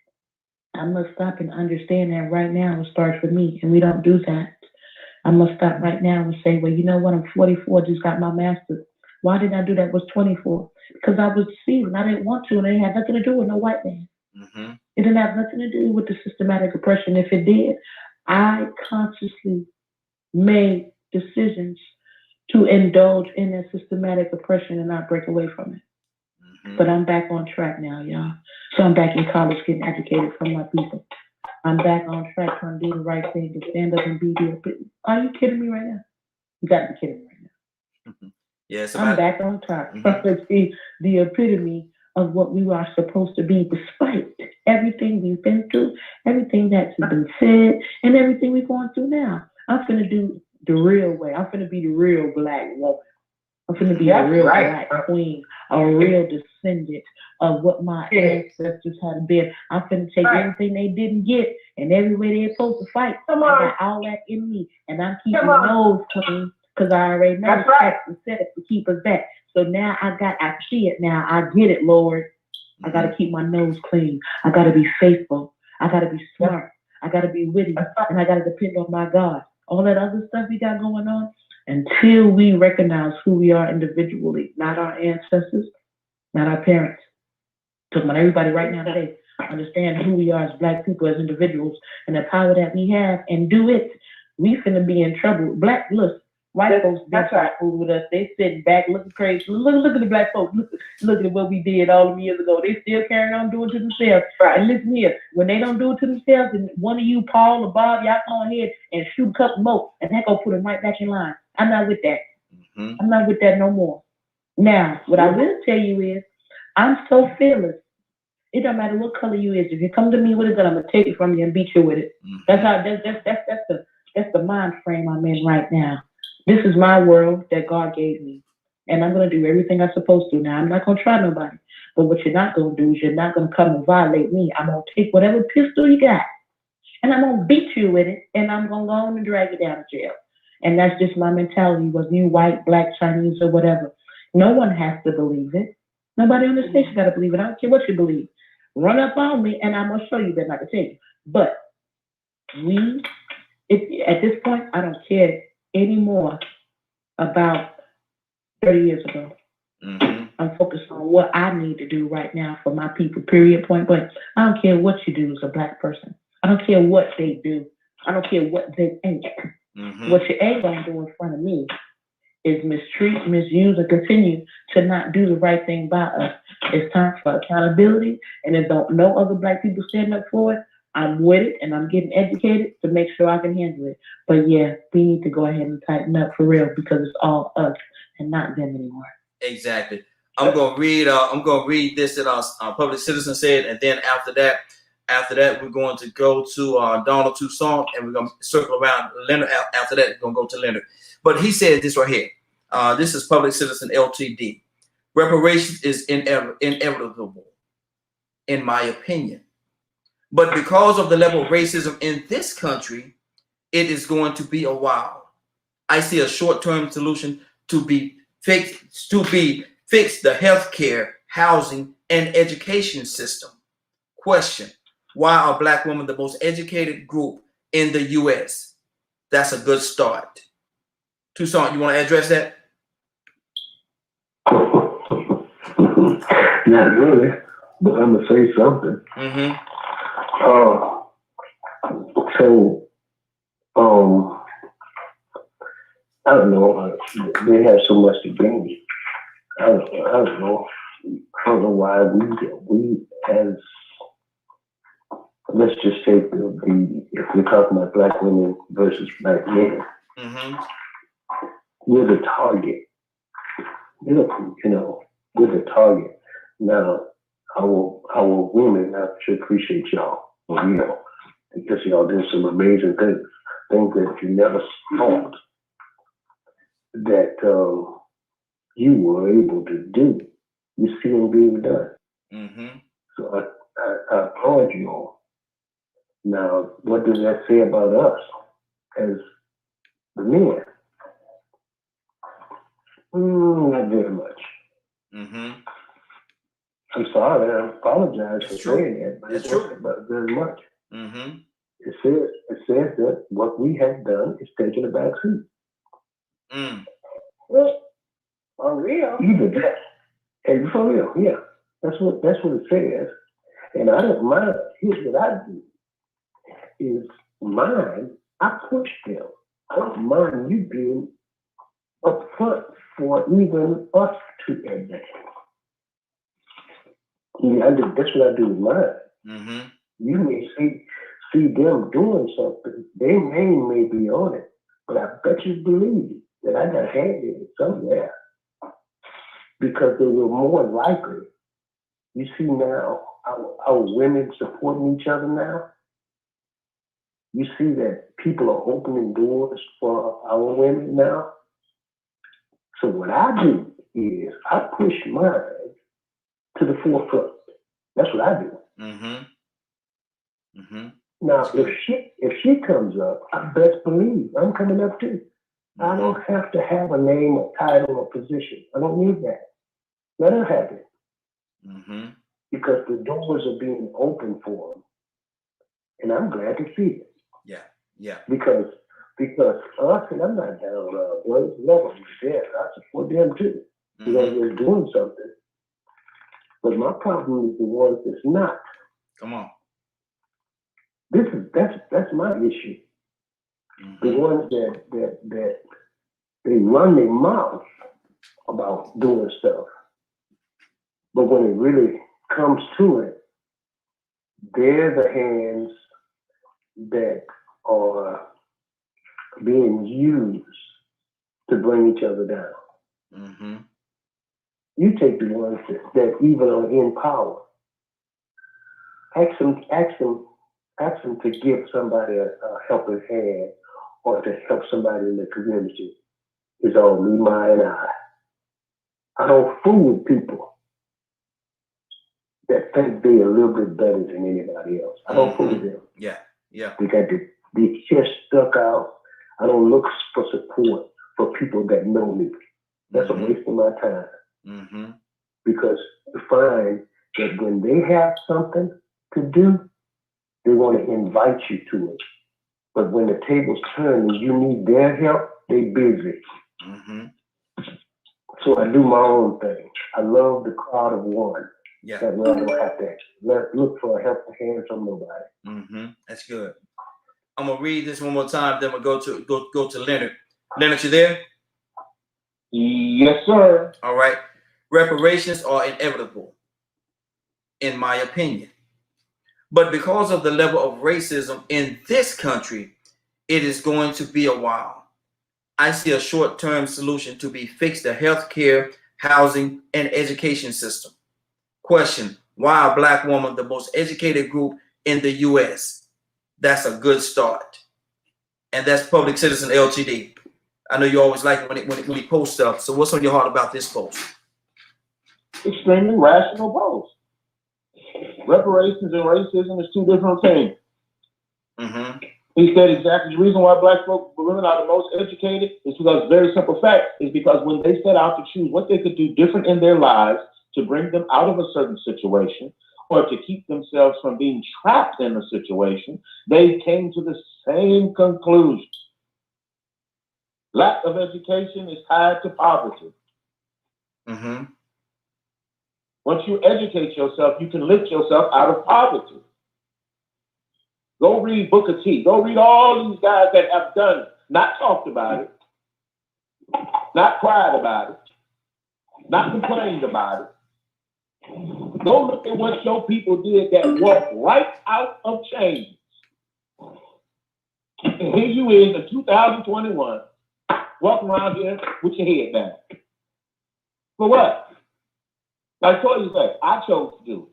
I must stop and understand that right now it starts with me, and we don't do that. I must stop right now and say, well, you know what? I'm 44, just got my master's. Why did I do that? I was 24? Because I was deceived, and I didn't want to, and it had nothing to do with no white man. Mm-hmm. It didn't have nothing to do with the systematic oppression. If it did, I consciously made decisions to indulge in that systematic oppression and not break away from it. Mm-hmm. But I'm back on track now, y'all. So I'm back in college getting educated from my people. I'm back on track trying to do the right thing, to stand up and be the epitome. Are you kidding me right now? You got to be kidding me right now. Mm-hmm. Yes, I'm back on track. Mm-hmm. To be the epitome of what we are supposed to be, despite everything we've been through, everything that's been said, and everything we're going through now. I'm finna do the real way. I'm finna be the real Black woman. I'm finna be a real Black queen, a real descendant of what my ancestors had been. I'm finna take everything they didn't get and every way they're supposed to fight. I got all that in me, and I'm keeping those clean because I already know the text and set it to keep us back. So now I see it now. I get it, Lord. I gotta keep my nose clean. I gotta be faithful. I gotta be smart. I gotta be witty, and I gotta depend on my God. All that other stuff we got going on. Until we recognize who we are individually, not our ancestors, not our parents. Talking about everybody right now today, understand who we are as Black people, as individuals, and the power that we have, and do it. We finna be in trouble. Black, look, white folks been fool with us. They sitting back looking crazy. Look at the Black folks. Look at what we did all them years ago. They still carrying on doing it to themselves. Right. And listen here, when they don't do it to themselves, and one of you, Paul or Bob, y'all go ahead and shoot a couple more, and that go put them right back in line. I'm not with that. Mm-hmm. I'm not with that no more. Now, what I will tell you is, I'm so fearless. It don't matter what color you is. If you come to me with a gun, I'm gonna take it from you and beat you with it. Mm-hmm. That's the mind frame I'm in right now. This is my world that God gave me, and I'm gonna do everything I'm supposed to. Now, I'm not gonna try nobody, but what you're not gonna do is you're not gonna come and violate me. I'm gonna take whatever pistol you got, and I'm gonna beat you with it, and I'm gonna go on and drag you down to jail. And that's just my mentality, whether you white, black, Chinese, or whatever. No one has to believe it. Nobody on the station got to believe it. I don't care what you believe. Run up on me, and I'm going to show you that I can tell you. But at this point, I don't care anymore about 30 years ago. Mm-hmm. I'm focused on what I need to do right now for my people, period, point blank. I don't care what you do as a black person. I don't care what they do. I don't care what they ain't. Mm-hmm. What you ain't going to do in front of me is mistreat, misuse, and continue to not do the right thing by us. It's time for accountability, and if no other black people stand up for it, I'm with it, and I'm getting educated to make sure I can handle it. But yeah, we need to go ahead and tighten up for real, because it's all us and not them anymore. Exactly. I'm gonna read this that our public citizen said, and then after that, we're going to go to Donald Toussaint, and we're gonna circle around Leonard. After that, we're gonna go to Leonard. But he said this right here. This is Public Citizen LTD. Reparations is inevitable, in my opinion. But because of the level of racism in this country, it is going to be a while. I see a short-term solution to fix the healthcare, housing, and education system. Question: why are black women the most educated group in the U.S.? That's a good start. Toussaint, you want to address that? Not really, but I'm gonna say something. Mm-hmm. I don't know. They have so much to gain. I don't know. I don't know why we as, let's just say if we're talking about black women versus black men, Mm-hmm. we're the target. You know, we're the target. Now, our women, I should appreciate y'all, because y'all did some amazing things that you never thought that you were able to do. You see them being done. Mm-hmm. So I applaud you all. Now, what does that say about us as the men? Not very much. Mm-hmm. I'm sorry, I apologize It's for true. saying that, but It's it true. wasn't about very much. Mm-hmm. It says that what we have done is taken a back seat. Mm. Well, for real. Either that, and for real, yeah. That's what it says. And I don't mind. Here's what I do: is mine. I push them. I don't mind you being upfront for even us to advance. Yeah, that's what I do with mine. Mm-hmm. You may see them doing something. Their name may be on it, but I bet you believe that I got hand in it somewhere, because they were more likely. You see now our women supporting each other now. You see that people are opening doors for our women now. So what I do is I push mine to the forefront. That's what I do. Mm-hmm. Mm-hmm. Now, if she comes up, I best believe I'm coming up too. Mm-hmm. I don't have to have a name, a title, or position. I don't need that. Let her have it. Mm-hmm. Because the doors are being opened for them. And I'm glad to see it. Yeah. Yeah. Because us, and I'm not down brothers, love them to death. I support them too. Mm-hmm. Because they're doing something. But my problem is the ones that's not. Come on. That's my issue. Mm-hmm. The ones that they run their mouth about doing stuff, but when it really comes to it, they're the hands that are being used to bring each other down. Mm-hmm. You take the ones that even are in power. Ask them to give somebody a helping hand, or to help somebody in the community. It's all me, my, and I. I don't fool with people that think they're a little bit better than anybody else. I don't fool with them. Yeah. Yeah. They got the chest stuck out. I don't look for support for people that know me. That's a waste of my time. Because you find that when they have something to do, they want to invite you to it. But when the tables turn and you need their help, they busy. So I do my own thing. I love the crowd of one. Yeah. That way I don't have to look for a helping hand from nobody. That's good. I'm gonna read this one more time. Then we'll go to Leonard. Leonard, you there? Yes, sir. All right. Reparations are inevitable, in my opinion. But because of the level of racism in this country, it is going to be a while. I see a short-term solution to be fixed: the healthcare, housing, and education system. Question: why a Black woman, the most educated group in the U.S.? That's a good start. And that's Public Citizen LTD. I know you always like when he posts stuff. So what's on your heart about this post? Extremely rational post. Reparations and racism is two different things. He said exactly the reason why Black women are the most educated is because, very simple fact, is because when they set out to choose what they could do different in their lives to bring them out of a certain situation or to keep themselves from being trapped in a situation, they came to the same conclusion. Lack of education is tied to poverty. Once you educate yourself, you can lift yourself out of poverty. Go read Booker T. Go read all these guys that have done it, not talked about it, not cried about it, not complained about it. Go look at what your people did that walked right out of chains. And here you is in 2021, walking around here with your head down. For what? Like Toya said, I chose to do it.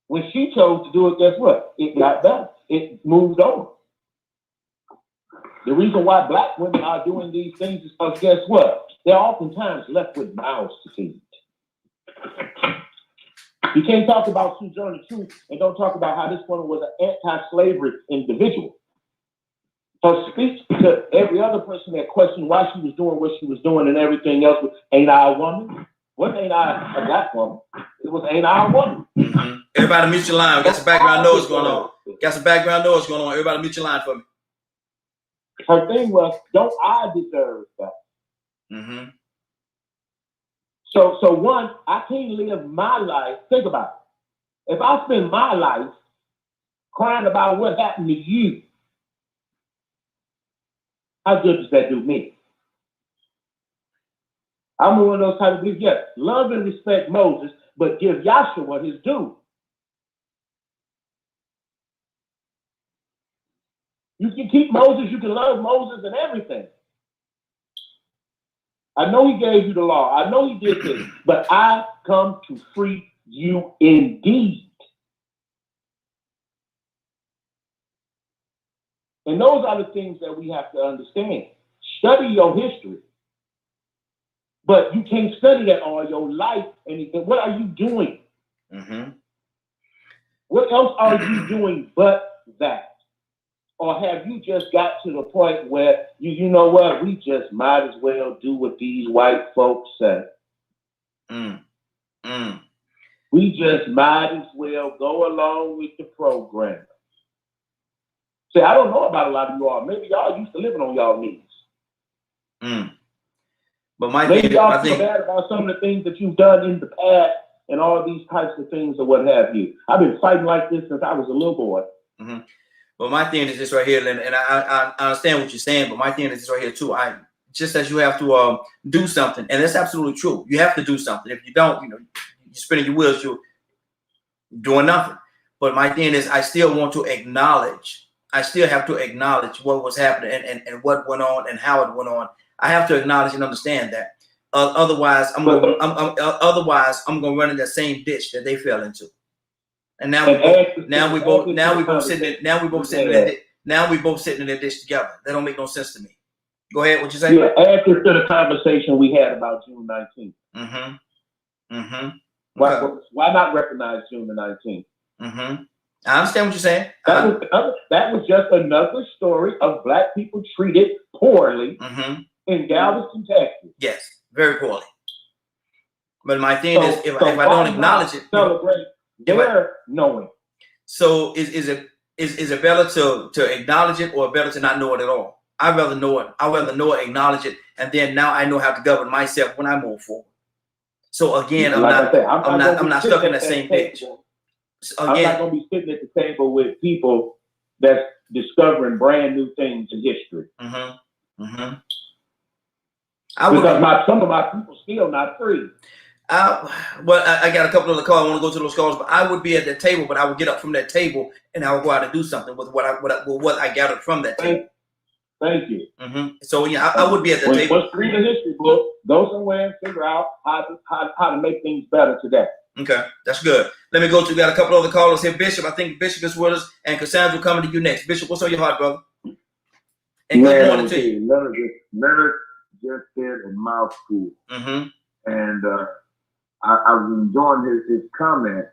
When she chose to do it, guess what? It got better. It moved on. The reason why Black women are doing these things is because guess what? They're oftentimes left with mouths to feed. You can't talk about Sojourner Truth and don't talk about how this woman was an anti-slavery individual. Her speech to every other person that questioned why she was doing what she was doing and everything else was, ain't I a woman? What ain't I a Black woman? It was ain't I a woman? Everybody mute your line. We got some background noise going on. Everybody mute your line for me. Her thing was, don't I deserve that? So one, I can't live my life. Think about it. If I spend my life crying about what happened to you, how good does that do me? I'm one of those type of people, yes, love and respect Moses, but give Yahshua his due. You can keep Moses, you can love Moses and everything. I know he gave you the law. I know he did this, but I come to free you indeed. And those are the things that we have to understand. Study your history. But you can't study that all your life. And what are you doing? What else are you doing but that? Or have you just got to the point where you know what? We just might as well do what these white folks say. We just might as well go along with the program. See, I don't know about a lot of you all. Maybe y'all used to living on y'all knees. But maybe y'all feel bad about some of the things that you've done in the past and all these types of things or what have you. I've been fighting like this since I was a little boy. But my thing is this right here, and I understand what you're saying, but my thing is this right here too. Just as you have to do something, and that's absolutely true. You have to do something. If you don't, you're spinning your wheels, you're doing nothing. But my thing is, I still want to acknowledge. I still have to acknowledge what was happening and what went on and how it went on. I have to acknowledge and understand that. Otherwise, I'm going to run in that same ditch that they fell into. And now we both sitting in that ditch together. That don't make no sense to me. Go ahead. What you say? Yeah, add this to the conversation we had about June 19th. Why not recognize June the 19th? I understand what you're saying. That was just another story of black people treated poorly in Galveston, Texas. Yes, very poorly. But my thing is, if I don't acknowledge it, celebrate their knowing. So is it better to acknowledge it or better to not know it at all? I'd rather know it. I'd rather know it, acknowledge it, and then now I know how to govern myself when I move forward. So again, I'm not stuck in that same page. I'm not going to be sitting at the table with people that's discovering brand new things in history. Because some of my people still not free. I got a couple of the calls. I want to go to those calls, but I would be at that table, but I would get up from that table and I would go out and do something with what I gathered from that table. Thank you. So yeah, I would be at the table. Let's read a history book, go somewhere and figure out how to make things better today. Okay, that's good. Let me go to, we got a couple other callers here. Bishop, I think Bishop is with us, and Cassandra coming to you next. Bishop, what's on your heart, brother? And good morning to you. Leonard just said a mouthful. And I was enjoying his comment.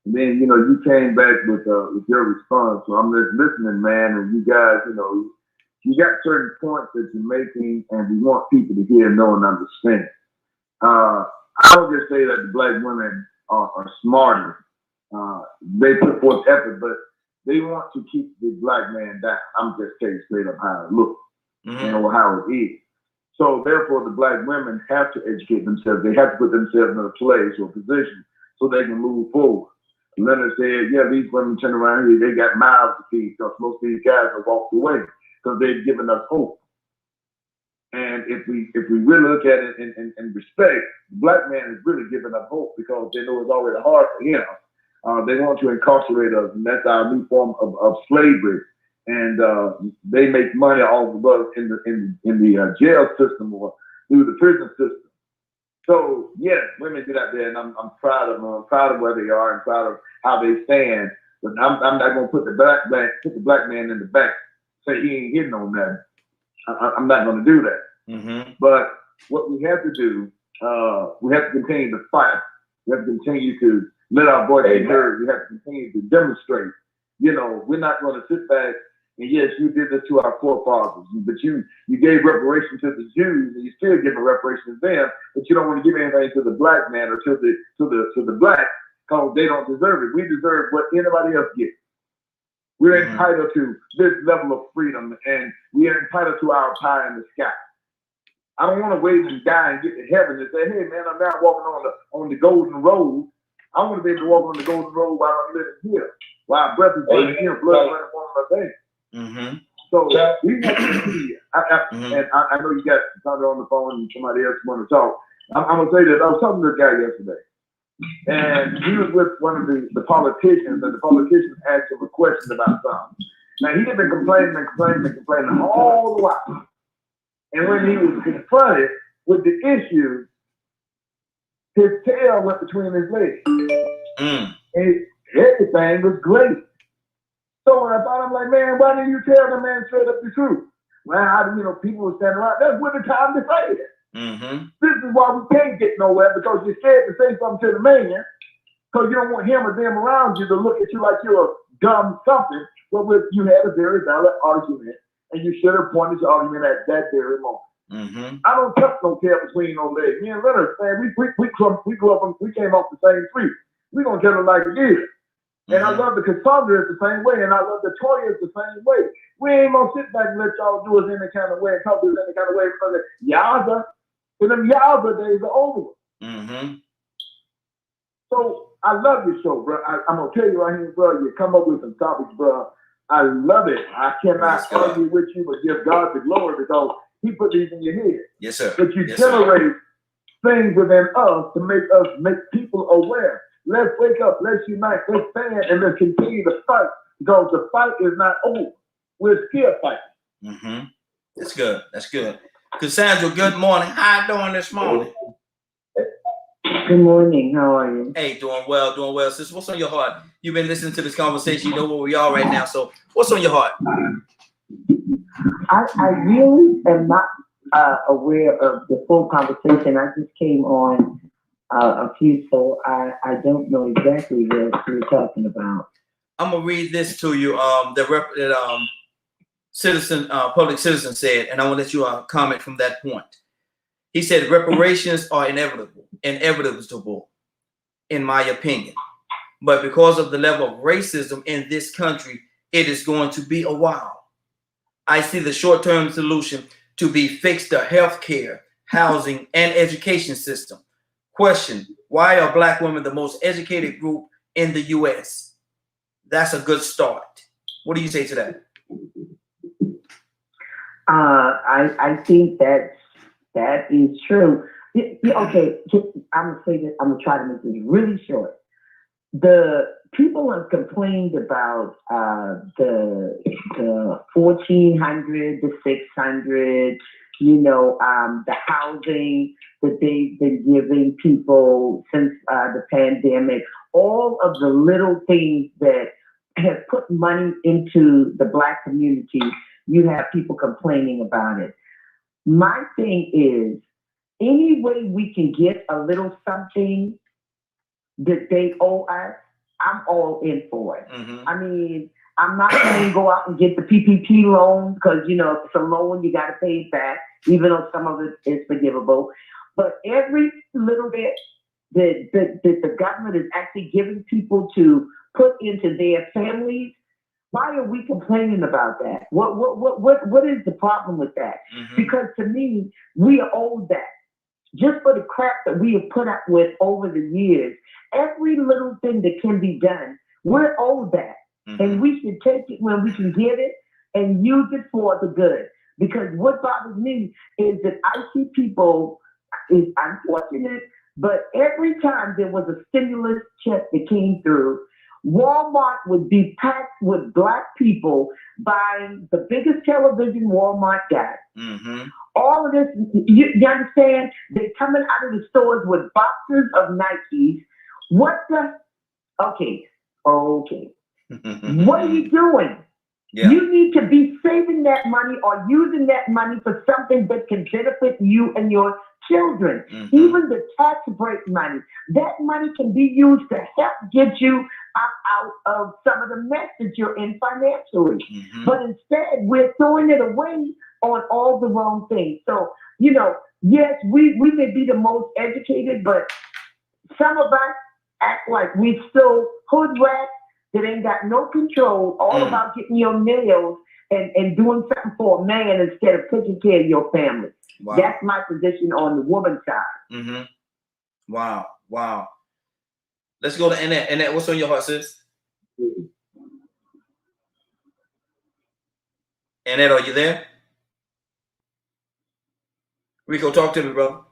And then, you came back with your response. So I'm just listening, man. And you guys, you got certain points that you're making, and we want people to hear, know, and understand. I don't just say that the black women are smarter. They put forth effort, but they want to keep the black man down. I'm just telling you straight up how it looks and how it is. So therefore, the black women have to educate themselves. They have to put themselves in a place or position so they can move forward. Leonard said, yeah, these women turn around here, they got mouths to feed because most of these guys have walked away because they've given us hope. And if we really look at it in respect, the black man is really giving up hope because they know it's already hard for him. They want to incarcerate us, and that's our new form of slavery. And they make money off of us in the jail system or through the prison system. So yes, women get out there, and I'm proud of them. I'm proud of where they are and proud of how they stand. But I'm not going to put the black man in the back, say he ain't hitting on nothing. I'm not going to do that. But what we have to do, we have to continue to fight. We have to continue to let our voice be heard. We have to continue to demonstrate. We're not going to sit back and yes, you did this to our forefathers, but you gave reparation to the Jews, and you still giving reparation to them, but you don't want to give anything to the black man or to the black because they don't deserve it. We deserve what anybody else gets. We're entitled to this level of freedom, and we are entitled to our pie in the sky. I don't want to wait and die and get to heaven and say, hey man, I'm now walking on the golden road. I want to be able to walk on the golden road while I'm living here, while breath is running here, blood running on my veins. So we want to see, and I know you got somebody on the phone and somebody else want to talk. I'm going to say this. I was talking to a guy yesterday, and he was with one of the politicians, and the politicians asked him a question about something. Now, he had been complaining all the while. And when he was confronted with the issue, his tail went between his legs. And everything was great. So when I thought, I'm like, man, why didn't you tell the man straight up the truth? Well, people were standing around. That's when the time to say it. This is why we can't get nowhere, because you're scared to say something to the man, because you don't want him or them around you to look at you like you're a dumb something. But you had a very valid argument, and you should have pointed the argument at that very moment. I don't touch no tail between no legs. Me and Leonard, man, we came off the same tree. We gonna tell it like it is. And I love the Cassandra is the same way, and I love the Toya is the same way. We ain't gonna sit back and let y'all do us any kind of way and talk to us any kind of way because Yaza, and them Yaza days are over. So I love your show, bro. I'm gonna tell you right here, bro. You come up with some topics, bro. I love it. I cannot argue with you, but give God the glory because He put these in your head. Yes, sir. But you generate things within us to make people aware. Let's wake up, let's unite, let's stand, and let's continue to fight because the fight is not over. We're still fighting. That's good. That's good. Cassandra, good morning. How you doing this morning? Good morning. How are you? Hey, doing well, doing well. Sis, what's on your heart? You've been listening to this conversation. You know where we are right now. So what's on your heart? I really am not aware of the full conversation. I just came on a few, so I don't know exactly what you're talking about. I'm gonna read this to you. Public citizen said, and I want to let you comment from that point. He said reparations are inevitable, in my opinion. But because of the level of racism in this country, it is going to be a while. I see the short-term solution to be fix the healthcare, housing, and education system. Question: why are Black women the most educated group in the U.S.? That's a good start. What do you say to that? I think that is true. Okay, I'm gonna say this. I'm gonna try to make this really short. The people have complained about the 1,400, the 600, the housing that they've been giving people since the pandemic. All of the little things that have put money into the Black community, you have people complaining about it. My thing is, any way we can get a little something that they owe us, I'm all in for it. Mm-hmm. I mean, I'm not going to go out and get the PPP loan because, if it's a loan, you got to pay it back, even though some of it is forgivable. But every little bit that the government is actually giving people to put into their families, why are we complaining about that? What is the problem with that? Mm-hmm. Because to me, we are owed that. Just for the crap that we have put up with over the years, every little thing that can be done, we're owed that. Mm-hmm. And we should take it when we can get it and use it for the good. Because what bothers me is that I see people, it's unfortunate, but every time there was a stimulus check that came through, Walmart would be packed with Black people buying the biggest television Walmart got. Mm-hmm. All of this, you understand? They're coming out of the stores with boxes of Nikes. Okay. What are you doing? Yeah. You need to be saving that money or using that money for something that can benefit you and your children. Mm-hmm. Even the tax break money, that money can be used to help get you out of some of the mess that you're in financially. Mm-hmm. But instead, we're throwing it away on all the wrong things. So, yes, we may be the most educated, but some of us act like we still hood rats that ain't got no control, all about getting your nails and doing something for a man instead of taking care of your family. Wow. That's my position on the woman's side. Mm-hmm. Wow. Let's go to Annette. Annette, what's on your heart, sis? Annette, are you there? Rico, talk to me, bro.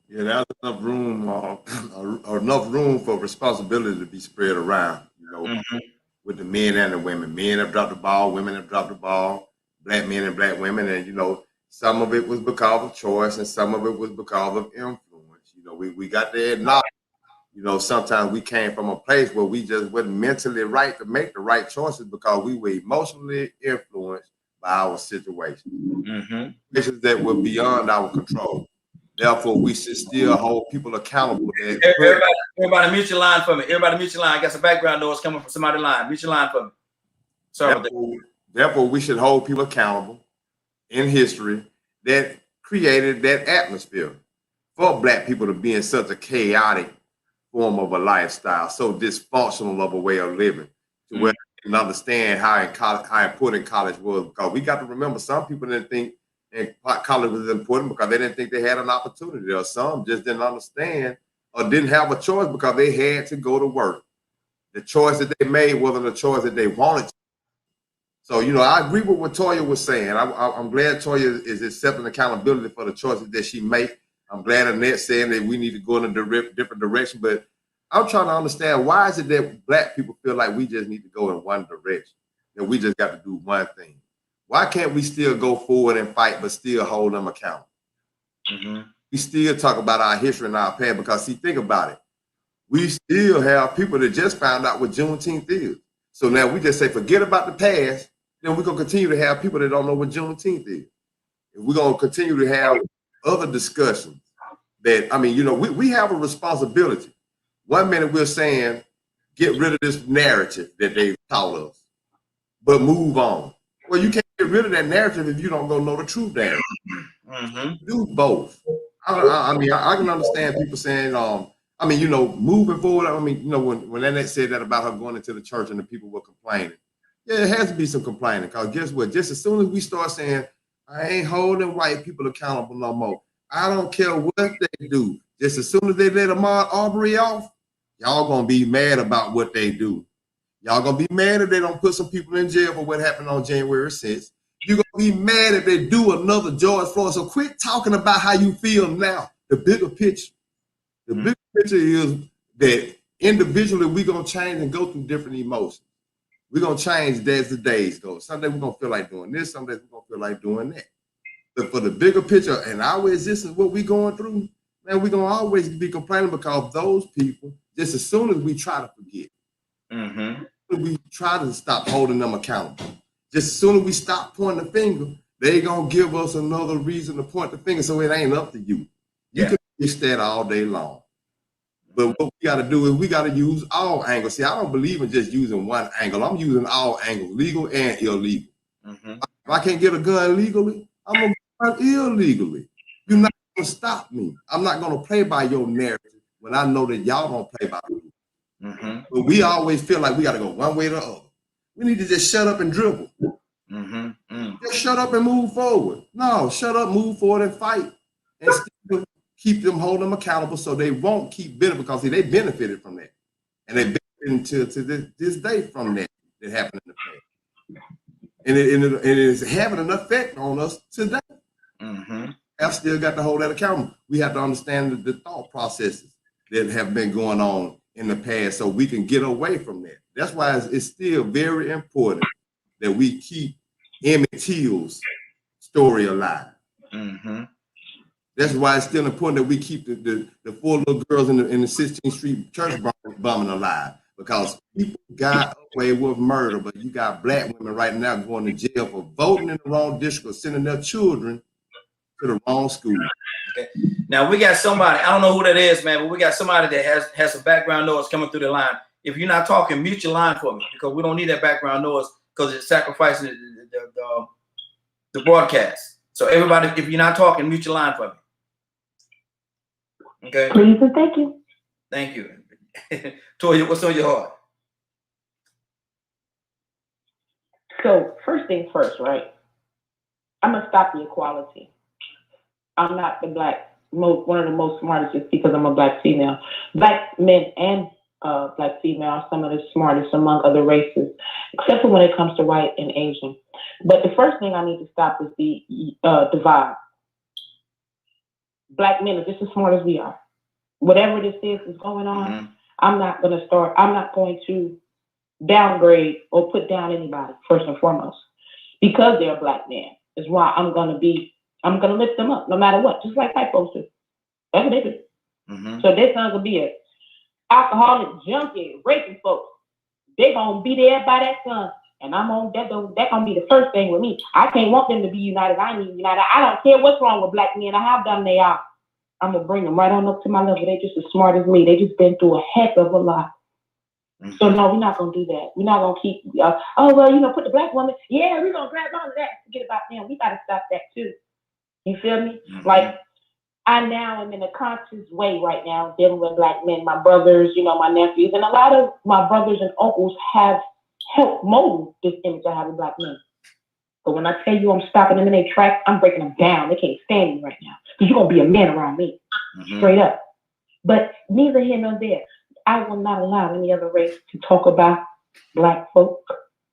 Yeah, there's enough room for responsibility to be spread around, Mm-hmm. with the men and the women. Men have dropped the ball, women have dropped the ball, Black men and Black women, and some of it was because of choice and some of it was because of influence. We got to acknowledge, sometimes we came from a place where we just wasn't mentally right to make the right choices because we were emotionally influenced by our situation. Mm-hmm. Situations that were beyond our control. Therefore, we should still hold people accountable. Everybody mute your line for me. Everybody mute your line. I got some background noise coming from somebody's line. Mute your line for me. Sorry. Therefore, we should hold people accountable in history that created that atmosphere for Black people to be in such a chaotic form of a lifestyle, so dysfunctional of a way of living, to where they can understand how important college was. Because we got to remember, some people didn't think and college was important because they didn't think they had an opportunity, or some just didn't understand or didn't have a choice because they had to go to work. The choice that they made wasn't a choice that they wanted to. So, I agree with what Toya was saying. I'm glad Toya is accepting accountability for the choices that she makes. I'm glad Annette saying that we need to go in a different direction, but I'm trying to understand, why is it that Black people feel like we just need to go in one direction, that we just got to do one thing? Why can't we still go forward and fight, but still hold them accountable? Mm-hmm. We still talk about our history and our past because, see, think about it. We still have people that just found out what Juneteenth is. So now we just say, forget about the past, then we're going to continue to have people that don't know what Juneteenth is. And we're going to continue to have other discussions that, we have a responsibility. One minute we're saying get rid of this narrative that they've taught us, but move on. Well, you can't get rid of that narrative if you don't go know the truth narrative. Do both. I mean, I can understand people saying, I mean, you know, moving forward. I mean, you know, when Annette said that about her going into the church and the people were complaining. Yeah, it has to be some complaining, because guess what? Just as soon as we start saying, I ain't holding white people accountable no more, I don't care what they do. Just as soon as they let Ahmaud Arbery off, y'all gonna be mad about what they do. Y'all gonna be mad if they don't put some people in jail for what happened on January 6th. You're gonna be mad if they do another George Floyd. So quit talking about how you feel now. The bigger picture. The bigger picture is that individually we're gonna change and go through different emotions. We're gonna change as the days go. Some days we're gonna feel like doing this, some days we're gonna feel like doing that. But for the bigger picture and our existence, what we're going through, man, we're gonna always be complaining because those people, just as soon as we try to forget, we try to stop holding them accountable. Just as soon as we stop pointing the finger, they gonna give us another reason to point the finger, so it ain't up to you. You can fix that all day long. But what we gotta do is we gotta use all angles. See, I don't believe in just using one angle. I'm using all angles, legal and illegal. If I can't get a gun legally, I'm gonna get a gun illegally. You're not gonna stop me. I'm not gonna play by your narrative when I know that y'all don't play by me. But we always feel like we got to go one way or the other. We need to just shut up and dribble. Just shut up and move forward. No, shut up, move forward and fight. And still keep them, hold them accountable so they won't keep benefiting, because see, they benefited from that. And they benefited to this day from that happened in the past. And it is having an effect on us today. I've still got to hold that accountable. We have to understand the thought processes that have been going on in the past so we can get away from that. That's why it's still very important that we keep Emmett Till's story alive. That's why it's still important that we keep the 4 little girls in the 16th Street church bombing alive, because people got away with murder, but you got black women right now going to jail for voting in the wrong district or sending their children to the wrong school. Okay. Now we got somebody, I don't know who that is, man, but we got somebody that has some background noise coming through the line. If you're not talking, mute your line for me, because we don't need that background noise, because it's sacrificing the broadcast. So everybody, if you're not talking, mute your line for me. Okay. Please and thank you. Thank you. Toya, what's on your heart? So first thing first, right? I'm gonna stop the equality. I'm not the one of the most smartest just because I'm a black female. Black men and black female are some of the smartest among other races, except for when it comes to white and Asian. But the first thing I need to stop is the divide. Black men are just as smart as we are. Whatever this is going on, I'm not going to downgrade or put down anybody, first and foremost, because they're a black man. Is why I'm going to lift them up no matter what, just like white folks do. That's what they do. So their sons will be a alcoholic, junkie, raping folks. They're going to be there by that son. And that's going to be the first thing with me. I can't want them to be united. I need united. I don't care what's wrong with black men. I have done they are. I'm going to bring them right on up to my level. They're just as smart as me. They just been through a heck of a lot. So no, we're not going to do that. We're not going to keep, put the black woman, yeah, we're going to grab on to that. Forget about them. We got to stop that too. You feel me? Like, I now am in a conscious way right now dealing with black men, my brothers, my nephews, and a lot of my brothers and uncles have helped mold this image I have of black men. But when I tell you I'm stopping them in their tracks, I'm breaking them down. They can't stand me right now because you're going to be a man around me, straight up. But neither here nor there. I will not allow any other race to talk about black folk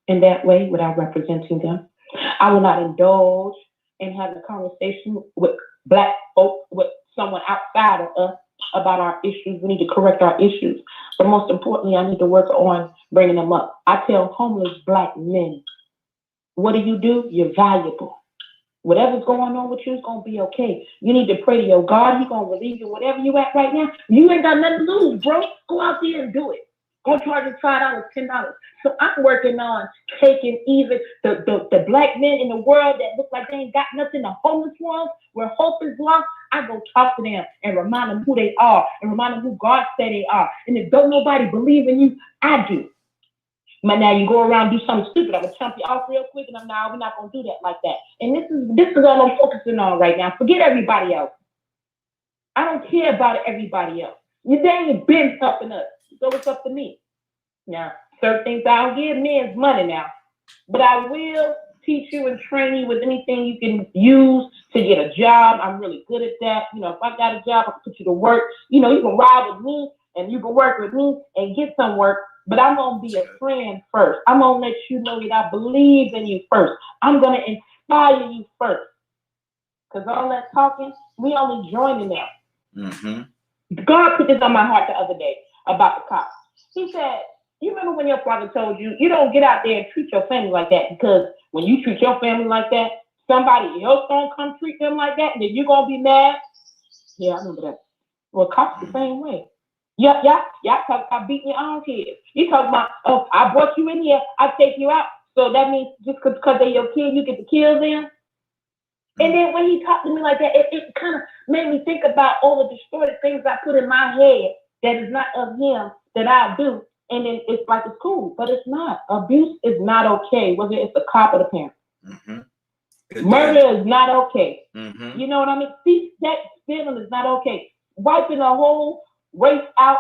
in that way without representing them. I will not indulge in having a conversation with black folk, with someone outside of us about our issues. We need to correct our issues. But most importantly, I need to work on bringing them up. I tell homeless black men, what do? You're valuable. Whatever's going on with you is going to be okay. You need to pray to your God. He's going to relieve you whatever you at right now. You ain't got nothing to lose, bro. Go out there and do it. Go charge them $5, $10. So I'm working on taking even the black men in the world that look like they ain't got nothing, the homeless ones, where hope is lost. I go talk to them and remind them who they are and remind them who God said they are. And if don't nobody believe in you, I do. But now you go around and do something stupid, I'm gonna chump you off real quick, and we're not gonna do that like that. And this is all I'm focusing on right now. Forget everybody else. I don't care about everybody else. They ain't been helping us, so it's up to me. Now, certain things I don't give men's money now, but I will teach you and train you with anything you can use to get a job. I'm really good at that. You know, if I got a job, I can put you to work. You know, you can ride with me and you can work with me and get some work, but I'm going to be a friend first. I'm going to let you know that I believe in you first. I'm going to inspire you first. Because all that talking, we only joining them. Mm-hmm. God put this on my heart the other day about the cops. He said, you remember when your father told you, you don't get out there and treat your family like that, because when you treat your family like that, somebody else gonna come treat them like that, and then you're gonna be mad? Yeah, I remember that. Well, cops the same way. Y'all talk about beating your own kids. You talk about, oh, I brought you in here, I take you out. So that means just because they're your kid, you get to kill them? And then when he talked to me like that, it kind of made me think about all the distorted things I put in my head that is not of him that I do. And then it's like it's cool, but it's not. Abuse is not okay, whether it's the cop or the parent. Mm-hmm. Murder is not okay. Mm-hmm. You know what I mean? Stealing is not okay. Wiping a whole race out,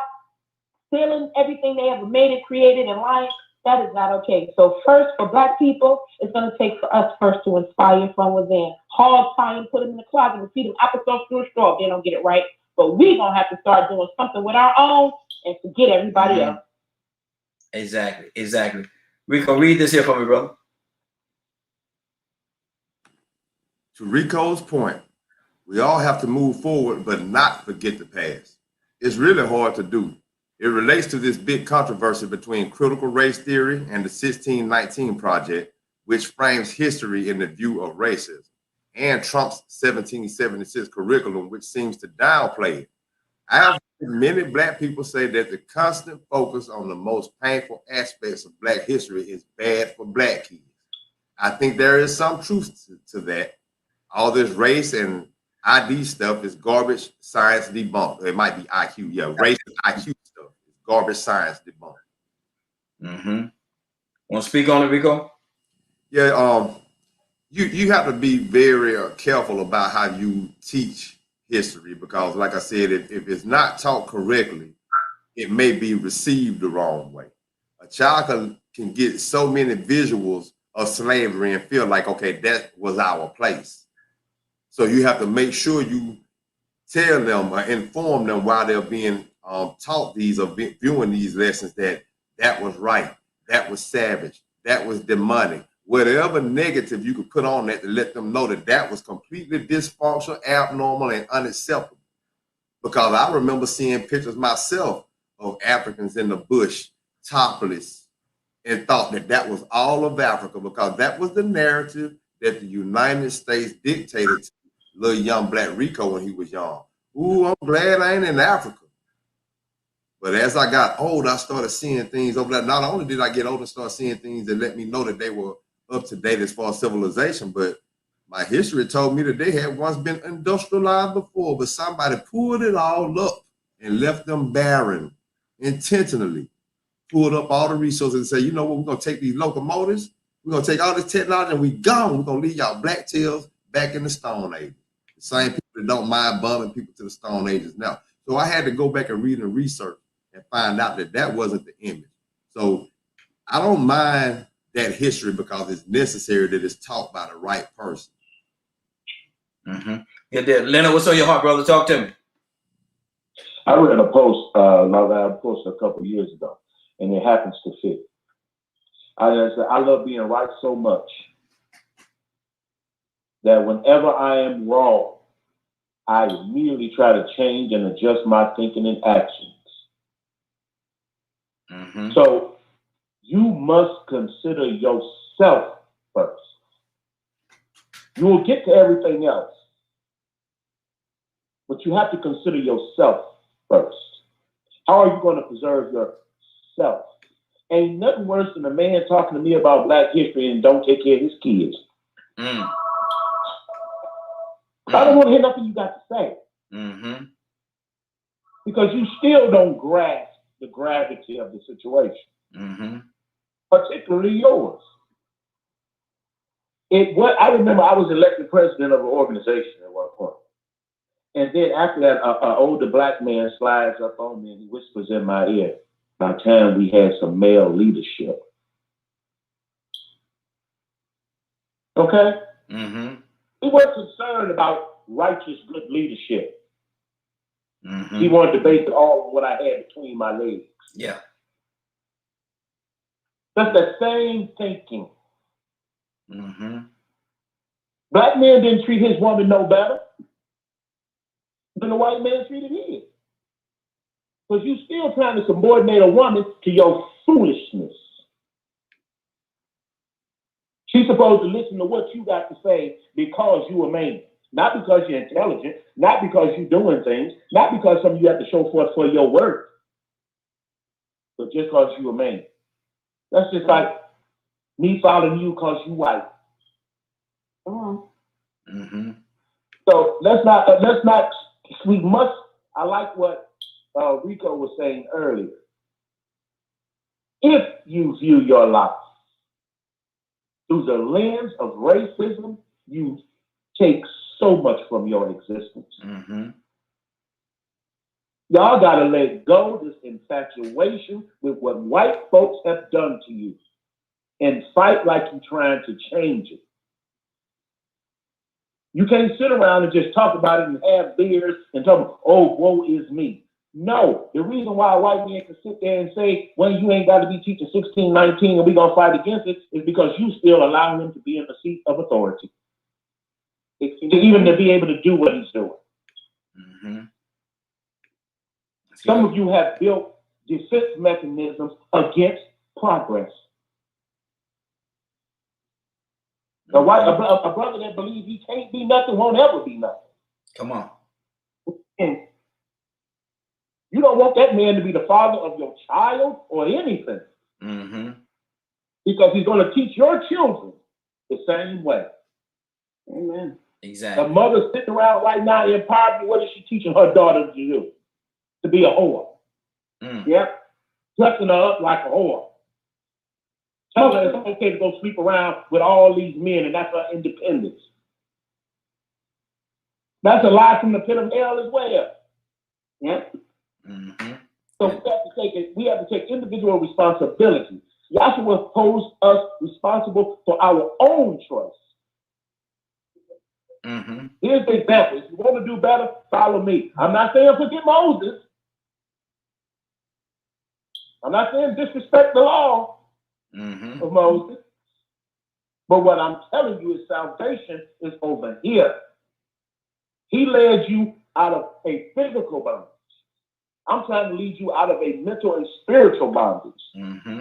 stealing everything they ever made and created and lying, that is not okay. So first, for Black people, it's going to take for us first to inspire from within. Hard time, put them in the closet and feed them applesauce through a straw if they don't get it right. But we're going to have to start doing something with our own and forget everybody else. Exactly. Rico, read this here for me, brother. To Rico's point, we all have to move forward, but not forget the past. It's really hard to do. It relates to this big controversy between critical race theory and the 1619 Project, which frames history in the view of racism, and Trump's 1776 curriculum, which seems to downplay it. I have heard many Black people say that the constant focus on the most painful aspects of Black history is bad for Black kids. I think there is some truth to that. All this race and ID stuff is garbage science debunked. It might be IQ, yeah, race and IQ stuff is garbage science debunked. Mm-hmm. Want to speak on it, Rico? Yeah, you have to be very careful about how you teach history, because like I said, if it's not taught correctly, it may be received the wrong way. A child can get so many visuals of slavery and feel like, okay, that was our place. So you have to make sure you tell them or inform them while they're being taught these or viewing these lessons that was right, that was savage, that was demonic. Whatever negative you could put on that to let them know that was completely dysfunctional, abnormal, and unacceptable. Because I remember seeing pictures myself of Africans in the bush, topless, and thought that was all of Africa, because that was the narrative that the United States dictated to little young Black Rico when he was young. Ooh, I'm glad I ain't in Africa. But as I got old, I started seeing things over there. Not only did I get older and start seeing things that let me know that they were up to date as far as civilization, but my history told me that they had once been industrialized before, but somebody pulled it all up and left them barren intentionally. Pulled up all the resources and said, you know what, we're going to take these locomotives, we're going to take all this technology and we gone. We're going to leave y'all black tails back in the Stone Age. The same people that don't mind bumming people to the Stone Ages now. So I had to go back and read and research and find out that wasn't the image. So I don't mind that history because it's necessary that it's taught by the right person. Mm-hmm. Yeah, Leonard, what's on your heart, brother? Talk to me. I read a post, I posted a couple years ago, and it happens to fit. I love being right so much that whenever I am wrong, I immediately try to change and adjust my thinking and actions. Mm-hmm. So you must consider yourself first. You will get to everything else, but you have to consider yourself first. How are you going to preserve yourself? Ain't nothing worse than a man talking to me about Black history and don't take care of his kids. Mm. I don't want to hear nothing you got to say. Mm-hmm. Because you still don't grasp the gravity of the situation, Mm-hmm. particularly yours. I remember I was elected president of an organization at one point. And then after that, an older black man slides up on me and he whispers in my ear, "About time we had some male leadership." Okay? Mm-hmm. He wasn't concerned about righteous, good leadership. Mm-hmm. He wanted to base it all on what I had between my legs. Yeah. That's the same thinking. Mm-hmm. Black men didn't treat his woman no better than the white man treated his. Because you still trying to subordinate a woman to your foolishness. She's supposed to listen to what you got to say because you a man. Not because you're intelligent, not because you're doing things, not because something you have to show forth for your worth, but just because you're a man. That's just like me following you because you white. Mm-hmm. So I like what Rico was saying earlier. If you view your life through the lens of racism, you take so much from your existence. Mm-hmm. Y'all gotta let go this infatuation with what white folks have done to you and fight like you're trying to change it. You can't sit around and just talk about it and have beers and talk, "Oh, woe is me." No, the reason why a white man can sit there and say, "Well, you ain't got to be teaching 16, 19 and we're going to fight against it," is because you still allow him to be in the seat of authority. Even to be able to do what he's doing. Mm-hmm. Some of you have built defense mechanisms against progress. A brother that believes he can't be nothing won't ever be nothing. Come on. And you don't want that man to be the father of your child or anything. Mm-hmm. Because he's going to teach your children the same way. Amen. Exactly. The mother sitting around right now in poverty, what is she teaching her daughter to do? To be a whore. Yep. Dressing her up like a whore. Telling her it's okay to go sleep around with all these men and that's her independence. That's a lie from the pit of hell as well. Yep. Mm-hmm. So we have to take individual responsibility. Yahshua holds us responsible for our own choice. Mm-hmm. Here's the example. If you want to do better, follow me. I'm not saying forget Moses. I'm not saying disrespect the law of Moses. But what I'm telling you is salvation is over here. He led you out of a physical bondage. I'm trying to lead you out of a mental and spiritual bondage. Mm-hmm.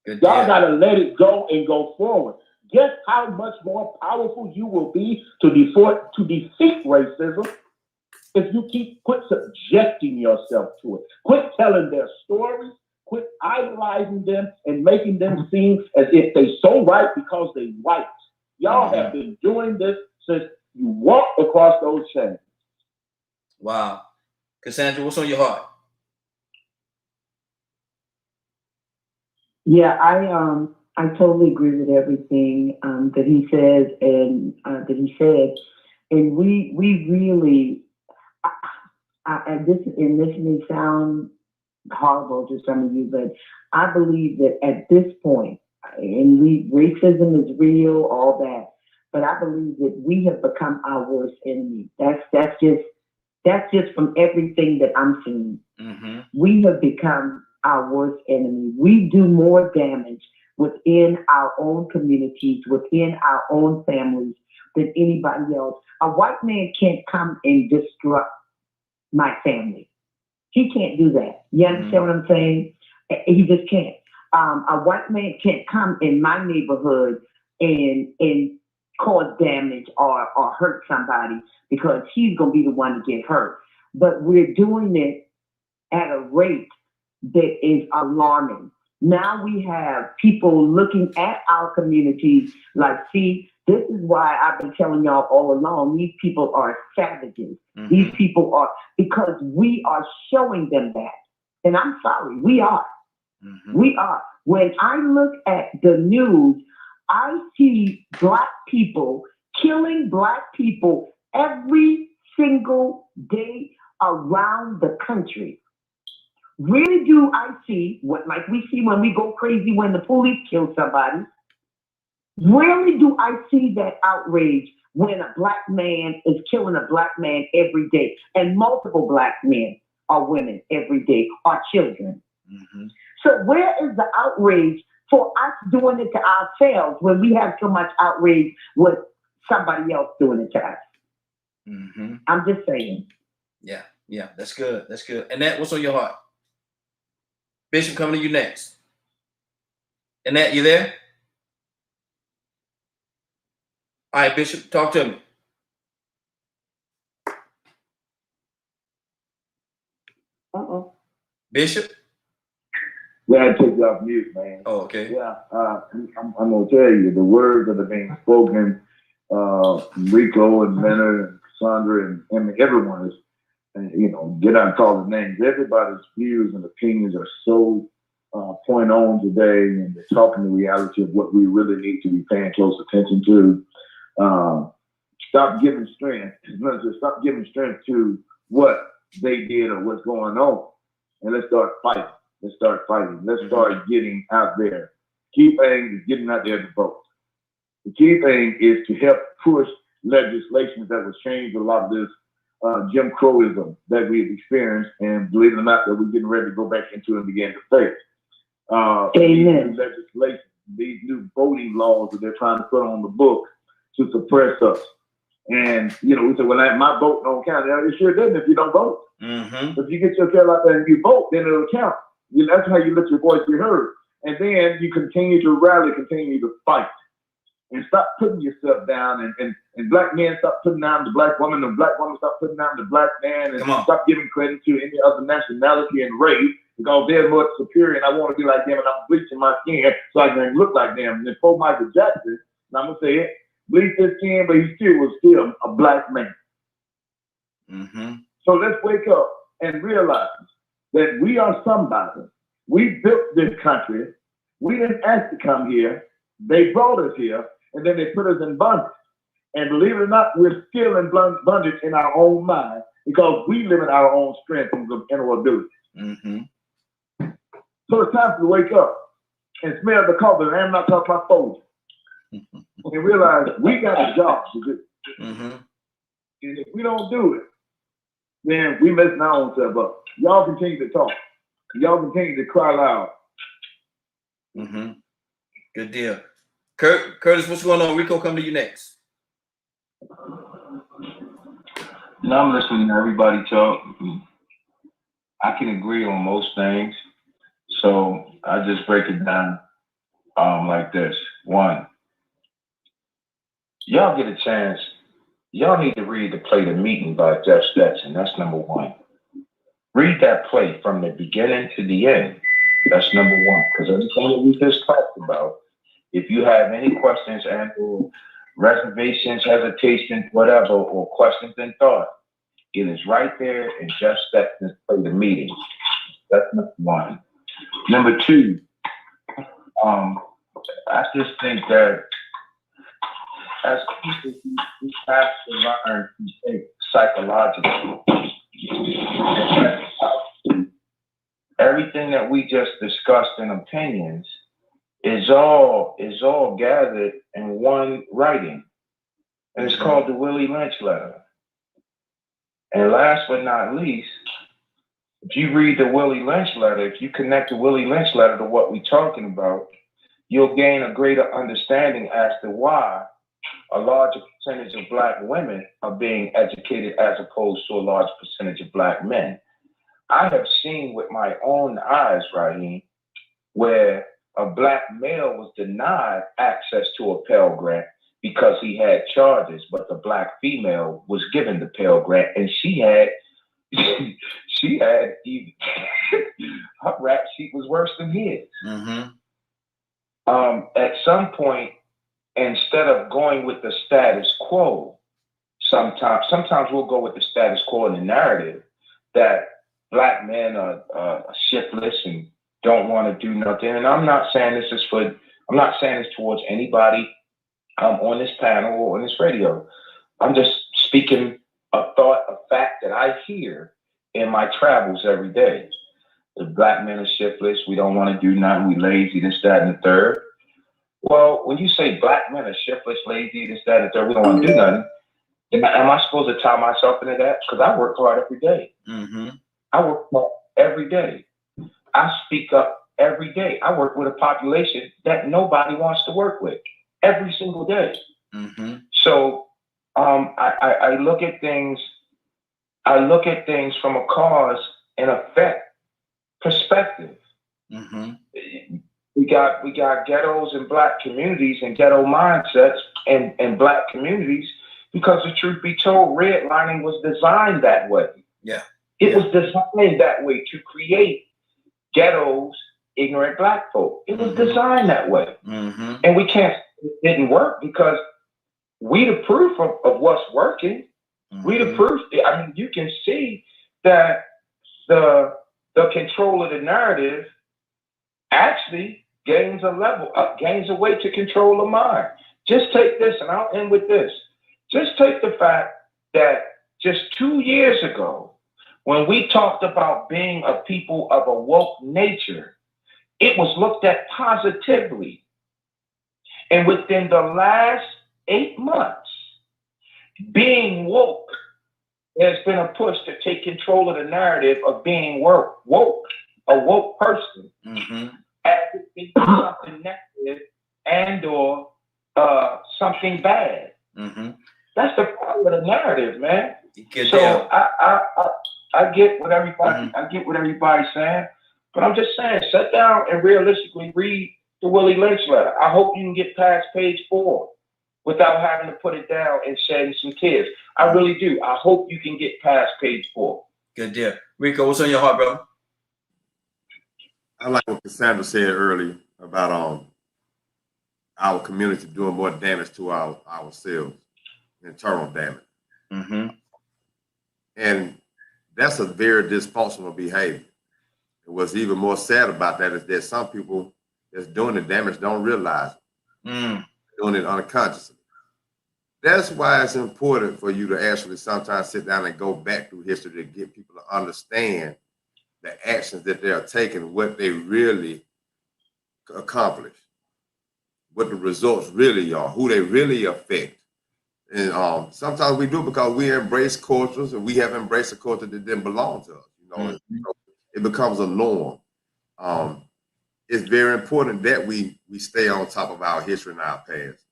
Y'all gotta let it go and go forward. Guess how much more powerful you will be to defeat racism if you quit subjecting yourself to it. Quit telling their stories. Quit idolizing them and making them seem as if they so right because they white. Y'all have been doing this since you walked across those chains. Wow. Cassandra, what's on your heart? Yeah, I totally agree with everything that he says and that he said, and we really, this may sound horrible to some of you, but I believe that at this point, and racism is real, all that, but I believe that we have become our worst enemy. That's just from everything that I'm seeing. Mm-hmm. We have become our worst enemy. We do more damage within our own communities, within our own families than anybody else. A white man can't come and disrupt my family. He can't do that. You understand what I'm saying? He just can't. A white man can't come in my neighborhood and cause damage or hurt somebody because he's going to be the one to get hurt. But we're doing it at a rate that is alarming. Now we have people looking at our communities like, see, This is why I've been telling y'all all along, these people are savages. These people are, because we are showing them that. And I'm sorry, we are. We are. When I look at the news, I see Black people killing Black people every single day around the country. Really do I see what, like we see when we go crazy when the police kill somebody. Rarely do I see that outrage when a Black man is killing a Black man every day, and multiple Black men or women every day, or children. So where is the outrage for us doing it to ourselves when we have so much outrage with somebody else doing it to us? I'm just saying. Yeah, that's good. That's good. Annette, what's on your heart? Bishop, coming to you next. Annette, you there? All right, Bishop, talk to me. Bishop? Yeah, I took you off mute, man. Oh, okay. Yeah, I'm gonna tell you the words that are being spoken. Rico and Leonard and Cassandra and everyone is, get out and call the names. Everybody's views and opinions are so point on today, and they're talking the reality of what we really need to be paying close attention to. Stop giving strength. Stop giving strength to what they did or what's going on, and let's start fighting. Let's start fighting. Let's start getting out there. Key thing is getting out there to vote. The key thing is to help push legislation that will change a lot of this Jim Crowism that we've experienced, and believe it or not, that we're getting ready to go back into and begin to face. These new legislation, these new voting laws that they're trying to put on the book to suppress us. And, we say, well, my vote don't count. It sure doesn't if you don't vote. If you get yourself out there and you vote, then it'll count. That's how you let your voice be heard. And then you continue to rally, continue to fight. And stop putting yourself down. And Black men stop putting down the Black woman, and Black woman stop putting down the Black man, and stop giving credit to any other nationality and race because they're much superior and I want to be like them and I'm bleaching my skin so I can look like them. And then for Michael Jackson, and I'm going to say it, bleached his skin, but he was still a Black man. So let's wake up and realize that we are somebody. We built this country. We didn't ask to come here. They brought us here, and then they put us in bondage. And believe it or not, we're still in bondage in our own mind because we limit our own strength and inner abilities. So it's time to wake up and smell the coffee. And I'm not talking about folding. And realize we got a job to do. And if we don't do it, then we messing our own self up. Y'all continue to talk. Y'all continue to cry loud. Good deal. Curtis, what's going on? Rico, come to you next. I'm listening to everybody talk. I can agree on most things. So I just break it down like this. One, y'all get a chance. Y'all need to read the play The Meeting by Jeff Stetson. That's number one. Read that play from the beginning to the end. That's number one. Because everything that we just talked about, if you have any questions and or reservations, hesitations, whatever, or questions and thought, it is right there in Jeff Stetson's play The Meeting. That's number one. Number two, I just think that as people, we have to learn to think psychologically. Everything that we just discussed in opinions is all gathered in one writing, and it's called the Willie Lynch Letter. And last but not least, if you read the Willie Lynch Letter, if you connect the Willie Lynch Letter to what we're talking about, you'll gain a greater understanding as to why a larger percentage of Black women are being educated as opposed to a large percentage of Black men. I have seen with my own eyes, Raheem, where a Black male was denied access to a Pell Grant because he had charges, but the Black female was given the Pell Grant, and she had even her rap sheet was worse than his. At some point, instead of going with the status quo, sometimes we'll go with the status quo in the narrative that Black men are shiftless and don't want to do nothing. And I'm not saying this towards anybody on this panel or on this radio. I'm just speaking a thought, a fact that I hear in my travels every day. The Black men are shiftless. We don't want to do nothing. We lazy, this, that, and the third. Well, when you say Black men are shiftless, lazy, this, that, and the third, we don't want to do nothing, am I supposed to tie myself into that? Because I work hard every day. I work hard every day. I speak up every day. I work with a population that nobody wants to work with every single day. So I look at things. I look at things from a cause and effect perspective. We got ghettos and Black communities and ghetto mindsets and Black communities because the truth be told, redlining was designed that way. It was designed that way to create ghettos, ignorant Black folk. It was designed that way. And we can't, it didn't work because we the proof of what's working. We the proof. I mean, you can see that the control of the narrative actually gains a way to control the mind. Just take this, and I'll end with this. Just take the fact that just 2 years ago, when we talked about being a people of a woke nature, it was looked at positively. And within the last 8 months, being woke has been a push to take control of the narrative of being woke, a woke person, as if it's something negative and or something bad. That's the power of the narrative, man. So I get what everybody's saying, but I'm just saying, sit down and realistically read the Willie Lynch letter. I hope you can get past page 4 without having to put it down and shedding some tears. I really do. I hope you can get past page 4. Good deal. Rico, what's on your heart, brother? I like what Cassandra said earlier about our community doing more damage to ourselves, internal damage. And that's a very dysfunctional behavior. And what's even more sad about that is that some people that's doing the damage don't realize it. Doing it unconsciously. That's why it's important for you to actually sometimes sit down and go back through history to get people to understand the actions that they are taking, what they really accomplish, what the results really are, who they really affect. And sometimes we do because we embrace cultures and we have embraced a culture that didn't belong to us. It becomes a norm. It's very important that we stay on top of our history and our past.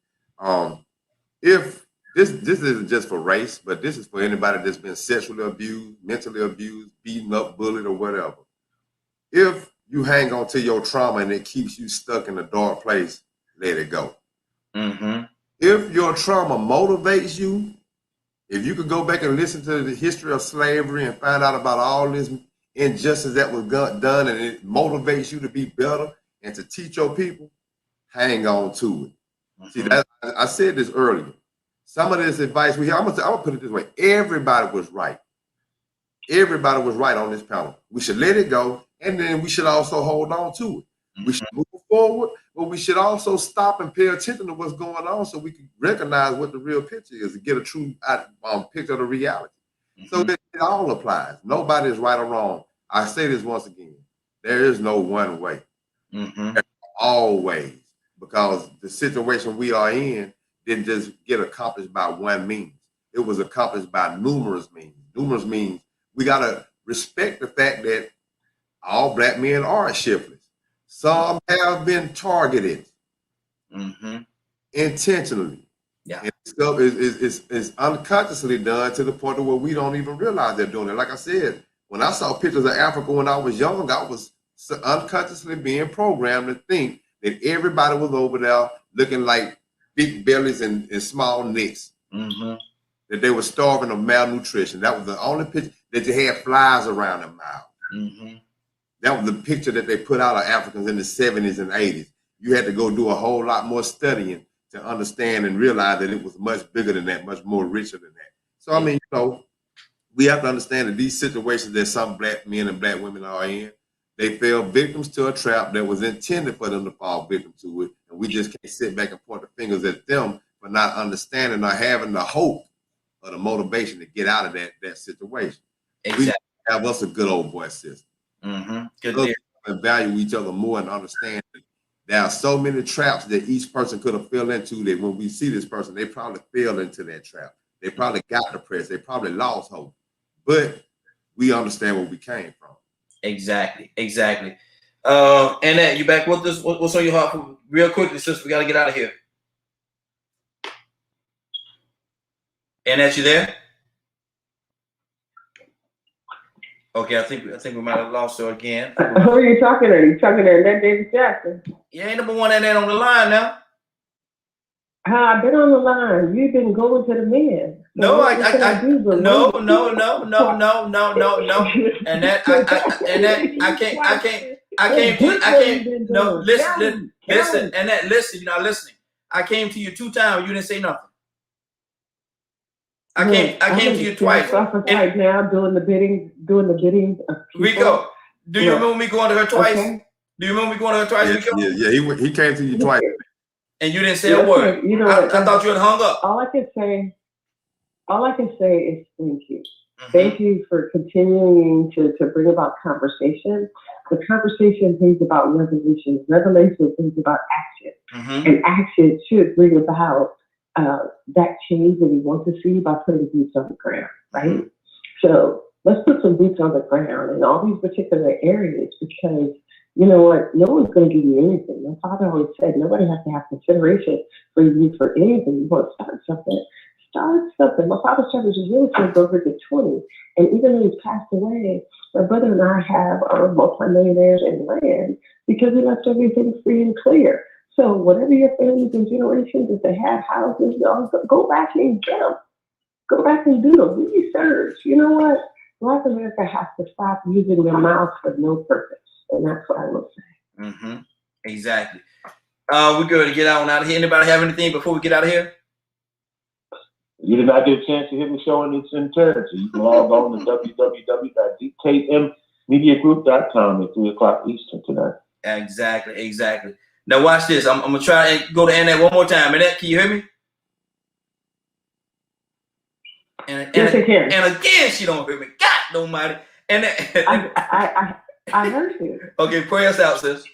If this isn't just for race, but this is for anybody that's been sexually abused, mentally abused, beaten up, bullied, or whatever. If you hang on to your trauma and it keeps you stuck in a dark place, let it go. If your trauma motivates you, if you could go back and listen to the history of slavery and find out about all this injustice that was done and it motivates you to be better and to teach your people, hang on to it. See, I said this earlier. Some of this advice we hear, I'm gonna put it this way. Everybody was right. Everybody was right on this panel. We should let it go, and then we should also hold on to it. We should move forward, but we should also stop and pay attention to what's going on so we can recognize what the real picture is and get a true picture of the reality. So it all applies. Nobody is right or wrong. I say this once again. There is no one way. Always. Because the situation we are in didn't just get accomplished by one means. It was accomplished by numerous means. Numerous means we got to respect the fact that all Black men are shiftless. Some have been targeted intentionally. And stuff is unconsciously done to the point of where we don't even realize they're doing it. Like I said, when I saw pictures of Africa when I was young, I was unconsciously being programmed to think that everybody was over there looking like big bellies and small necks. That they were starving of malnutrition. That was the only picture, that they had flies around their mouth. That was the picture that they put out of Africans in the 70s and 80s. You had to go do a whole lot more studying to understand and realize that it was much bigger than that, much more richer than that. So, I mean, you know, we have to understand that these situations that some black men and black women are in, they fell victims to a trap that was intended for them to fall victim to it. And we just can't sit back and point the fingers at them for not understanding or having the hope or the motivation to get out of that situation. Exactly. We have us a good old boy system. Good deal. And value each other more and understand that there are so many traps that each person could have fell into that when we see this person, they probably fell into that trap. They probably got depressed. They probably lost hope. But we understand where we came from. Exactly. And that you back with us? What's on your heart? Real quickly, sis, we got to get out of here. And that you there? Okay, I think we might have lost her again. Who are you talking to? Are you talking to Annette Davis Jackson? You ain't number one Annette on the line now. I've been on the line. You've been going to the men. No, no. And listen. And that, listen, you're not listening. I came to you 2 times. You didn't say nothing. I came to you twice. Right now, doing the bidding of Rico, do you remember me going to her twice? Okay. Do you remember me going to her twice, Rico? Yeah, he came to you twice. And you didn't say a word. You know, I thought you had hung up. All I can say is thank you. Thank you for continuing to bring about conversation. The conversation brings about revelation. Revelation brings about action. And action should bring about that change that we want to see by putting boots on the ground, right? So let's put some boots on the ground in all these particular areas, because you know what? No one's going to give you anything. My father always said, nobody has to have consideration for you for anything. You want to start something. My father started his real estate over to 20. And even though he's passed away, my brother and I have our multimillionaires in land because we left everything free and clear. So whatever your families and generations, if they had houses, go back and get them. Go back and do the research. You know what? Black America has to stop using their mouths for no purpose. And that's what I will say. Exactly. We're going to get out of here. Anybody have anything before we get out of here? You did not get a chance to hear the show in its entirety. You can log on to www.dkmmediagroup.com at 3 o'clock Eastern tonight. Exactly. Now watch this. I'm going to try and go to Annette one more time. Annette, can you hear me? Yes, I can. And again, she don't hear me. God almighty. And I heard you. Okay, pray us out, sis.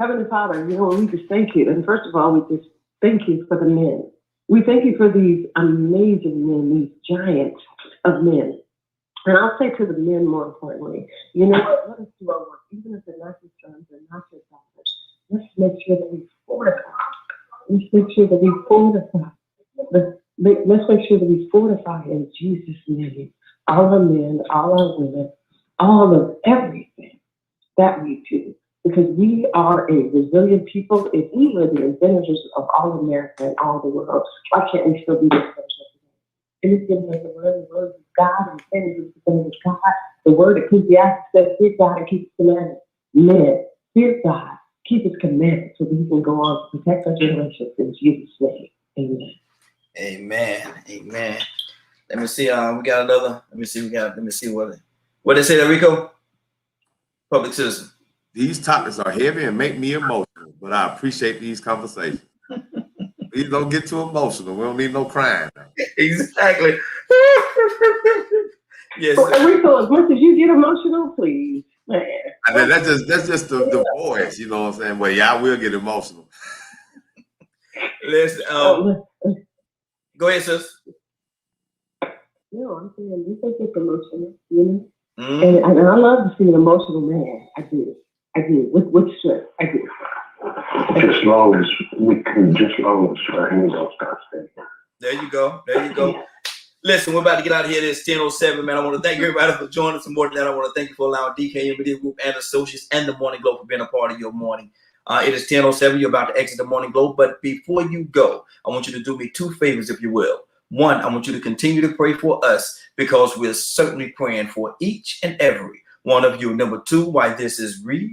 Heavenly Father, you know, we just thank you. And first of all, we just thank you for the men. We thank you for these amazing men, these giants of men. And I'll say to the men more importantly, you know what? Let us do our work. Even if they're not your sons and not your daughters, let's make sure that we fortify. Let's make sure that we fortify. Let's make sure that we fortify in Jesus' name. All our men, all our women, all of everything that we do. Because we are a resilient people. If we were the inventors of all America and all the world, why can't we still be this special today? And it's given us the word of God, and things the things of God. The word Ecclesiastes says, fear God and keep his commandments. Men, fear God, keep his commandments so that we can go on to protect our generations in Jesus' name. Amen. Amen. Let me see. We got another. Let me see what they say there, Rico. Public citizen. These topics are heavy and make me emotional, but I appreciate these conversations. Please don't get too emotional. We don't need no crying. Exactly. Yes. Well, Rico, as much as you get emotional, please, man. I mean, that's just the voice, you know what I'm saying? Well, yeah, I will get emotional. Listen, go ahead, sis. No, I'm saying you think it's emotional, you know? And I love to see an emotional man. I do. With strength. I do. Just long as our hands don't stop staying. There you go. Listen, we're about to get out of here. It's 10:07, man. I want to thank everybody for joining us. More than that, I want to thank you for allowing DKM Media Group and Associates and the Morning Globe for being a part of your morning. It is 10:07. You're about to exit the Morning Globe. But before you go, I want you to do me 2 favors, if you will. One, I want you to continue to pray for us because we're certainly praying for each and every one of you. Number 2, why this is real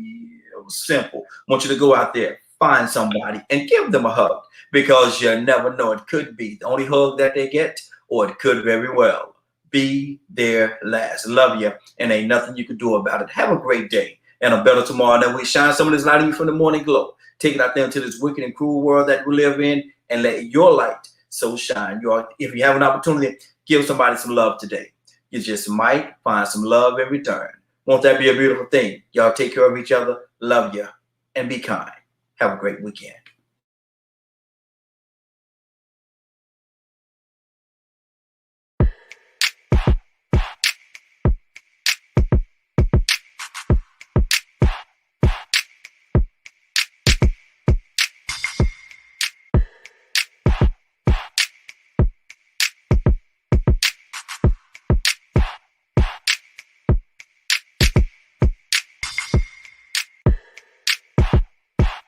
simple. I want you to go out there, find somebody and give them a hug, because you never know. It could be the only hug that they get, or it could very well be their last. Love you, and ain't nothing you can do about it. Have a great day and a better tomorrow. That we shine some of this light in you from the morning glow. Take it out there into this wicked and cruel world that we live in, and let your light so shine. If you have an opportunity, give somebody some love today. You just might find some love in return. Won't that be a beautiful thing? Y'all take care of each other. Love you and be kind. Have a great weekend.